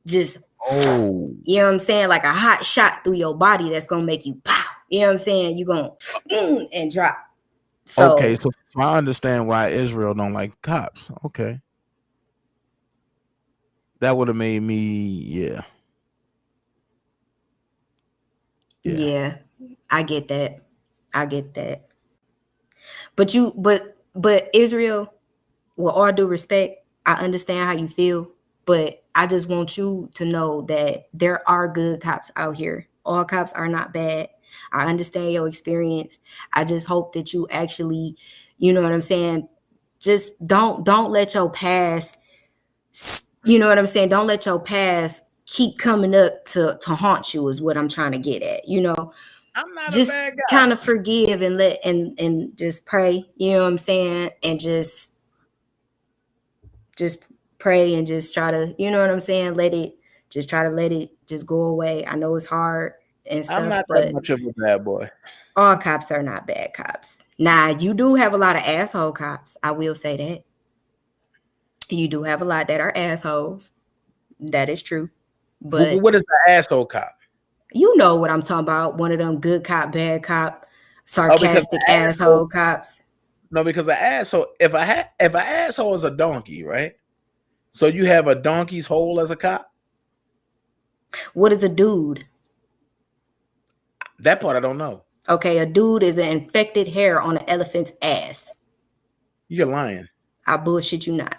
just you know what I'm saying? Like a hot shot through your body that's gonna make you pow. You know what I'm saying? You're gonna and drop. So, okay, so I understand why Israel don't like cops. Okay. That would have made me, yeah, I get that. But Israel, with all due respect, I understand how you feel, but I just want you to know that there are good cops out here. All cops are not bad. I understand your experience. I just hope that you actually, you know what I'm saying, just don't let your past, you know what I'm saying, don't let your past keep coming up to haunt you is what I'm trying to get at. You know, I'm not just a bad guy. kind of forgive and let and just pray, you know what I'm saying, and just pray and just try to, you know what I'm saying, let it just go away. I know it's hard and stuff. I'm not but that much of a bad boy. All cops are not bad cops. Now, you do have a lot of asshole cops. I will say that. You do have a lot that are assholes. That is true. But what is the asshole cop? You know what I'm talking about. One of them good cop, bad cop, because sarcastic asshole cops. No, because the asshole, if an asshole is a donkey, right? So you have a donkey's hole as a cop? What is a dude? That part I don't know. Okay, a dude is an infected hair on an elephant's ass. You're lying. I bullshit you not.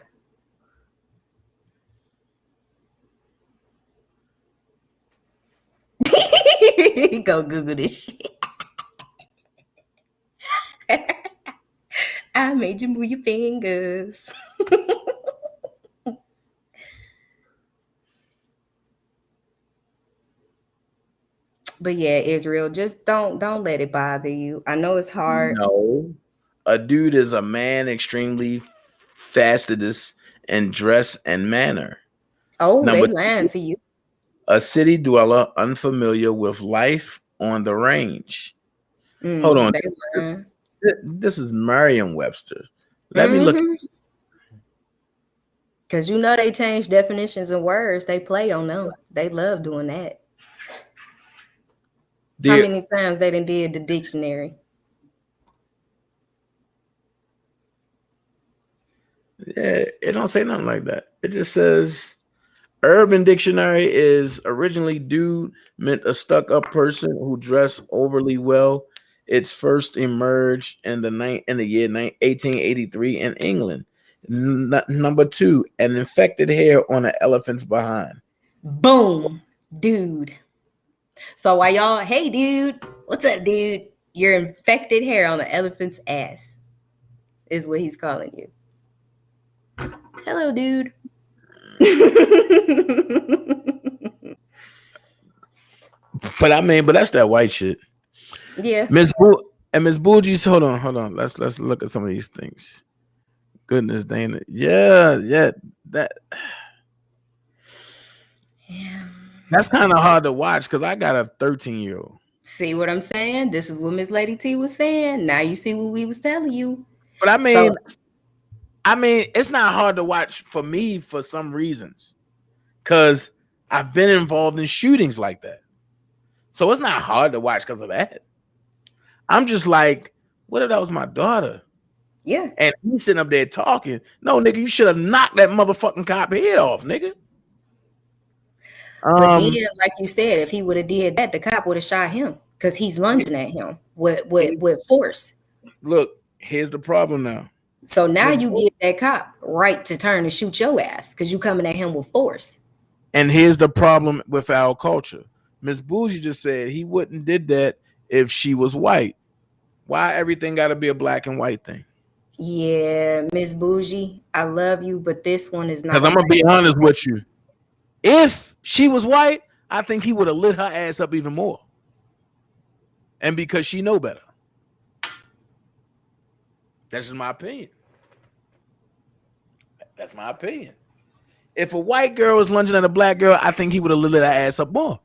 Go Google this shit. I made you move your fingers. But yeah, Israel, just don't let it bother you. I know it's hard. No. A dude is a man extremely fastidious in dress and manner. Oh, they lying to you. A city dweller unfamiliar with life on the range. Hold on. This is Merriam-Webster. Let me look. Because you know they change definitions and words. They play on them. They love doing that. How many times they done did the dictionary? Yeah, it don't say nothing like that. It just says Urban Dictionary is originally dude meant a stuck-up person who dressed overly well. It's first emerged in the year 1883 in England. Number 2, an infected hair on an elephant's behind. Boom, dude. So while y'all, hey dude, what's up, dude? Your infected hair on an elephant's ass is what he's calling you. Hello, dude. But that's that white shit. Yeah. Miss Bougie, hold on. Let's look at some of these things. Goodness, Dana. Yeah, that. Yeah. That's kind of hard to watch because I got a 13-year-old. See what I'm saying? This is what Miss Lady T was saying. Now you see what we was telling you. But I mean, it's not hard to watch for me for some reasons, because I've been involved in shootings like that. So it's not hard to watch because of that. I'm just like, what if that was my daughter? Yeah. And he's sitting up there talking. No, nigga, you should have knocked that motherfucking cop head off, nigga. But then, like you said, if he would have did that, the cop would have shot him because he's lunging at him with force. Look, here's the problem now. So now you give that cop right to turn and shoot your ass because you coming at him with force. And here's the problem with our culture. Miss Bougie just said he wouldn't did that if she was white. Why everything got to be a black and white thing? Yeah, Miss Bougie, I love you, but this one is not. Because I'm going to be honest with you. If she was white, I think he would have lit her ass up even more. And because she know better. That's just my opinion. That's my opinion. If a white girl was lunging at a black girl, I think he would have lit her ass up more.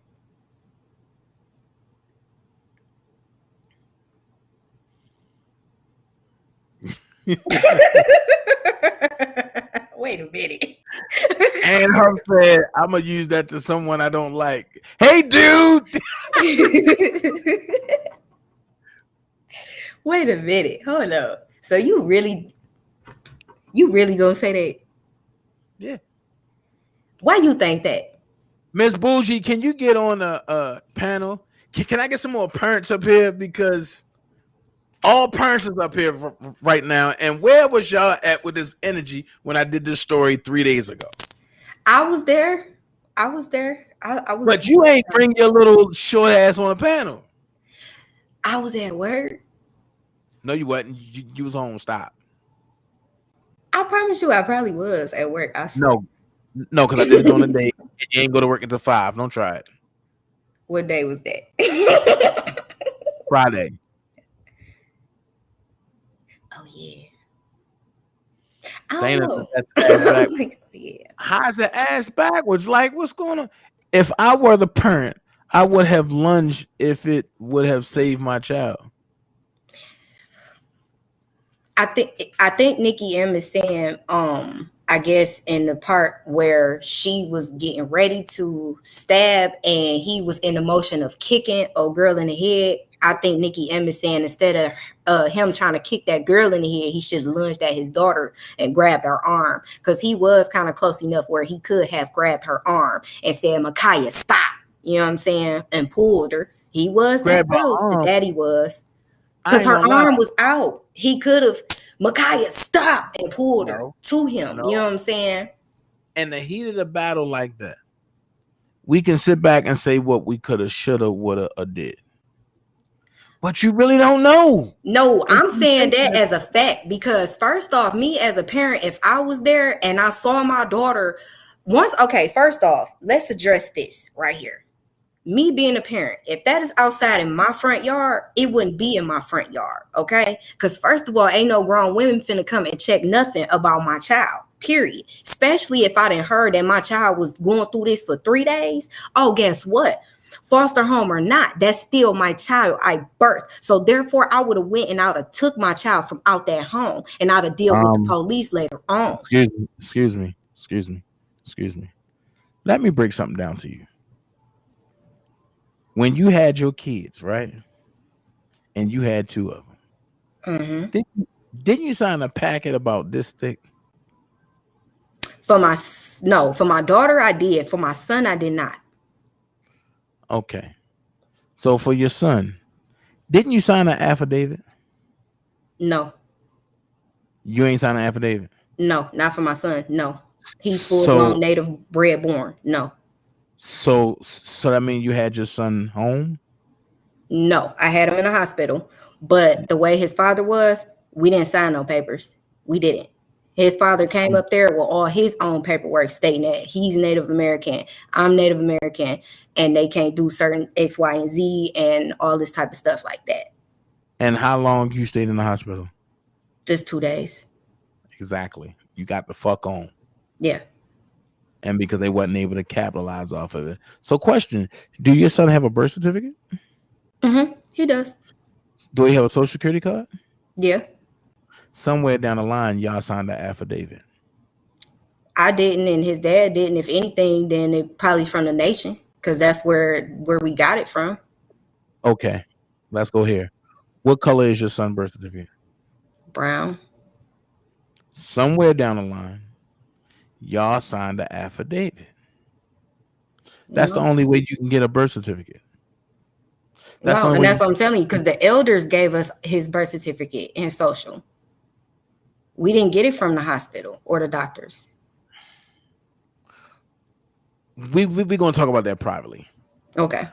Wait a minute. And her said, I'm going to use that to someone I don't like. Hey, dude. Wait a minute. Hold up. So you really gonna say that? Yeah. Why you think that? Miss Bougie, can you get on a panel? Can I get some more parents up here? Because all parents is up here right now. And where was y'all at with this energy when I did this story 3 days ago? I was there. I was. But you ain't bring your little short ass on a panel. I was at work. No, you wasn't. You was home. Stop. I promise you, I probably was at work. No, because I did it on a day. You ain't go to work until 5. Don't try it. What day was that? Friday. Oh yeah. Dana, know. that's ass back. Like, yeah. How's the ass backwards? Like, what's going on? If I were the parent, I would have lunged if it would have saved my child. I think Nikki M is saying I guess in the part where she was getting ready to stab and he was in the motion of kicking a girl in the head, I think Nikki M is saying instead of him trying to kick that girl in the head, he should have lunged at his daughter and grabbed her arm, because he was kind of close enough where he could have grabbed her arm and said, Micaiah, stop. You know what I'm saying? And pulled her. He was that close. The daddy was. Because her arm was out. He could have, Micaiah, stop, and pulled her to him. You know what I'm saying? In the heat of the battle like that, we can sit back and say what we could have, should have, would have, or did. But you really don't know. No, I'm saying that as a fact, because first off, me as a parent, if I was there and I saw my daughter first off, let's address this right here. Me being a parent, if that is outside in my front yard, it wouldn't be in my front yard, okay? Because first of all, ain't no grown women finna come and check nothing about my child, period. Especially if I didn't heard that my child was going through this for 3 days. Oh, guess what? Foster home or not, that's still my child I birthed. So therefore, I would have went and I would have took my child from out that home and I'd have dealt with the police later on. Excuse me. Let me break something down to you. When you had your kids, right? And you had 2 of them. Didn't you sign a packet about this thick? For my daughter, I did. For my son, I did not. Okay. So for your son, didn't you sign an affidavit? No. You ain't signed an affidavit? No, not for my son. No. He's full-blown native bred born. No. So that means you had your son home? No, I had him in a hospital. But the way his father was, we didn't sign no papers. We didn't. His father came up there with all his own paperwork stating that he's Native American, I'm Native American, and they can't do certain X, Y, and Z and all this type of stuff like that. And how long you stayed in the hospital? Just 2 days. Exactly. You got the fuck on. Yeah. And because they wasn't able to capitalize off of it. So question, do your son have a birth certificate? He does. Do he have a social security card? Yeah. Somewhere down the line, y'all signed the affidavit. I didn't, and his dad didn't. If anything, then it probably from the nation, because that's where we got it from. Okay, let's go here. What color is your son's birth certificate? Brown. Somewhere down the line, y'all signed the affidavit. That's the only way you can get a birth certificate. That's what I'm telling you, because the elders gave us his birth certificate and social. We didn't get it from the hospital or the doctors. We're going to talk about that privately. Okay.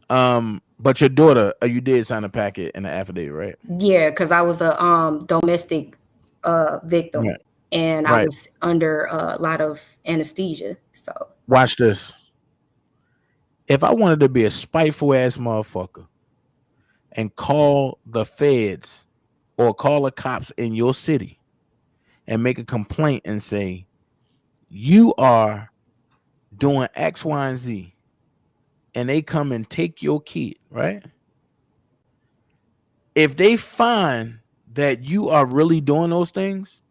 But your daughter, you did sign a packet and an affidavit, right? Yeah, because I was a domestic victim, right. And I was under a lot of anesthesia. So watch this. If I wanted to be a spiteful ass motherfucker and call the feds or call the cops in your city and make a complaint and say, you are doing X, Y, and Z, and they come and take your kid, right? If they find that you are really doing those things,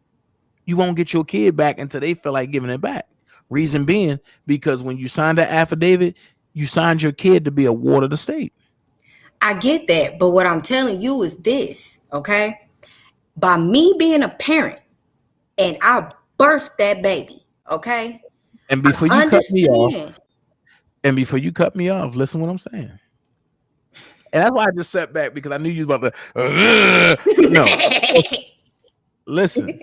you won't get your kid back until they feel like giving it back. Reason being, because when you signed that affidavit, you signed your kid to be a ward of the state. I get that, but what I'm telling you is this, okay? By me being a parent, and I birthed that baby, okay? And before you cut me off, listen what I'm saying. And that's why I just sat back, because I knew you was about to no. Listen.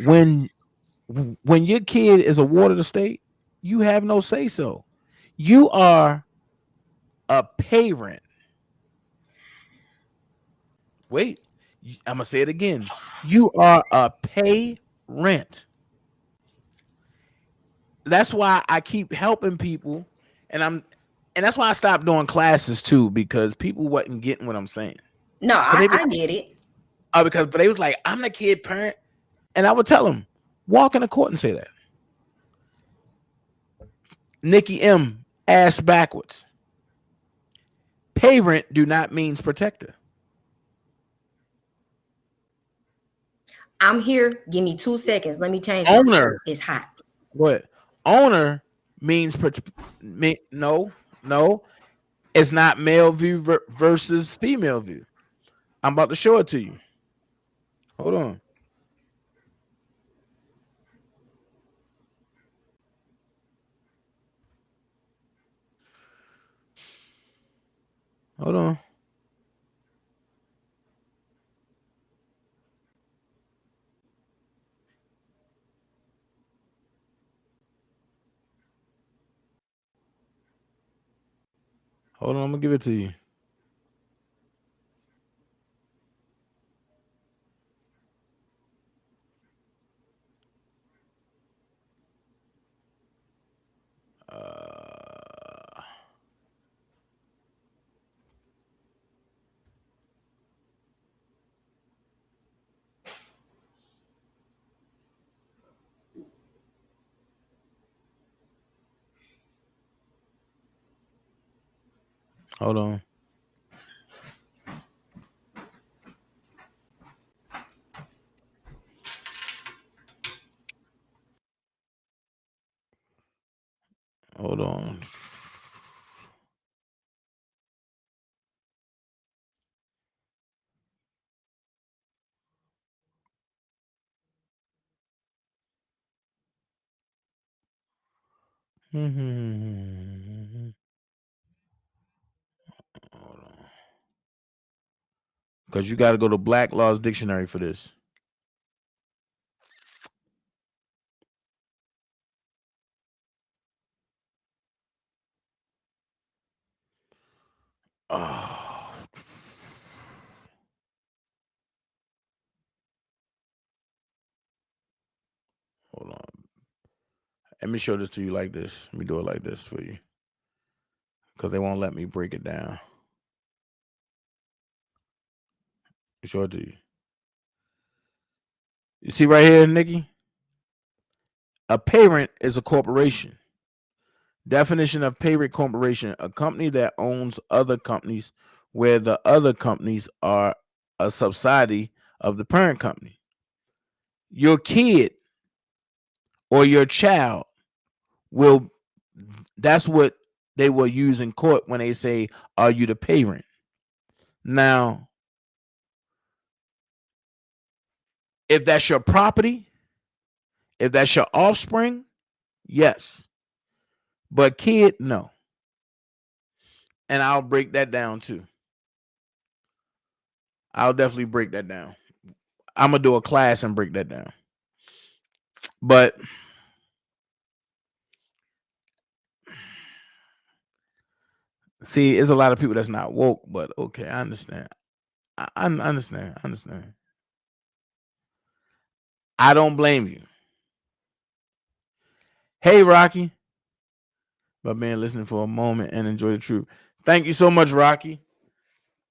When your kid is a ward of the state, you have no say so. You are a parent. Wait, I'm gonna say it again. You are a parent. That's why I keep helping people, and that's why I stopped doing classes too, because people wasn't getting what I'm saying. No, I get it. But they was like, I'm the kid parent, and I would tell them, walk in the court and say that. Nikki M, ass backwards. Parent do not means protector. I'm here. Give me 2 seconds. Let me change. Owner. It's hot. What? Owner means no. It's not male view versus female view. I'm about to show it to you. Hold on. Hold on. Hold on, I'm gonna give it to you. Hold on. Hold on. Hold on. Because you got to go to Black Laws Dictionary for this. Oh. Hold on. Let me show this to you like this. Let me do it like this for you. Because they won't let me break it down. Show it to you. You see right here, Nikki? A parent is a corporation. Definition of parent corporation: a company that owns other companies where the other companies are a subsidiary of the parent company. Your kid or your child that's what they will use in court when they say, are you the parent? Now, if that's your property, if that's your offspring, yes. But kid, no. And I'll break that down too. I'll definitely break that down. I'm going to do a class and break that down. But see, there's a lot of people that's not woke, but okay, I understand. I understand. I understand. I don't blame you. Hey, Rocky. But man, listening for a moment and enjoy the truth. Thank you so much, Rocky.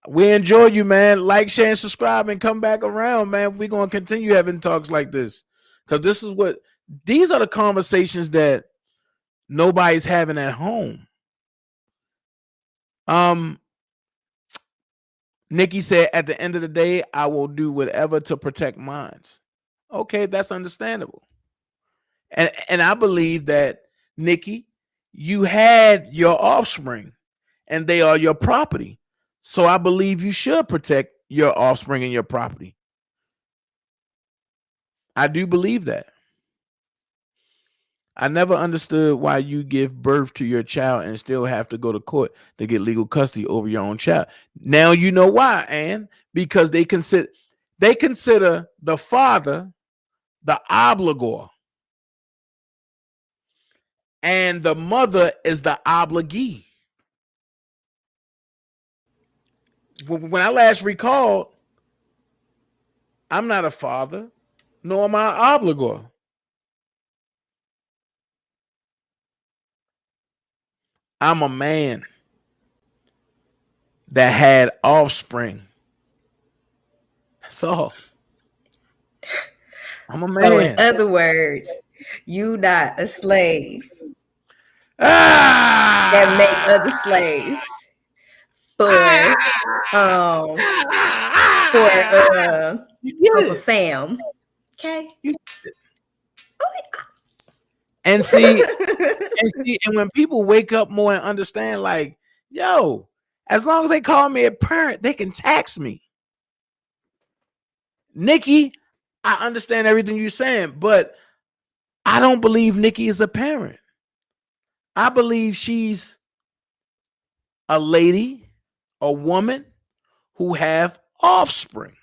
We enjoy you, man. Like, share, and subscribe, and come back around, man. We're going to continue having talks like this. Because these are the conversations that nobody's having at home. Nikki said, at the end of the day, I will do whatever to protect minds. Okay, that's understandable. And I believe that, Nikki, you had your offspring and they are your property. So I believe you should protect your offspring and your property. I do believe that. I never understood why you give birth to your child and still have to go to court to get legal custody over your own child. Now you know why, Ann, because they consider the father the obligor and the mother is the obligee. When I last recalled, I'm not a father, nor am I an obligor. I'm a man that had offspring. That's all. I'm a man. So in other words, you not a slave that make other slaves for Uncle Sam Okay. And see, and when people wake up more and understand, like, yo, as long as they call me a parent, they can tax me. Nikki, I understand everything you're saying, but I don't believe Nikki is a parent. I believe she's a lady, a woman who have offspring,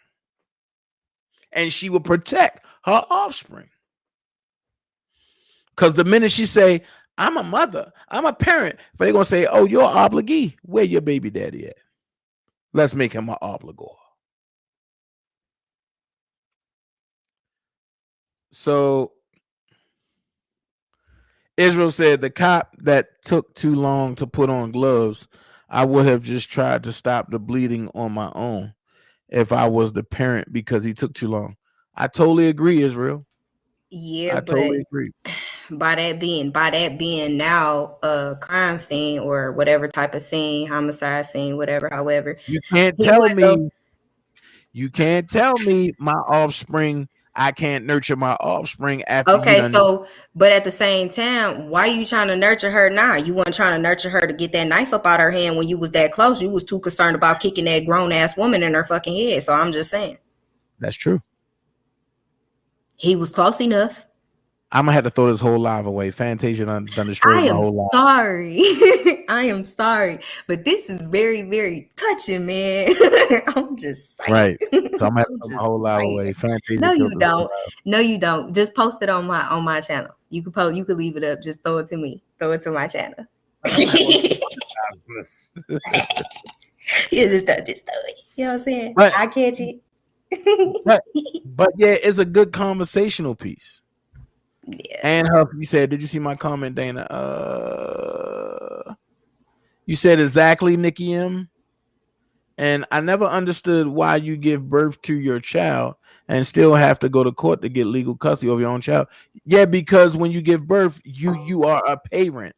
and she will protect her offspring. Because the minute she say, I'm a mother, I'm a parent, they're going to say, oh, you're an obligee. Where your baby daddy at? Let's make him an obligor. So Israel said the cop that took too long to put on gloves, I would have just tried to stop the bleeding on my own if I was the parent because he took too long. I totally agree, Israel. Yeah, I totally agree. By that being now a crime scene or whatever type of scene, homicide scene, whatever, however. You can't tell me. You can't tell me my offspring. I can't nurture my offspring after. Okay, so but at the same time, why are you trying to nurture her now? You weren't trying to nurture her to get that knife up out her hand when you was that close. You was too concerned about kicking that grown ass woman in her fucking head. So I'm just saying. That's true. He was close enough. I'm gonna have to throw this whole live away. Fantasia done destroyed my whole life. Sorry. I am sorry, but this is very, very touching, man. I'm just saying. Right. So I'm gonna have to throw my whole live away. Fantasia, no, you don't. No, you don't. Just post it on my channel. You can post. You can leave it up. Just throw it to me. Throw it to my channel. Yeah, just throw it. You know what I'm saying? Right. I catch it. but yeah, it's a good conversational piece. Yeah. And Huff, you said, did you see my comment, Dana? You said exactly, Nikki M. And I never understood why you give birth to your child and still have to go to court to get legal custody of your own child. Yeah, because when you give birth, you are a parent.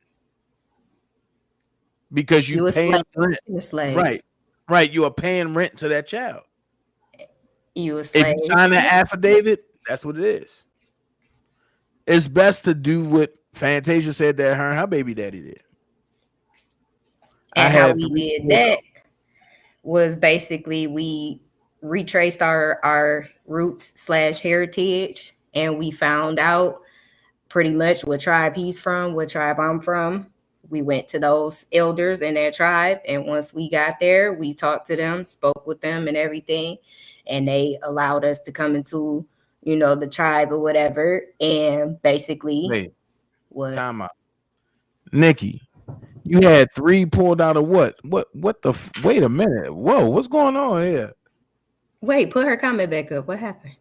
Because you pay rent. Right. You are paying rent to that child. You a slave. If you sign that affidavit, that's what it is. It's best to do what Fantasia said that her and her baby daddy did. And how we did that was basically we retraced our roots / heritage, and we found out pretty much what tribe he's from, what tribe I'm from. We went to those elders in their tribe, and once we got there, we talked to them, spoke with them and everything, and they allowed us to come into, the tribe or whatever. And basically, time out. Nikki, you had 3 pulled out of what? What the? Wait a minute. Whoa, what's going on here? Wait, put her comment back up. What happened?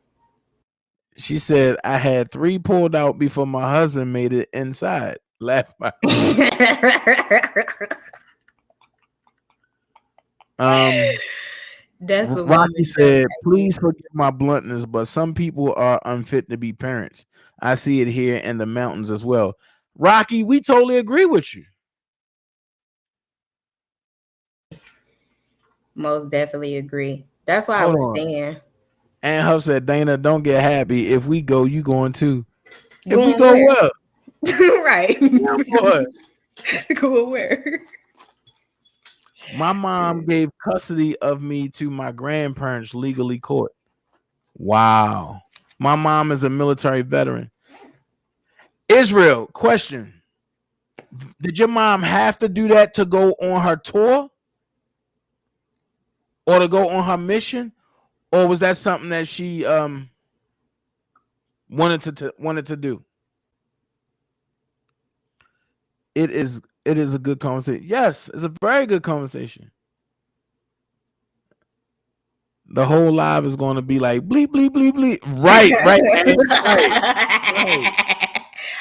She said, I had 3 pulled out before my husband made it inside. Laugh my That's the Rocky said, please forgive my bluntness, but some people are unfit to be parents. I see it here in the mountains as well. Rocky, we totally agree with you. Most definitely agree. That's what I was saying. And Huff said, Dana, don't get happy. If we go, you going too. If going we go where? where? Right. What? Going where? My mom gave custody of me to my grandparents legally court. Wow. My mom is a military veteran. Israel, question. Did your mom have to do that to go on her tour? Or to go on her mission? Or was that something that she wanted to do? It is a good conversation. Yes, it's a very good conversation. The whole live is going to be like bleep, bleep, bleep, bleep. Right.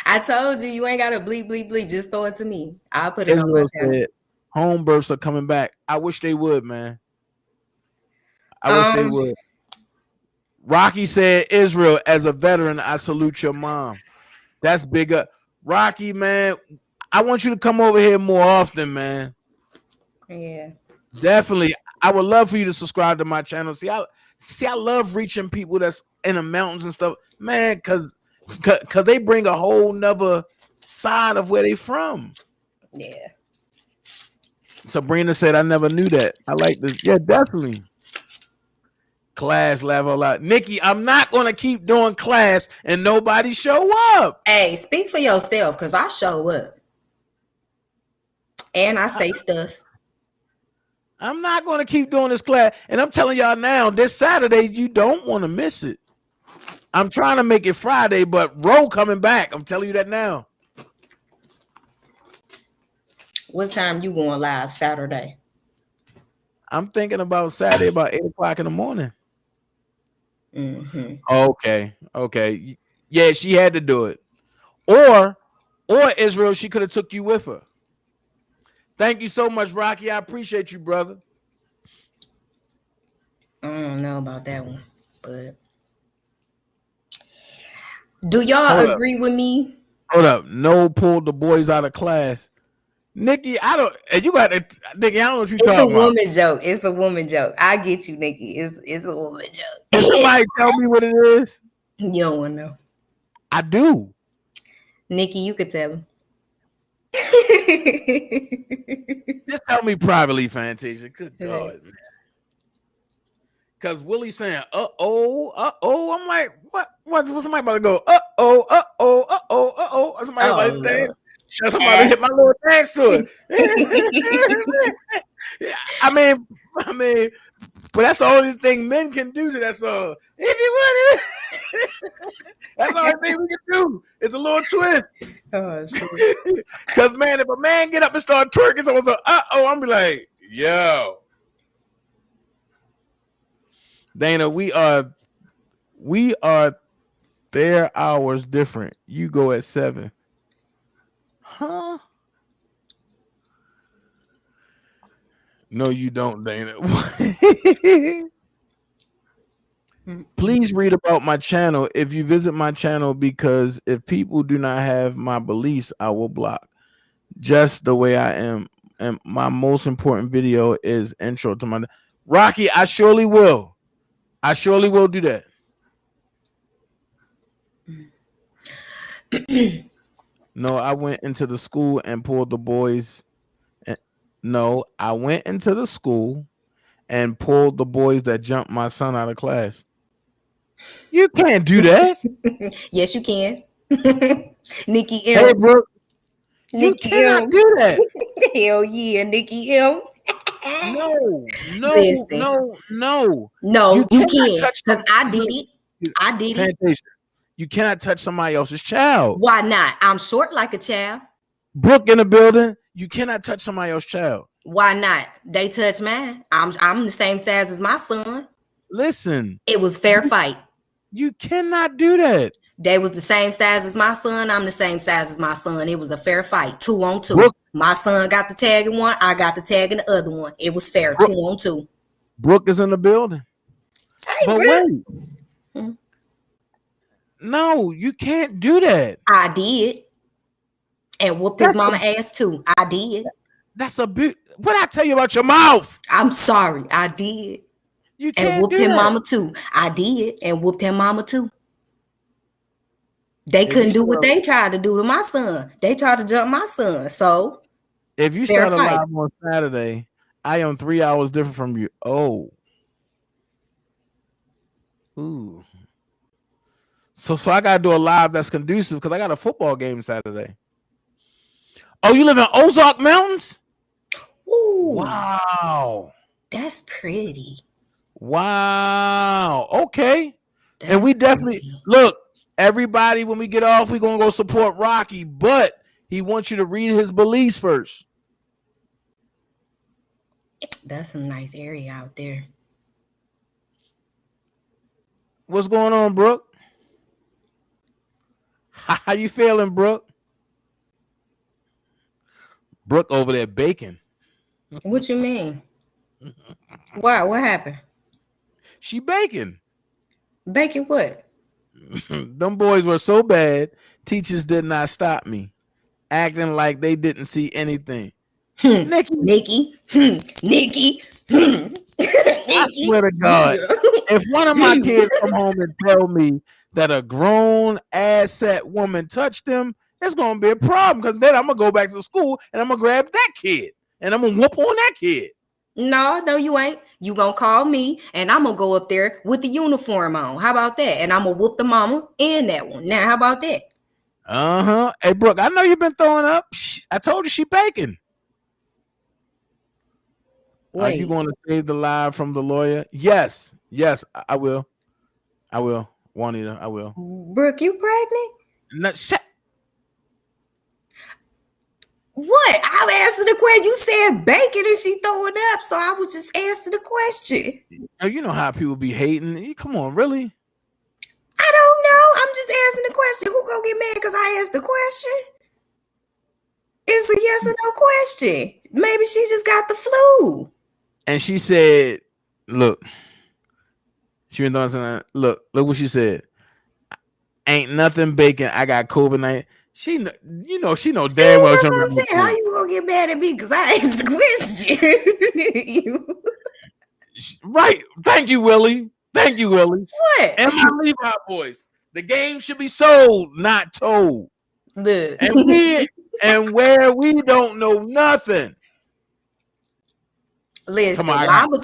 I told you, you ain't got to bleep, bleep, bleep. Just throw it to me. I'll put it on my channel. Home births are coming back. I wish they would, man. I wish they would. Rocky said, Israel, as a veteran, I salute your mom. That's bigger. Rocky, man, I want you to come over here more often, man. Yeah. Definitely. I would love for you to subscribe to my channel. See, I love reaching people that's in the mountains and stuff, man, because they bring a whole nother side of where they from. Yeah. Sabrina said, I never knew that. I like this. Yeah, definitely. Class level a lot. Nikki, I'm not gonna keep doing class and nobody show up. Hey, speak for yourself, because I show up. And I say stuff. I'm not gonna keep doing this class. And I'm telling y'all now, this Saturday, you don't want to miss it. I'm trying to make it Friday, but Ro coming back. I'm telling you that now. What time you going live Saturday? I'm thinking about Saturday about 8 o'clock in the morning. Mm-hmm. Okay. Yeah, she had to do it. Or Israel, she could have took you with her. Thank you so much, Rocky. I appreciate you, brother. I don't know about that one, but do y'all agree with me? Hold up. No, pulled the boys out of class. Nikki, I don't. You got it, Nikki. I don't know what you're talking about. It's a woman joke. I get you, Nikki. It's a woman joke. Can somebody tell me what it is? You don't want to know. I do. Nikki, you could tell him. Just tell me privately, Fantasia. Good God, man. Because Willie's saying, uh-oh. I'm like, what? What's somebody about to go, uh-oh. Somebody about to dance. Somebody hit my little dance to it. I mean, but that's the only thing men can do to that song. If you want it, that's the only thing we can do. It's a little twist. Because man, if a man get up and start twerking, someone's like, uh-oh, I'm be like, yo. Dana, we are their hours different. You go at 7. Huh? No, you don't, Dana. Please read about my channel if you visit my channel, because if people do not have my beliefs, I will block. Just the way I am. And my most important video is intro to my Rocky. I surely will. Do that. No, I went into the school and pulled the boys. No, I went into the school and pulled the boys that jumped my son out of class. You can't do that. Yes, you can. Nikki M. Hey, Brooke. You cannot do that. Hell yeah, Nikki M. No. No, you can't. Because I did it. Fantasia. You cannot touch somebody else's child. Why not? I'm short like a child. Brooke in the building. You cannot touch somebody else's child. Why not? They touch mine. I'm the same size as my son. Listen. It was fair fight. You cannot do that. They was the same size as my son. I'm the same size as my son. It was a fair fight. 2-on-2. Brooke, my son got the tag in one. I got the tag in the other one. It was fair. 2-on-2. Brooke is in the building. Hey, but wait. No, you can't do that. I did. And whooped his mama ass too. I did. That's a bit. What I tell you about your mouth? I'm sorry. I did. You can't and whooped do him that. Mama too. I did. And whooped him mama too. They couldn't do what they tried to do to my son. They tried to jump my son. So if you start a live on Saturday, I am 3 hours different from you. Oh. Ooh. So I gotta do a live that's conducive because I got a football game Saturday. Oh, you live in Ozark Mountains? Ooh. Wow. That's pretty. Wow. Okay. And we definitely look, everybody, when we get off, we're gonna go support Rocky, but he wants you to read his beliefs first. That's some nice area out there. What's going on, Brooke? How you feeling, Brooke? Brooke over there baking. What you mean? Why? What happened? She baking. Baking what? Them boys were so bad, teachers did not stop me. Acting like they didn't see anything. Nikki. I swear to God. If one of my kids come home and tell me that a grown asset woman touched them, it's gonna be a problem because then I'm gonna go back to school and I'm gonna grab that kid and I'm gonna whoop on that kid. No, you ain't. You gonna call me and I'm gonna go up there with the uniform on. How about that? And I'm gonna whoop the mama and that one. Now, how about that? Hey, Brooke, I know you've been throwing up. I told you she baking. Are you going to save the live from the lawyer? Yes, I will. Juanita, I will. Brooke, you pregnant? No, shut. What? I'm answering the question. You said bacon and she throwing up, so I was just answering the question. You know how people be hating. Come on, really? I don't know. I'm just answering the question. Who gonna get mad because I asked the question? It's a yes or no question. Maybe she just got the flu. And she said, "Look, she been doing something. Look what she said. Ain't nothing bacon. I got COVID-19. She know damn well. That's what I'm saying. How you gonna get mad at me because I asked the question? Right. Thank you, Willie. What? And my Levi boys. The game should be sold, not told. Look. And where we don't know nothing. Listen, come on,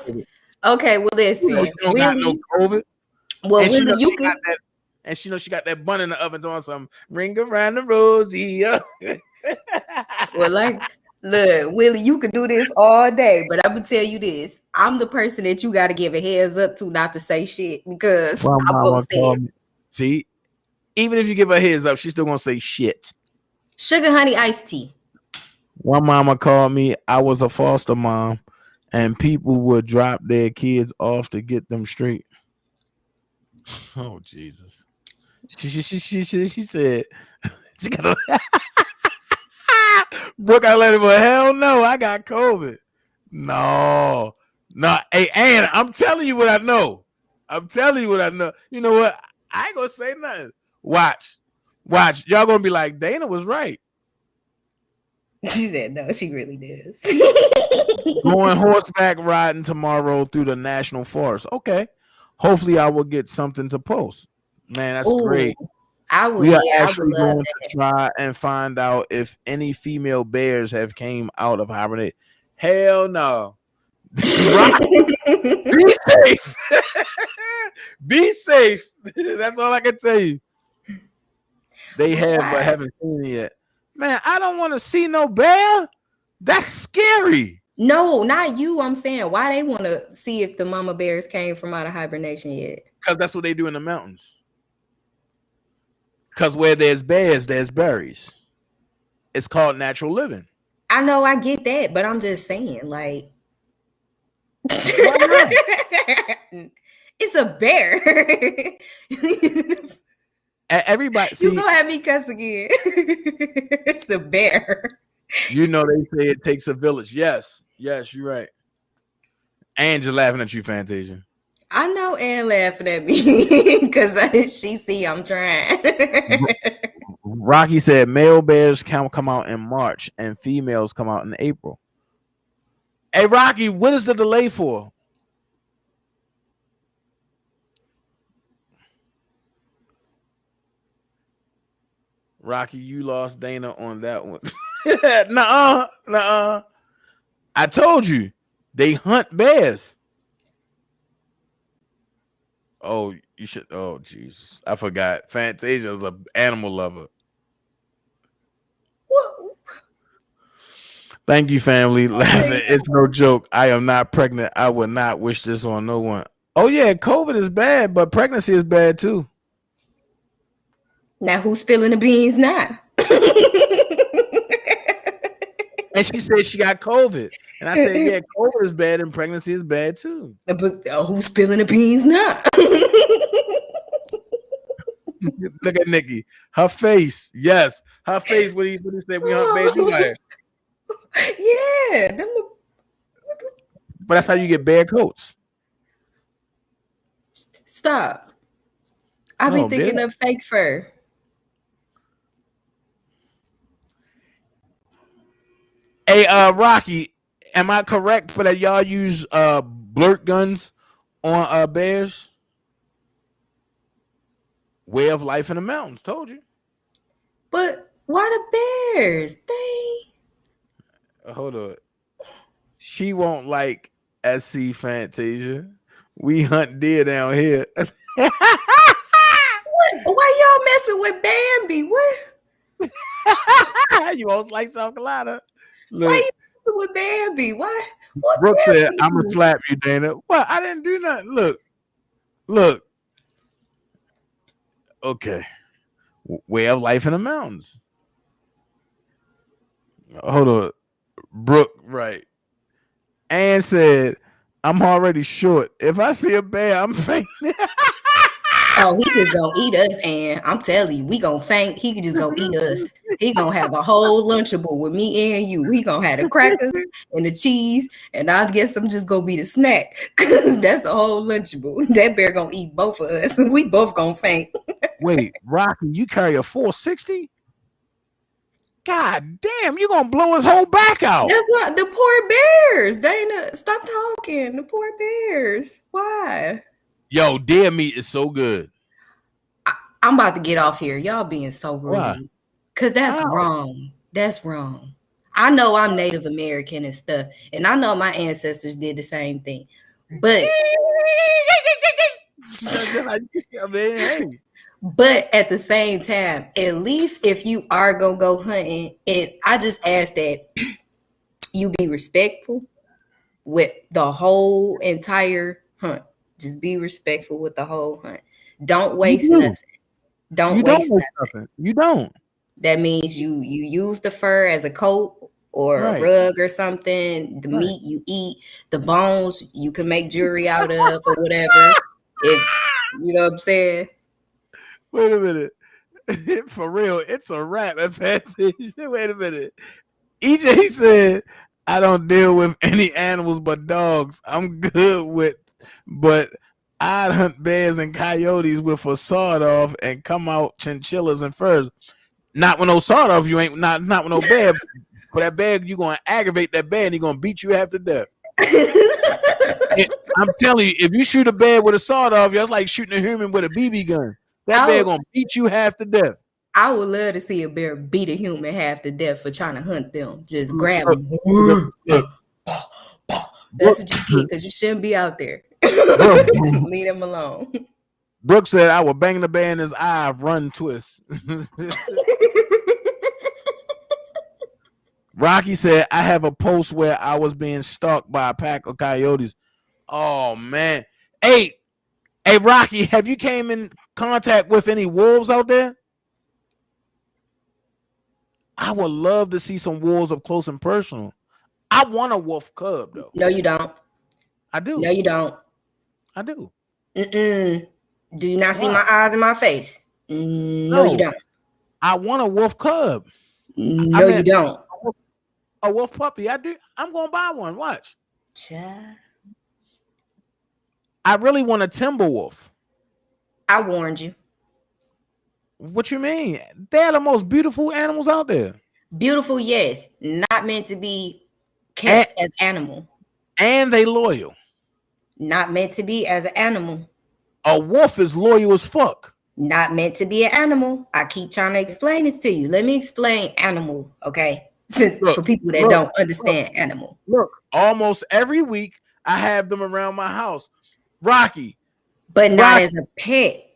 okay, well, listen. She don't got no COVID. Well, and Willie, you got that. And she knows she got that bun in the oven doing some ring around the rosy. Well, look, Willie, you could do this all day, but I'm gonna tell you this: I'm the person that you got to give a heads up to, not to say shit because I'm gonna say it. See, even if you give her a heads up, she's still gonna say shit. Sugar honey iced tea. One mama called me. I was a foster mom, and people would drop their kids off to get them straight. Oh Jesus! She said she got a Brooke. I let him. But hell no, I got COVID. No. Hey, Ann, I'm telling you what I know. You know what? I ain't gonna say nothing. Watch. Y'all gonna be like, Dana was right. She said no, she really does. Going horseback riding tomorrow through the national forest. Okay. Hopefully I will get something to post. Man, that's great. We are actually going to try and find out if any female bears have came out of hibernate. Hell no. Be safe. Be safe. That's all I can tell you. They have, but haven't seen it yet. Man, I don't want to see no bear. That's scary. No, not you. I'm saying why they want to see if the mama bears came from out of hibernation yet. Because that's what they do in the mountains. Because where there's bears, there's berries. It's called natural living. I know, I get that, but I'm just saying, like, it's a bear. Everybody, you gonna have me cuss again. It's the bear. You know they say it takes a village. Yes, you're right. And you're laughing at you, Fantasia. I know Ann laughing at me because she see I'm trying. Rocky said male bears come out in March and females come out in April. Hey, Rocky, what is the delay for? Rocky, you lost Dana on that one. Nuh-uh. I told you, they hunt bears. Oh, you should. Oh, Jesus. I forgot. Fantasia is an animal lover. What? Thank you, family. Laughing. It's no joke. I am not pregnant. I would not wish this on no one. Oh, yeah. COVID is bad, but pregnancy is bad, too. Now, who's spilling the beans now? And she said she got COVID. And I said, yeah, COVID is bad and pregnancy is bad, too. But who's spilling the beans now? Look at Nikki. Her face. Yes. Her face when he said we hunt bears. Like, yeah. But that's how you get bear coats. Stop. I've been thinking of fake fur. Hey, Rocky, am I correct for that y'all use blurt guns on bears? Way of life in the mountains. Told you. But why the bears? Hold on. She won't like SC Fantasia. We hunt deer down here. What? Why y'all messing with Bambi? What? You almost like South Carolina. Look. Why you messing with Bambi? Why? What Brooke said, I'm gonna slap you, Dana. What? I didn't do nothing. Look. Okay. Way of life in the mountains. Hold on. Brooke, right. Ann said, I'm already short. If I see a bear, I'm fainting. Oh, he just gonna eat us, and I'm telling you, we gonna faint. He can just go eat us. He gonna have a whole Lunchable with me and you. He gonna have the crackers and the cheese, and I guess I'm just gonna be the snack, because that's a whole Lunchable. That bear gonna eat both of us. We both gonna faint. Wait, Rocky, you carry a 460? God damn, you gonna blow his whole back out. That's what the poor bears. Dana, stop talking. The poor bears. Why? Yo, deer meat is so good. I'm about to get off here. Y'all being so rude. Because that's wrong. That's wrong. I know I'm Native American and stuff, and I know my ancestors did the same thing. But but at the same time, at least if you are gonna go hunting, I just ask that you be respectful with the whole entire hunt. Just be respectful with the whole hunt. Don't waste nothing. Don't waste nothing. You don't. That means you use the fur as a coat or a rug or something. The meat you eat, the bones you can make jewelry out of or whatever. If you know what I'm saying. Wait a minute. For real, it's a wrap. Wait a minute. EJ said, I don't deal with any animals but dogs. I'm good with, but I'd hunt bears and coyotes with a sawed off and come out chinchillas and furs. Not with no sawed off, you ain't not with no bear. For that bear, you're gonna aggravate that bear and he's gonna beat you half to death. I'm telling you, if you shoot a bear with a sawed off, it's like shooting a human with a BB gun. That bear gonna beat you half to death. I would love to see a bear beat a human half to death for trying to hunt them. Just grab them. That's what you get, because you shouldn't be out there. Leave them alone. Brooke said, I will bang the bear in his eye, run, twist. Rocky said, I have a post where I was being stalked by a pack of coyotes. Oh, man. Hey, Rocky, have you came in contact with any wolves out there? I would love to see some wolves up close and personal. I want a wolf cub, though. No, you don't. I do. No, you don't. I do. Do you not see my eyes in my face? No, you don't. I want a wolf cub. No, you don't. A wolf puppy. I do. I'm going to buy one. Watch. Child. I really want a timber wolf. I warned you. What you mean? They're the most beautiful animals out there. Beautiful, yes. Not meant to be kept as animal. And they loyal. Not meant to be as an animal. A wolf is loyal as fuck. Not meant to be an animal. I keep trying to explain this to you. Let me explain animal, okay? Since for people that don't understand animal. Look, almost every week I have them around my house. Rocky. But not as a pet.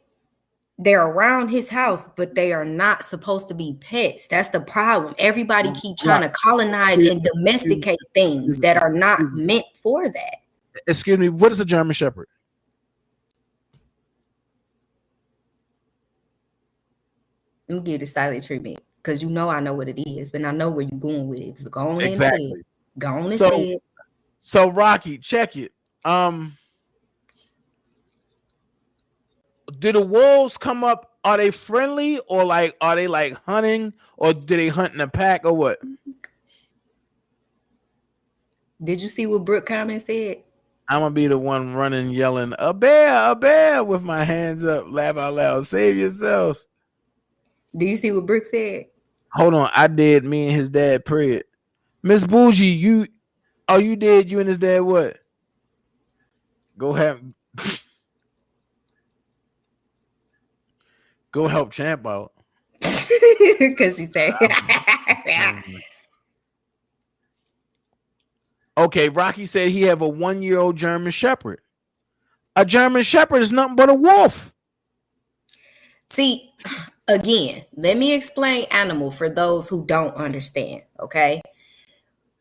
They're around his house, but they are not supposed to be pets. That's the problem. Everybody keep trying to colonize and domesticate things that are not meant for that. Excuse me, what is a German Shepherd? Let me give you the silent treatment, because you know I know what it is, but I know where you're going with it. So go on exactly. and say it. Go on and say it. So Rocky, check it. Do the wolves come up? Are they friendly, or like are they like hunting, or do they hunt in a pack, or what? Did you see what Brooke comment said? I'm gonna be the one running, yelling, a bear, with my hands up, laugh out loud, save yourselves. Do you see what Brooke said? Hold on, I did. Me and his dad prayed. Miss Bougie, you did. You and his dad what? Go have. Go help Champ out. Because he said. Okay, Rocky said he have a 1-year-old German Shepherd. A German Shepherd is nothing but a wolf. See, again, let me explain animal for those who don't understand, okay?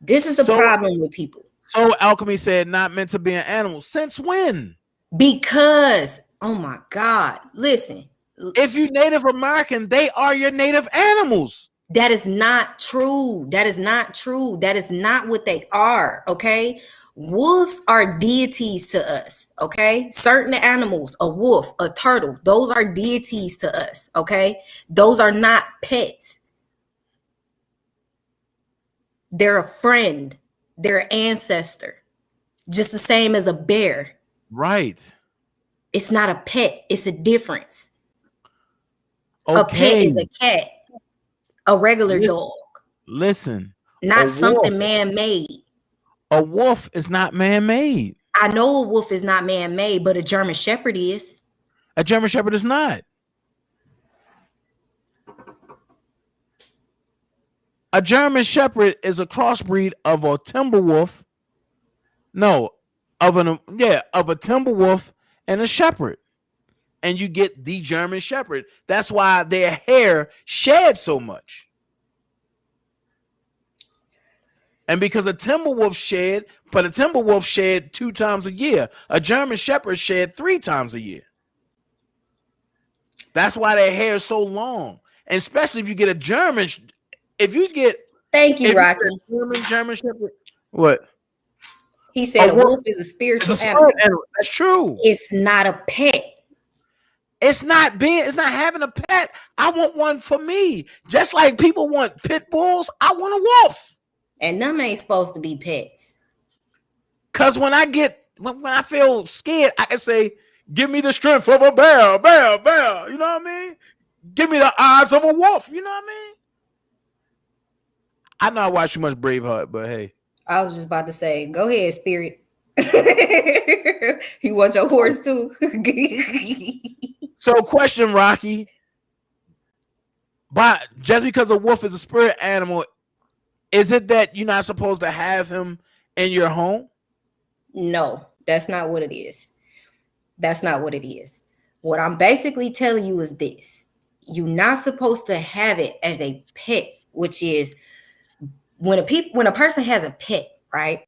This is the problem with people. So Alchemy said not meant to be an animal. Since when? Because, oh my God, listen. If you Native American, they are your native animals. That is not true. That is not true. That is not what they are, okay? Wolves are deities to us, okay? Certain animals, a wolf, a turtle, those are deities to us, okay? Those are not pets. They're a friend. They're an ancestor. Just the same as a bear. Right. It's not a pet. It's a difference. Okay. A pet is a cat. A regular dog. Listen. Not something man-made. A wolf is not man-made. I know a wolf is not man-made, but a German Shepherd is. A German Shepherd is not. A German Shepherd is a crossbreed of a timber wolf. No, of a timber wolf and a shepherd. And you get the German Shepherd. That's why their hair sheds so much. And because a timber wolf shed, but a timber wolf shed 2 times a year. A German Shepherd shed 3 times a year. That's why their hair is so long. And especially if you get a German, Thank you, Rocky. German Shepherd. What? He said a wolf is a spiritual animal. That's true. It's not a pet. It's not having a pet. I want one for me. Just like people want pit bulls, I want a wolf. And them ain't supposed to be pets. Cause when I feel scared, I can say, give me the strength of a bear. You know what I mean? Give me the eyes of a wolf. You know what I mean? I know I watch too much Braveheart, but hey. I was just about to say, go ahead, Spirit. You want your horse too? So question, Rocky. But just because a wolf is a spirit animal, is it that you're not supposed to have him in your home? No, that's not what it is. That's not what it is. What I'm basically telling you is this. You're not supposed to have it as a pet, which is when a person has a pet, right?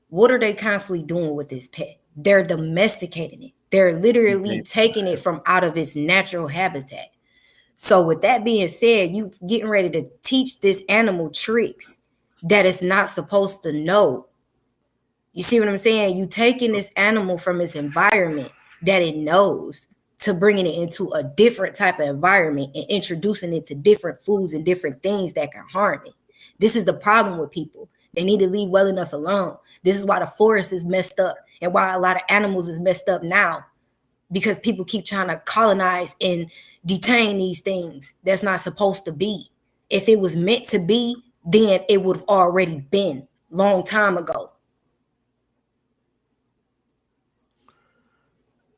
What are they constantly doing with this pet? They're domesticating it. They're literally taking it from out of its natural habitat. So with that being said, you getting ready to teach this animal tricks that it's not supposed to know. You see what I'm saying? You taking this animal from its environment that it knows to bringing it into a different type of environment and introducing it to different foods and different things that can harm it. This is the problem with people. They need to leave well enough alone. This is why the forest is messed up and why a lot of animals is messed up now, because people keep trying to colonize and detain these things that's not supposed to be. If it was meant to be, then it would have already been long time ago.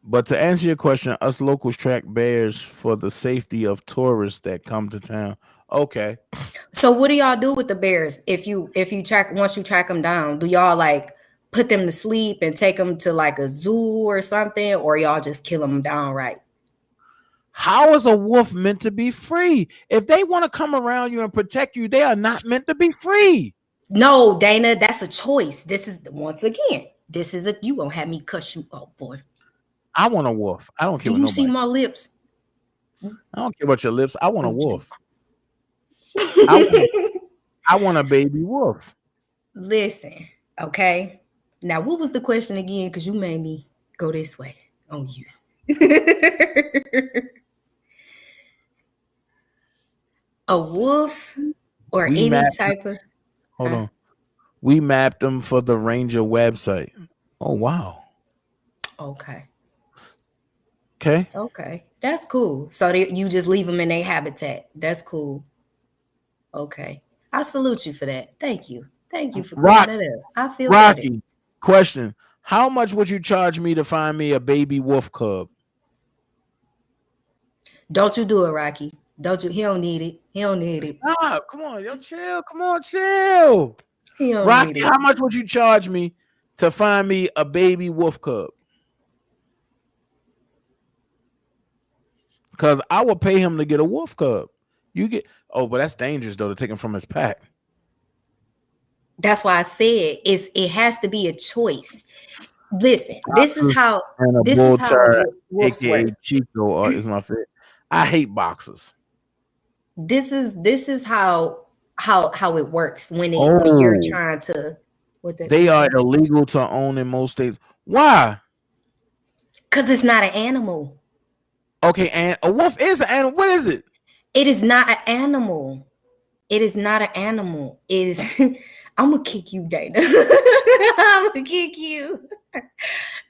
But to answer your question, us locals track bears for the safety of tourists that come to town. Okay. So what do y'all do with the bears? If you once you track them down, do y'all like put them to sleep and take them to like a zoo or something, or y'all just kill them downright? How is a wolf meant to be free? If they want to come around you and protect you, they are not meant to be free. No, Dana, that's a choice. This is you gonna have me cuss you. Oh boy. I want a wolf. I don't care. Do you see my lips? I don't care about your lips. I want a wolf. I want a baby wolf. Listen, okay. Now, what was the question again? Because you made me go this way on you. A wolf or any type of. Hold on. We mapped them for the Ranger website. Oh wow. Okay. Okay. That's cool. So you just leave them in their habitat. That's cool. Okay. I salute you for that. Thank you. Thank you for bringing that up. I feel Rocky. better. Question: how much would you charge me to find me a baby wolf cub? Don't you do it, Rocky. Don't you? He don't need it. He don't need it. Stop. Come on, yo, chill. Come on, chill. He don't Rocky, need it. how much would you charge me to find me a baby wolf cub? Because I will pay him to get a wolf cub. You get but that's dangerous though to take him from his pack. That's why I said it has to be a choice. Listen, this is how wolves work. Chico is my favorite. I hate boxers. This is how it works when you're trying to. They are illegal to own in most states. Why? Because it's not an animal. Okay, and a wolf is an animal. What is it? It is not an animal. It is not an animal. It is. I'm gonna kick you, Dana. I'm gonna kick you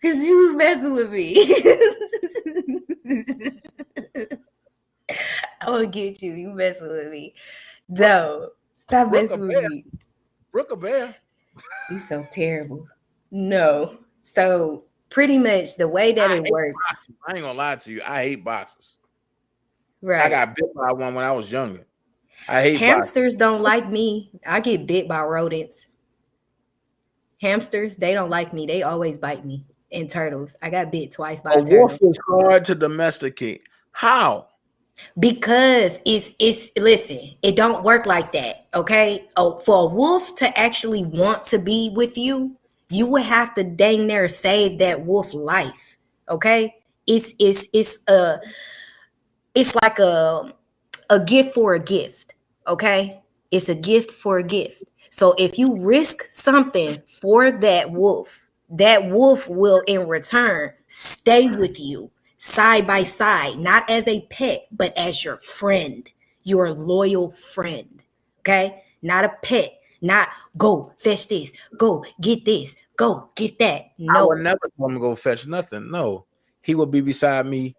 because you was messing with me. I'm gonna get you. You messing with me. No, stop messing with me. Brooke a bear. You so terrible. No. So pretty much the way that it works. Boxes. I ain't gonna lie to you. I hate boxes. Right. I got bit by one when I was younger. I hate hamsters. Don't like me. I get bit by rodents. Hamsters, they don't like me. They always bite me. And turtles. I got bit twice by a turtle. Wolf is hard to domesticate. How? Because it's listen, it don't work like that. Okay. For a wolf to actually want to be with you, you would have to dang near save that wolf life. Okay. It's like a gift for a gift. Okay. It's a gift for a gift. So if you risk something for that wolf will in return stay with you side by side, not as a pet, but as your friend, your loyal friend. Okay. Not a pet, not go fetch this, go get this, go get that. No, I would never tell him to go fetch nothing. No, he will be beside me,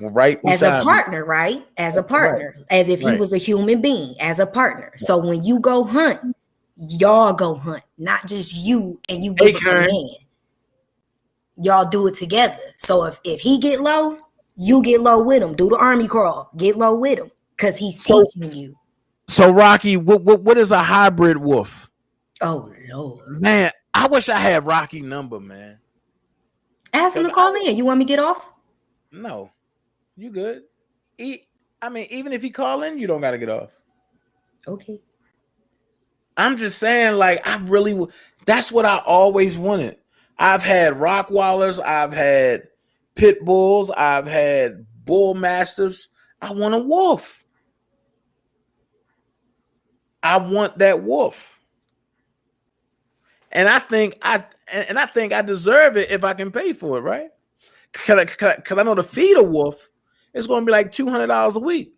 right beside as a partner, me. Right? As a partner, right. As if he was a human being, as a partner. So when you go hunt, y'all go hunt, not just you and you give a man. Y'all do it together. So if he get low, you get low with him. Do the army crawl. Get low with him because he's teaching you. So Rocky, what is a hybrid wolf? Oh Lord, man, I wish I had Rocky number, man. Ask him to call in. You want me to get off? No, you good. Even if he call in, you don't got to get off. Okay. I'm just saying, like, that's what I always wanted. I've had Rockwallers, I've had Pit Bulls, I've had Bull Mastiffs. I want a wolf. I want that wolf. And I think I deserve it if I can pay for it, right? Because I know to feed a wolf, it's going to be like $200 a week.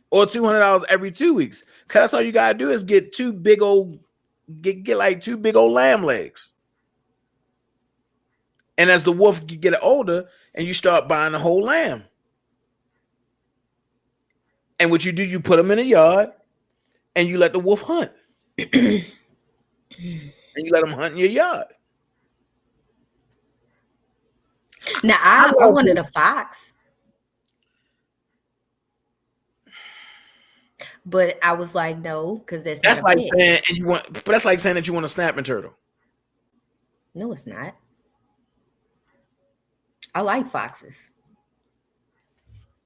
Or $200 every 2 weeks. Because that's all you got to do is get two big old lamb legs. And as the wolf get older, and you start buying the whole lamb. And what you do, you put them in a yard, and you let the wolf hunt. And you let them hunt in your yard. Now, I wanted a fox. But I was like, no, because that's like saying, but that's like saying that you want a snapping turtle. No, it's not. I like foxes.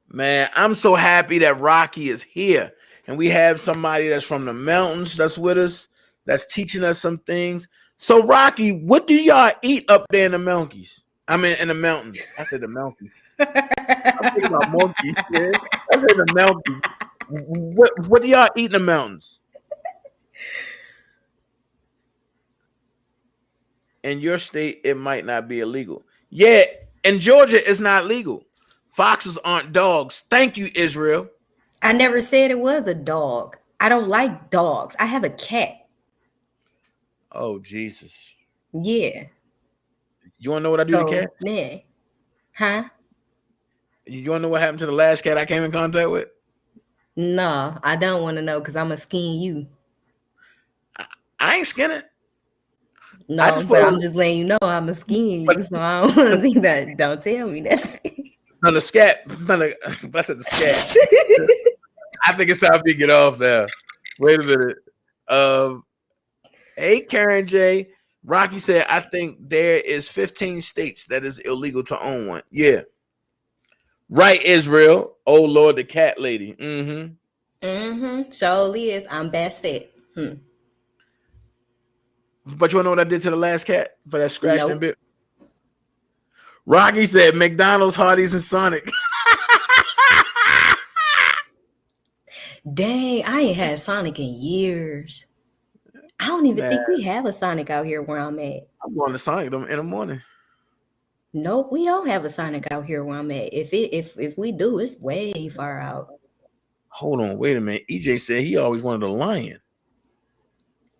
Man, I'm so happy that Rocky is here. And we have somebody that's from the mountains that's with us, that's teaching us some things. So, Rocky, what do y'all eat up there in the monkeys? I mean, in the mountains. I said the monkeys. I'm thinking about monkeys. Man. I said the mountains. What do y'all eat in the mountains? In your state, it might not be illegal. Yeah, in Georgia, it's not legal. Foxes aren't dogs. Thank you, Israel. I never said it was a dog. I don't like dogs. I have a cat. Oh, Jesus. Yeah. You want to know what I do to cat? Yeah. Huh? You want to know what happened to the last cat I came in contact with? No, I don't want to know because I'm going to skin you. I ain't skinning. No, but I'm just letting you know I'm a skin you. So I don't want to see that. Don't tell me that. On the scat. That's at the scat. I think it's time for you to get off there. Wait a minute. Hey, Karen J. Rocky said, I think there is 15 states that is illegal to own one. Yeah. Right, Israel. Oh, Lord, the cat lady. Surely is. I'm best set. But you want to know what I did to the last cat for that scratching bit? Rocky said McDonald's, Hardee's, and Sonic. Dang, I ain't had Sonic in years. I don't even think we have a Sonic out here where I'm at. I'm going to Sonic them in the morning. Nope, we don't have a Sonic out here where I'm at. If we do, it's way far out. Hold on, wait a minute. EJ said he always wanted a lion.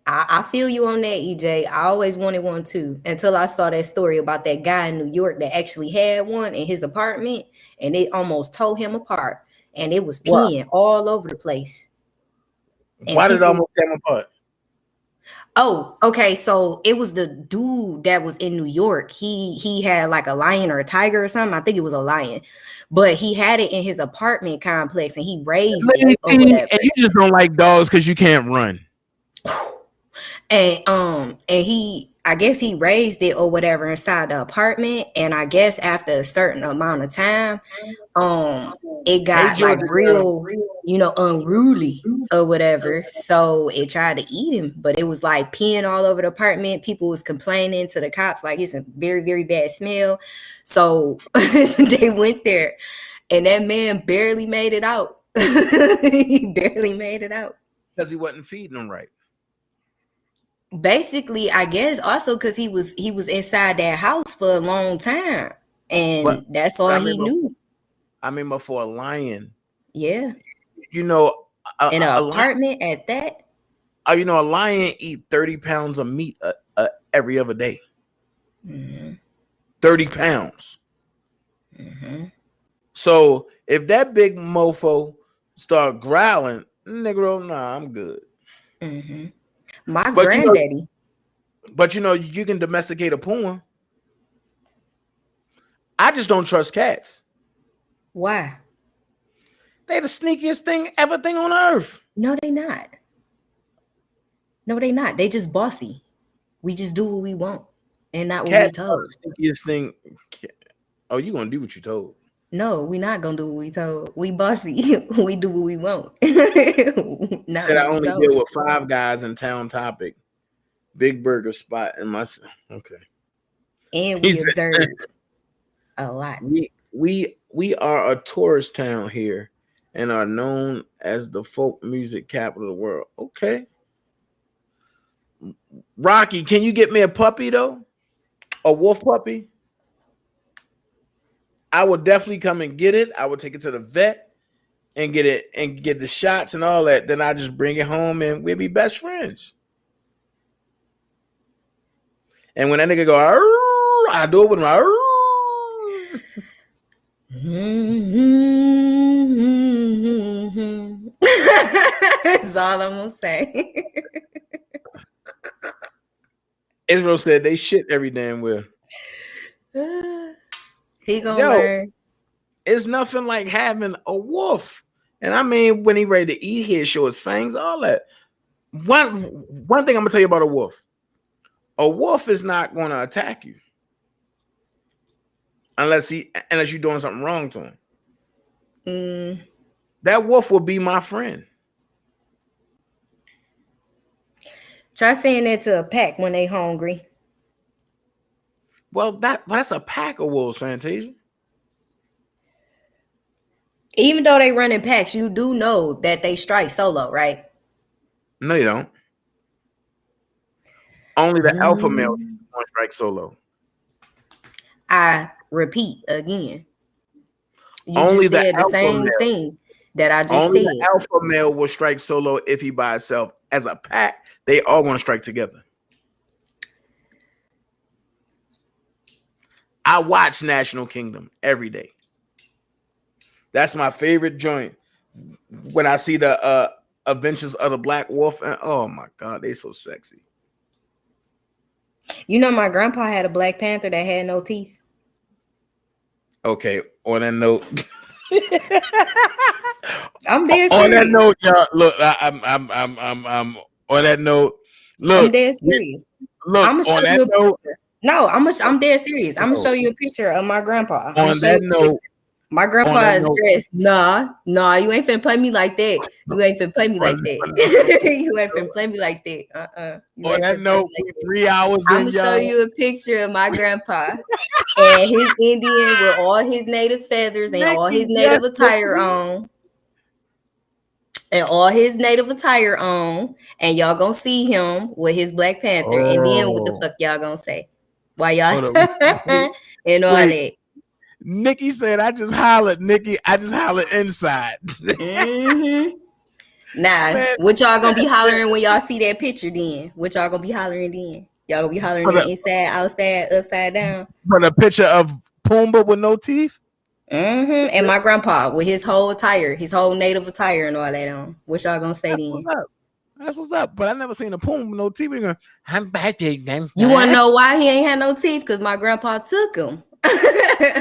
I feel you on that, EJ. I always wanted one too, until I saw that story about that guy in New York that actually had one in his apartment, and it almost tore him apart, and it was peeing all over the place. And why did it almost tear him apart? Oh, okay. So it was the dude that was in New York. He had like a lion or a tiger or something. I think it was a lion, but he had it in his apartment complex, and he raised it. And you just don't like dogs because you can't run. And I guess he raised it or whatever inside the apartment, and I guess after a certain amount of time, it got like real, unruly or whatever. So it tried to eat him, but it was like peeing all over the apartment. People was complaining to the cops like it's a very, very bad smell. So they went there, and that man barely made it out. He barely made it out because he wasn't feeding them right. Basically, I guess also because he was inside that house for a long time, and that's all he knew. I mean, but for a lion, yeah, in an apartment at that. A lion eat 30 pounds of meat every other day. 30 pounds. So if that big mofo start growling, nigga, nah, I'm good. My granddaddy. But you can domesticate a puma. I just don't trust cats. Why? They the sneakiest thing on earth. No, they not. No, they not. They just bossy. We just do what we want and not what we told. The sneakiest thing. Oh, you gonna do what you told? No, we not gonna do what we told. We bossy. We do what we want. Said I only deal with 5 guys in Town Topic, Big Burger Spot, and my okay. And we observed a lot. We are a tourist town here, and are known as the folk music capital of the world. Okay. Rocky, can you get me a puppy though? A wolf puppy? I would definitely come and get it. I would take it to the vet and get it and get the shots and all that. Then I just bring it home and we'll be best friends. And when that nigga go, I do it with my. That's all I'm gonna say. Israel said they shit every damn well. He gonna learn. It's nothing like having a wolf. And I mean, when he ready to eat, he'll show his fangs, all that. One thing I'm gonna tell you about a wolf. A wolf is not gonna attack you unless you're doing something wrong to him. That wolf will be my friend. Try saying that to a pack when they hungry. Well, that's a pack of wolves, Fantasia. Even though they run in packs, you do know that they strike solo, right? No, you don't. Only the alpha male strike solo. I repeat again. You only just said the same male. thing that I just only said. The alpha male will strike solo if he by himself. As a pack, they all going to strike together. I watch National Kingdom every day. That's my favorite joint. When I see the Adventures of the Black Wolf, and oh my God, they so sexy. You know, my grandpa had a Black Panther that had no teeth. Okay, on that note. I'm dead serious. On that note, y'all, look, I'm on that note. Look, I'm dead serious. Look, I'm gonna show you a picture. No, I'm dead serious. I'm gonna show you a picture of my grandpa. On that note, my grandpa is dressed. Nah, you ain't finna play me like that. You ain't finna play me like that. You ain't finna play me like that. On that note, 3 hours in, I'm gonna show you a picture of my grandpa and his Indian with all his native feathers and all his native attire on. And all his native attire on, and y'all gonna see him with his Black Panther, and then what the fuck y'all gonna say? Why y'all and all that? Nikki said, "I just hollered, Nikki. I just hollered inside." Nah, man. What y'all gonna be hollering when y'all see that picture? Then what y'all gonna be hollering then? Y'all gonna be hollering inside, outside, upside down. For the picture of Pumbaa with no teeth. And my grandpa with his whole attire, his whole native attire and all that on. What y'all gonna say then? That's what's up. But I never seen a Pumbaa with no teeth. You wanna know why he ain't had no teeth? Because my grandpa took him.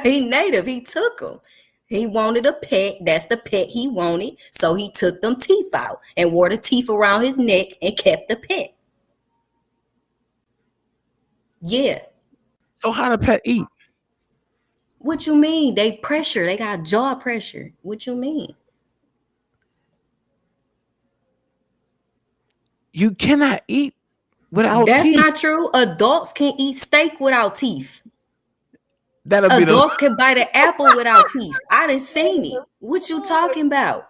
He native. He took him. He wanted a pet. That's the pet he wanted. So he took them teeth out and wore the teeth around his neck and kept the pet. Yeah. So how the pet eat? What you mean? They pressure. They got jaw pressure. What you mean? You cannot eat without That's teeth. That's not true. Adults can eat steak without teeth. Adults can bite an apple without teeth. I done seen it. What you talking about?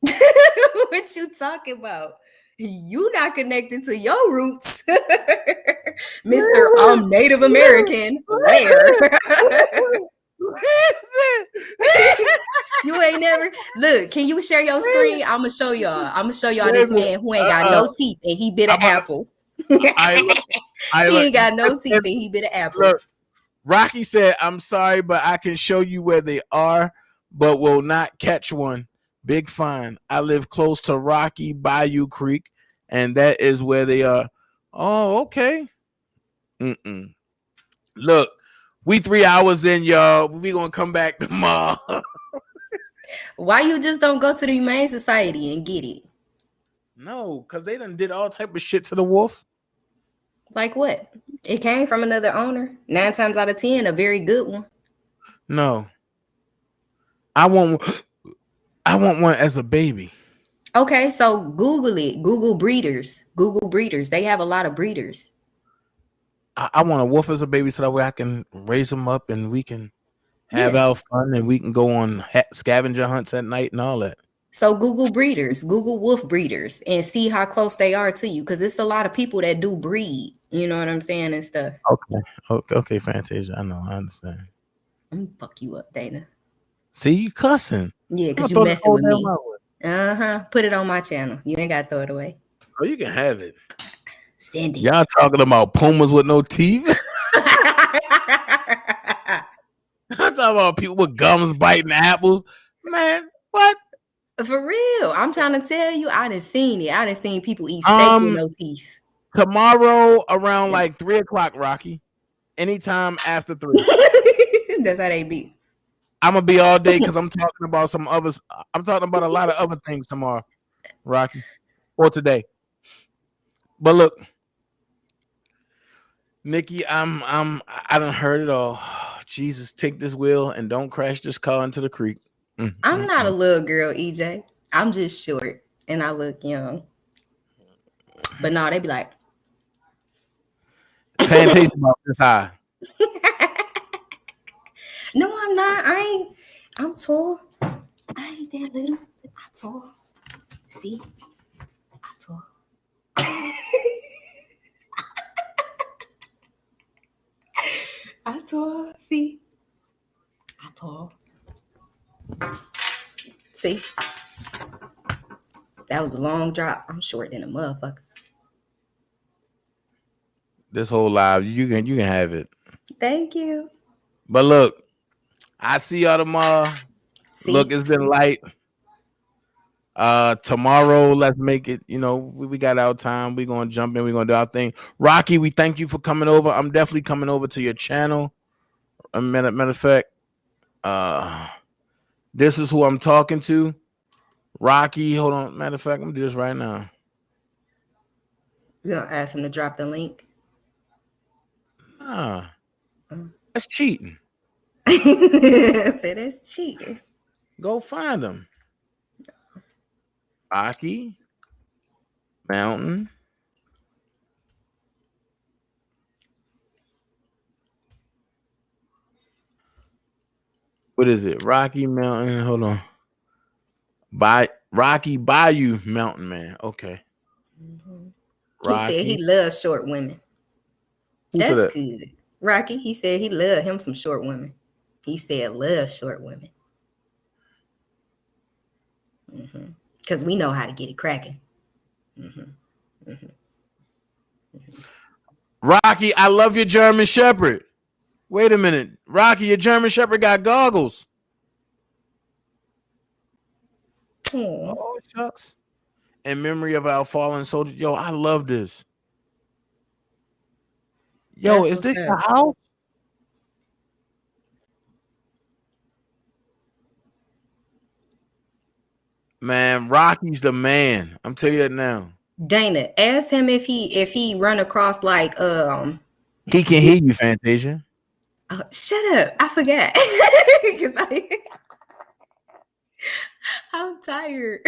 What you talking about? You not connected to your roots, Mr. I'm Native American. Where? You ain't never look. Can you share your screen? I'm gonna show y'all. This man who ain't got no teeth and he bit an apple. He ain't got no teeth and he bit an apple. Look, Rocky said, "I'm sorry, but I can show you where they are, but will not catch one. Big fine. I live close to Rocky Bayou Creek, and that is where they are." Oh, okay. Look, we 3 hours in, y'all. We gonna come back tomorrow. Why you just don't go to the Humane Society and get it? No, because they done did all type of shit to the wolf. Like what? It came from another owner. 9 times out of 10, a very good one. No. I want one as a baby. Okay, so Google it. Google breeders. They have a lot of breeders. I want a wolf as a baby so that way I can raise them up and we can have our fun and we can go on scavenger hunts at night and all that. So Google breeders, Google wolf breeders, and see how close they are to you, because it's a lot of people that do breed. You know what I'm saying and stuff. Okay, Fantasia. I know. I understand. I'm gonna fuck you up, Dana. See, you cussing. Yeah, because you messing with me. Put it on my channel. You ain't gotta throw it away. Oh, you can have it. Send it. Y'all talking about pumas with no teeth? I'm talking about people with gums biting apples. Man, what? For real. I'm trying to tell you, I done seen it. I done seen people eat steak with no teeth. Tomorrow around like 3:00, Rocky. Anytime after 3. That's how they be. I'm gonna be all day because I'm talking about some others. I'm talking about a lot of other things tomorrow, Rocky, or today. But look, Nikki, I done heard it all. Jesus, take this wheel and don't crash this car into the creek. I'm not a little girl, EJ. I'm just short and I look young. But no, they be like, Fantasia about this high. No, I'm not. I'm tall. I ain't that little. I'm tall. See? I'm tall. I'm tall. See? I'm tall. See? That was a long drop. I'm short than a motherfucker. This whole live, you can have it. Thank you. But look, I see y'all tomorrow. Look, it's been light. Tomorrow, let's make it. You know, we got our time. We're gonna jump in. We're gonna do our thing. Rocky, we thank you for coming over. I'm definitely coming over to your channel. A matter of fact, This is who I'm talking to. Rocky, hold on. Matter of fact, I'm gonna do this right now. You gonna ask him to drop the link? Nah, that's cheating. Say that's cheating. Go find him. Rocky Mountain. What is it? Rocky Mountain. Hold on. Rocky Bayou Mountain Man. Okay. He said he loves short women. That's good. Rocky, he said he loved him some short women. He said love short women. Because we know how to get it cracking. Rocky, I love your German Shepherd. Wait a minute. Rocky, your German Shepherd got goggles. Oh, shucks. In memory of our fallen soldier. Yo, I love this. Yo, is this your house? Man, Rocky's the man. I'm telling you that now. Dana, ask him if he run across like he can hear you, Fantasia. Oh, shut up. I forgot. I'm tired.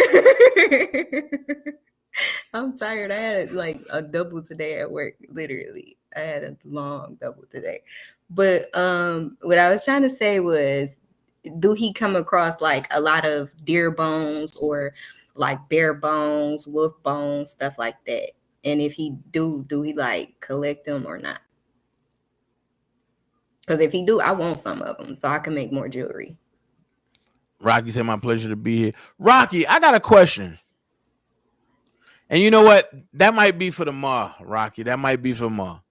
I'm tired. I had like a double today at work. Literally. I had a long double today. But what I was trying to say was, do he come across like a lot of deer bones or like bear bones, wolf bones, stuff like that? And if he do he like collect them or not? Because if he do, I want some of them so I can make more jewelry. Rocky said, my pleasure to be here. Rocky, I got a question. And you know what? That might be for tomorrow, Rocky. That might be for tomorrow.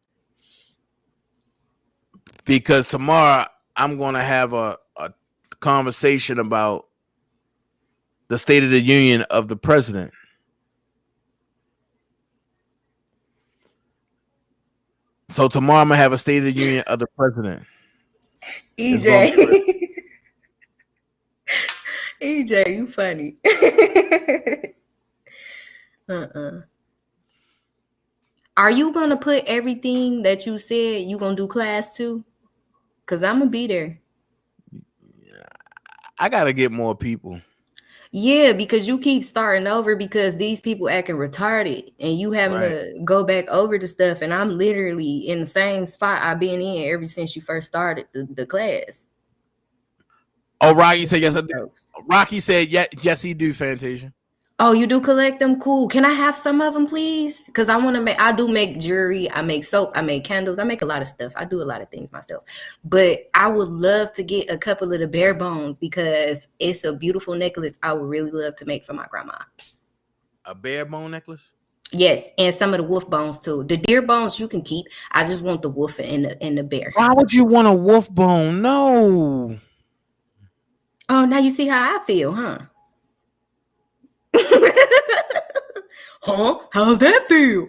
Because tomorrow I'm going to have a conversation about the State of the Union of the president. So tomorrow I'm going to have a State of the Union of the president. EJ. EJ, you funny. Are you going to put everything that you said you going to do class 2? Because I'm going to be there. I got to get more people. Yeah, because you keep starting over because these people acting retarded and you having to go back over the stuff. And I'm literally in the same spot I've been in ever since you first started the class. Oh, Rocky said yes. Rocky said yes, he do, Fantasia. Oh, you do collect them? Cool. Can I have some of them, please? Because I do make jewelry. I make soap. I make candles. I make a lot of stuff. I do a lot of things myself. But I would love to get a couple of the bear bones because it's a beautiful necklace I would really love to make for my grandma. A bear bone necklace? Yes, and some of the wolf bones too. The deer bones you can keep. I just want the wolf and the bear. Why would you want a wolf bone? No. Oh, now you see how I feel, huh? Huh? How's that feel?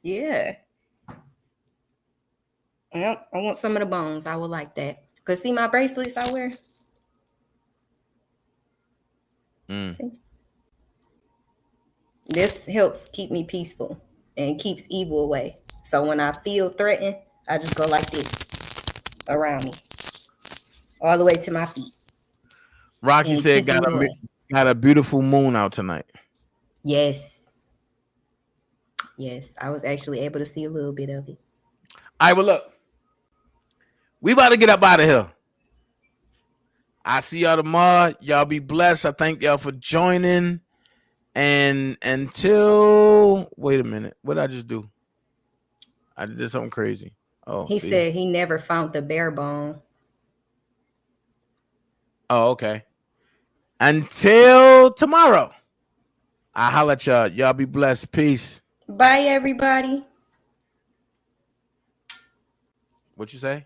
Yeah. Yep, I want some of the bones. I would like that. Cause see my bracelets I wear. This helps keep me peaceful and keeps evil away. So when I feel threatened, I just go like this around me, all the way to my feet. Rocky said got a beautiful moon out tonight. Yes. Yes, I was actually able to see a little bit of it. All right, well, look. We about to get up out of here. I see y'all tomorrow. Y'all be blessed. I thank y'all for joining. And until... Wait a minute. What did I just do? I did something crazy. Oh, he said he never found the bear bone. Oh, okay. Until tomorrow. I'll holler at y'all. Y'all be blessed. Peace. Bye, everybody. What you say?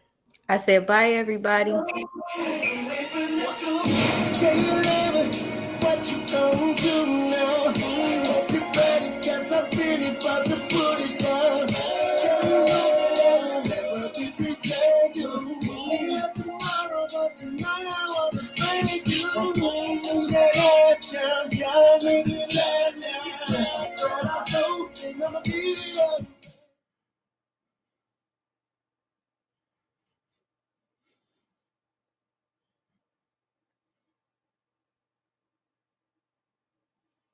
I said bye, everybody. What you gonna do now? Hope you're ready, 'cause I'm really about to put it down. Never disrespect.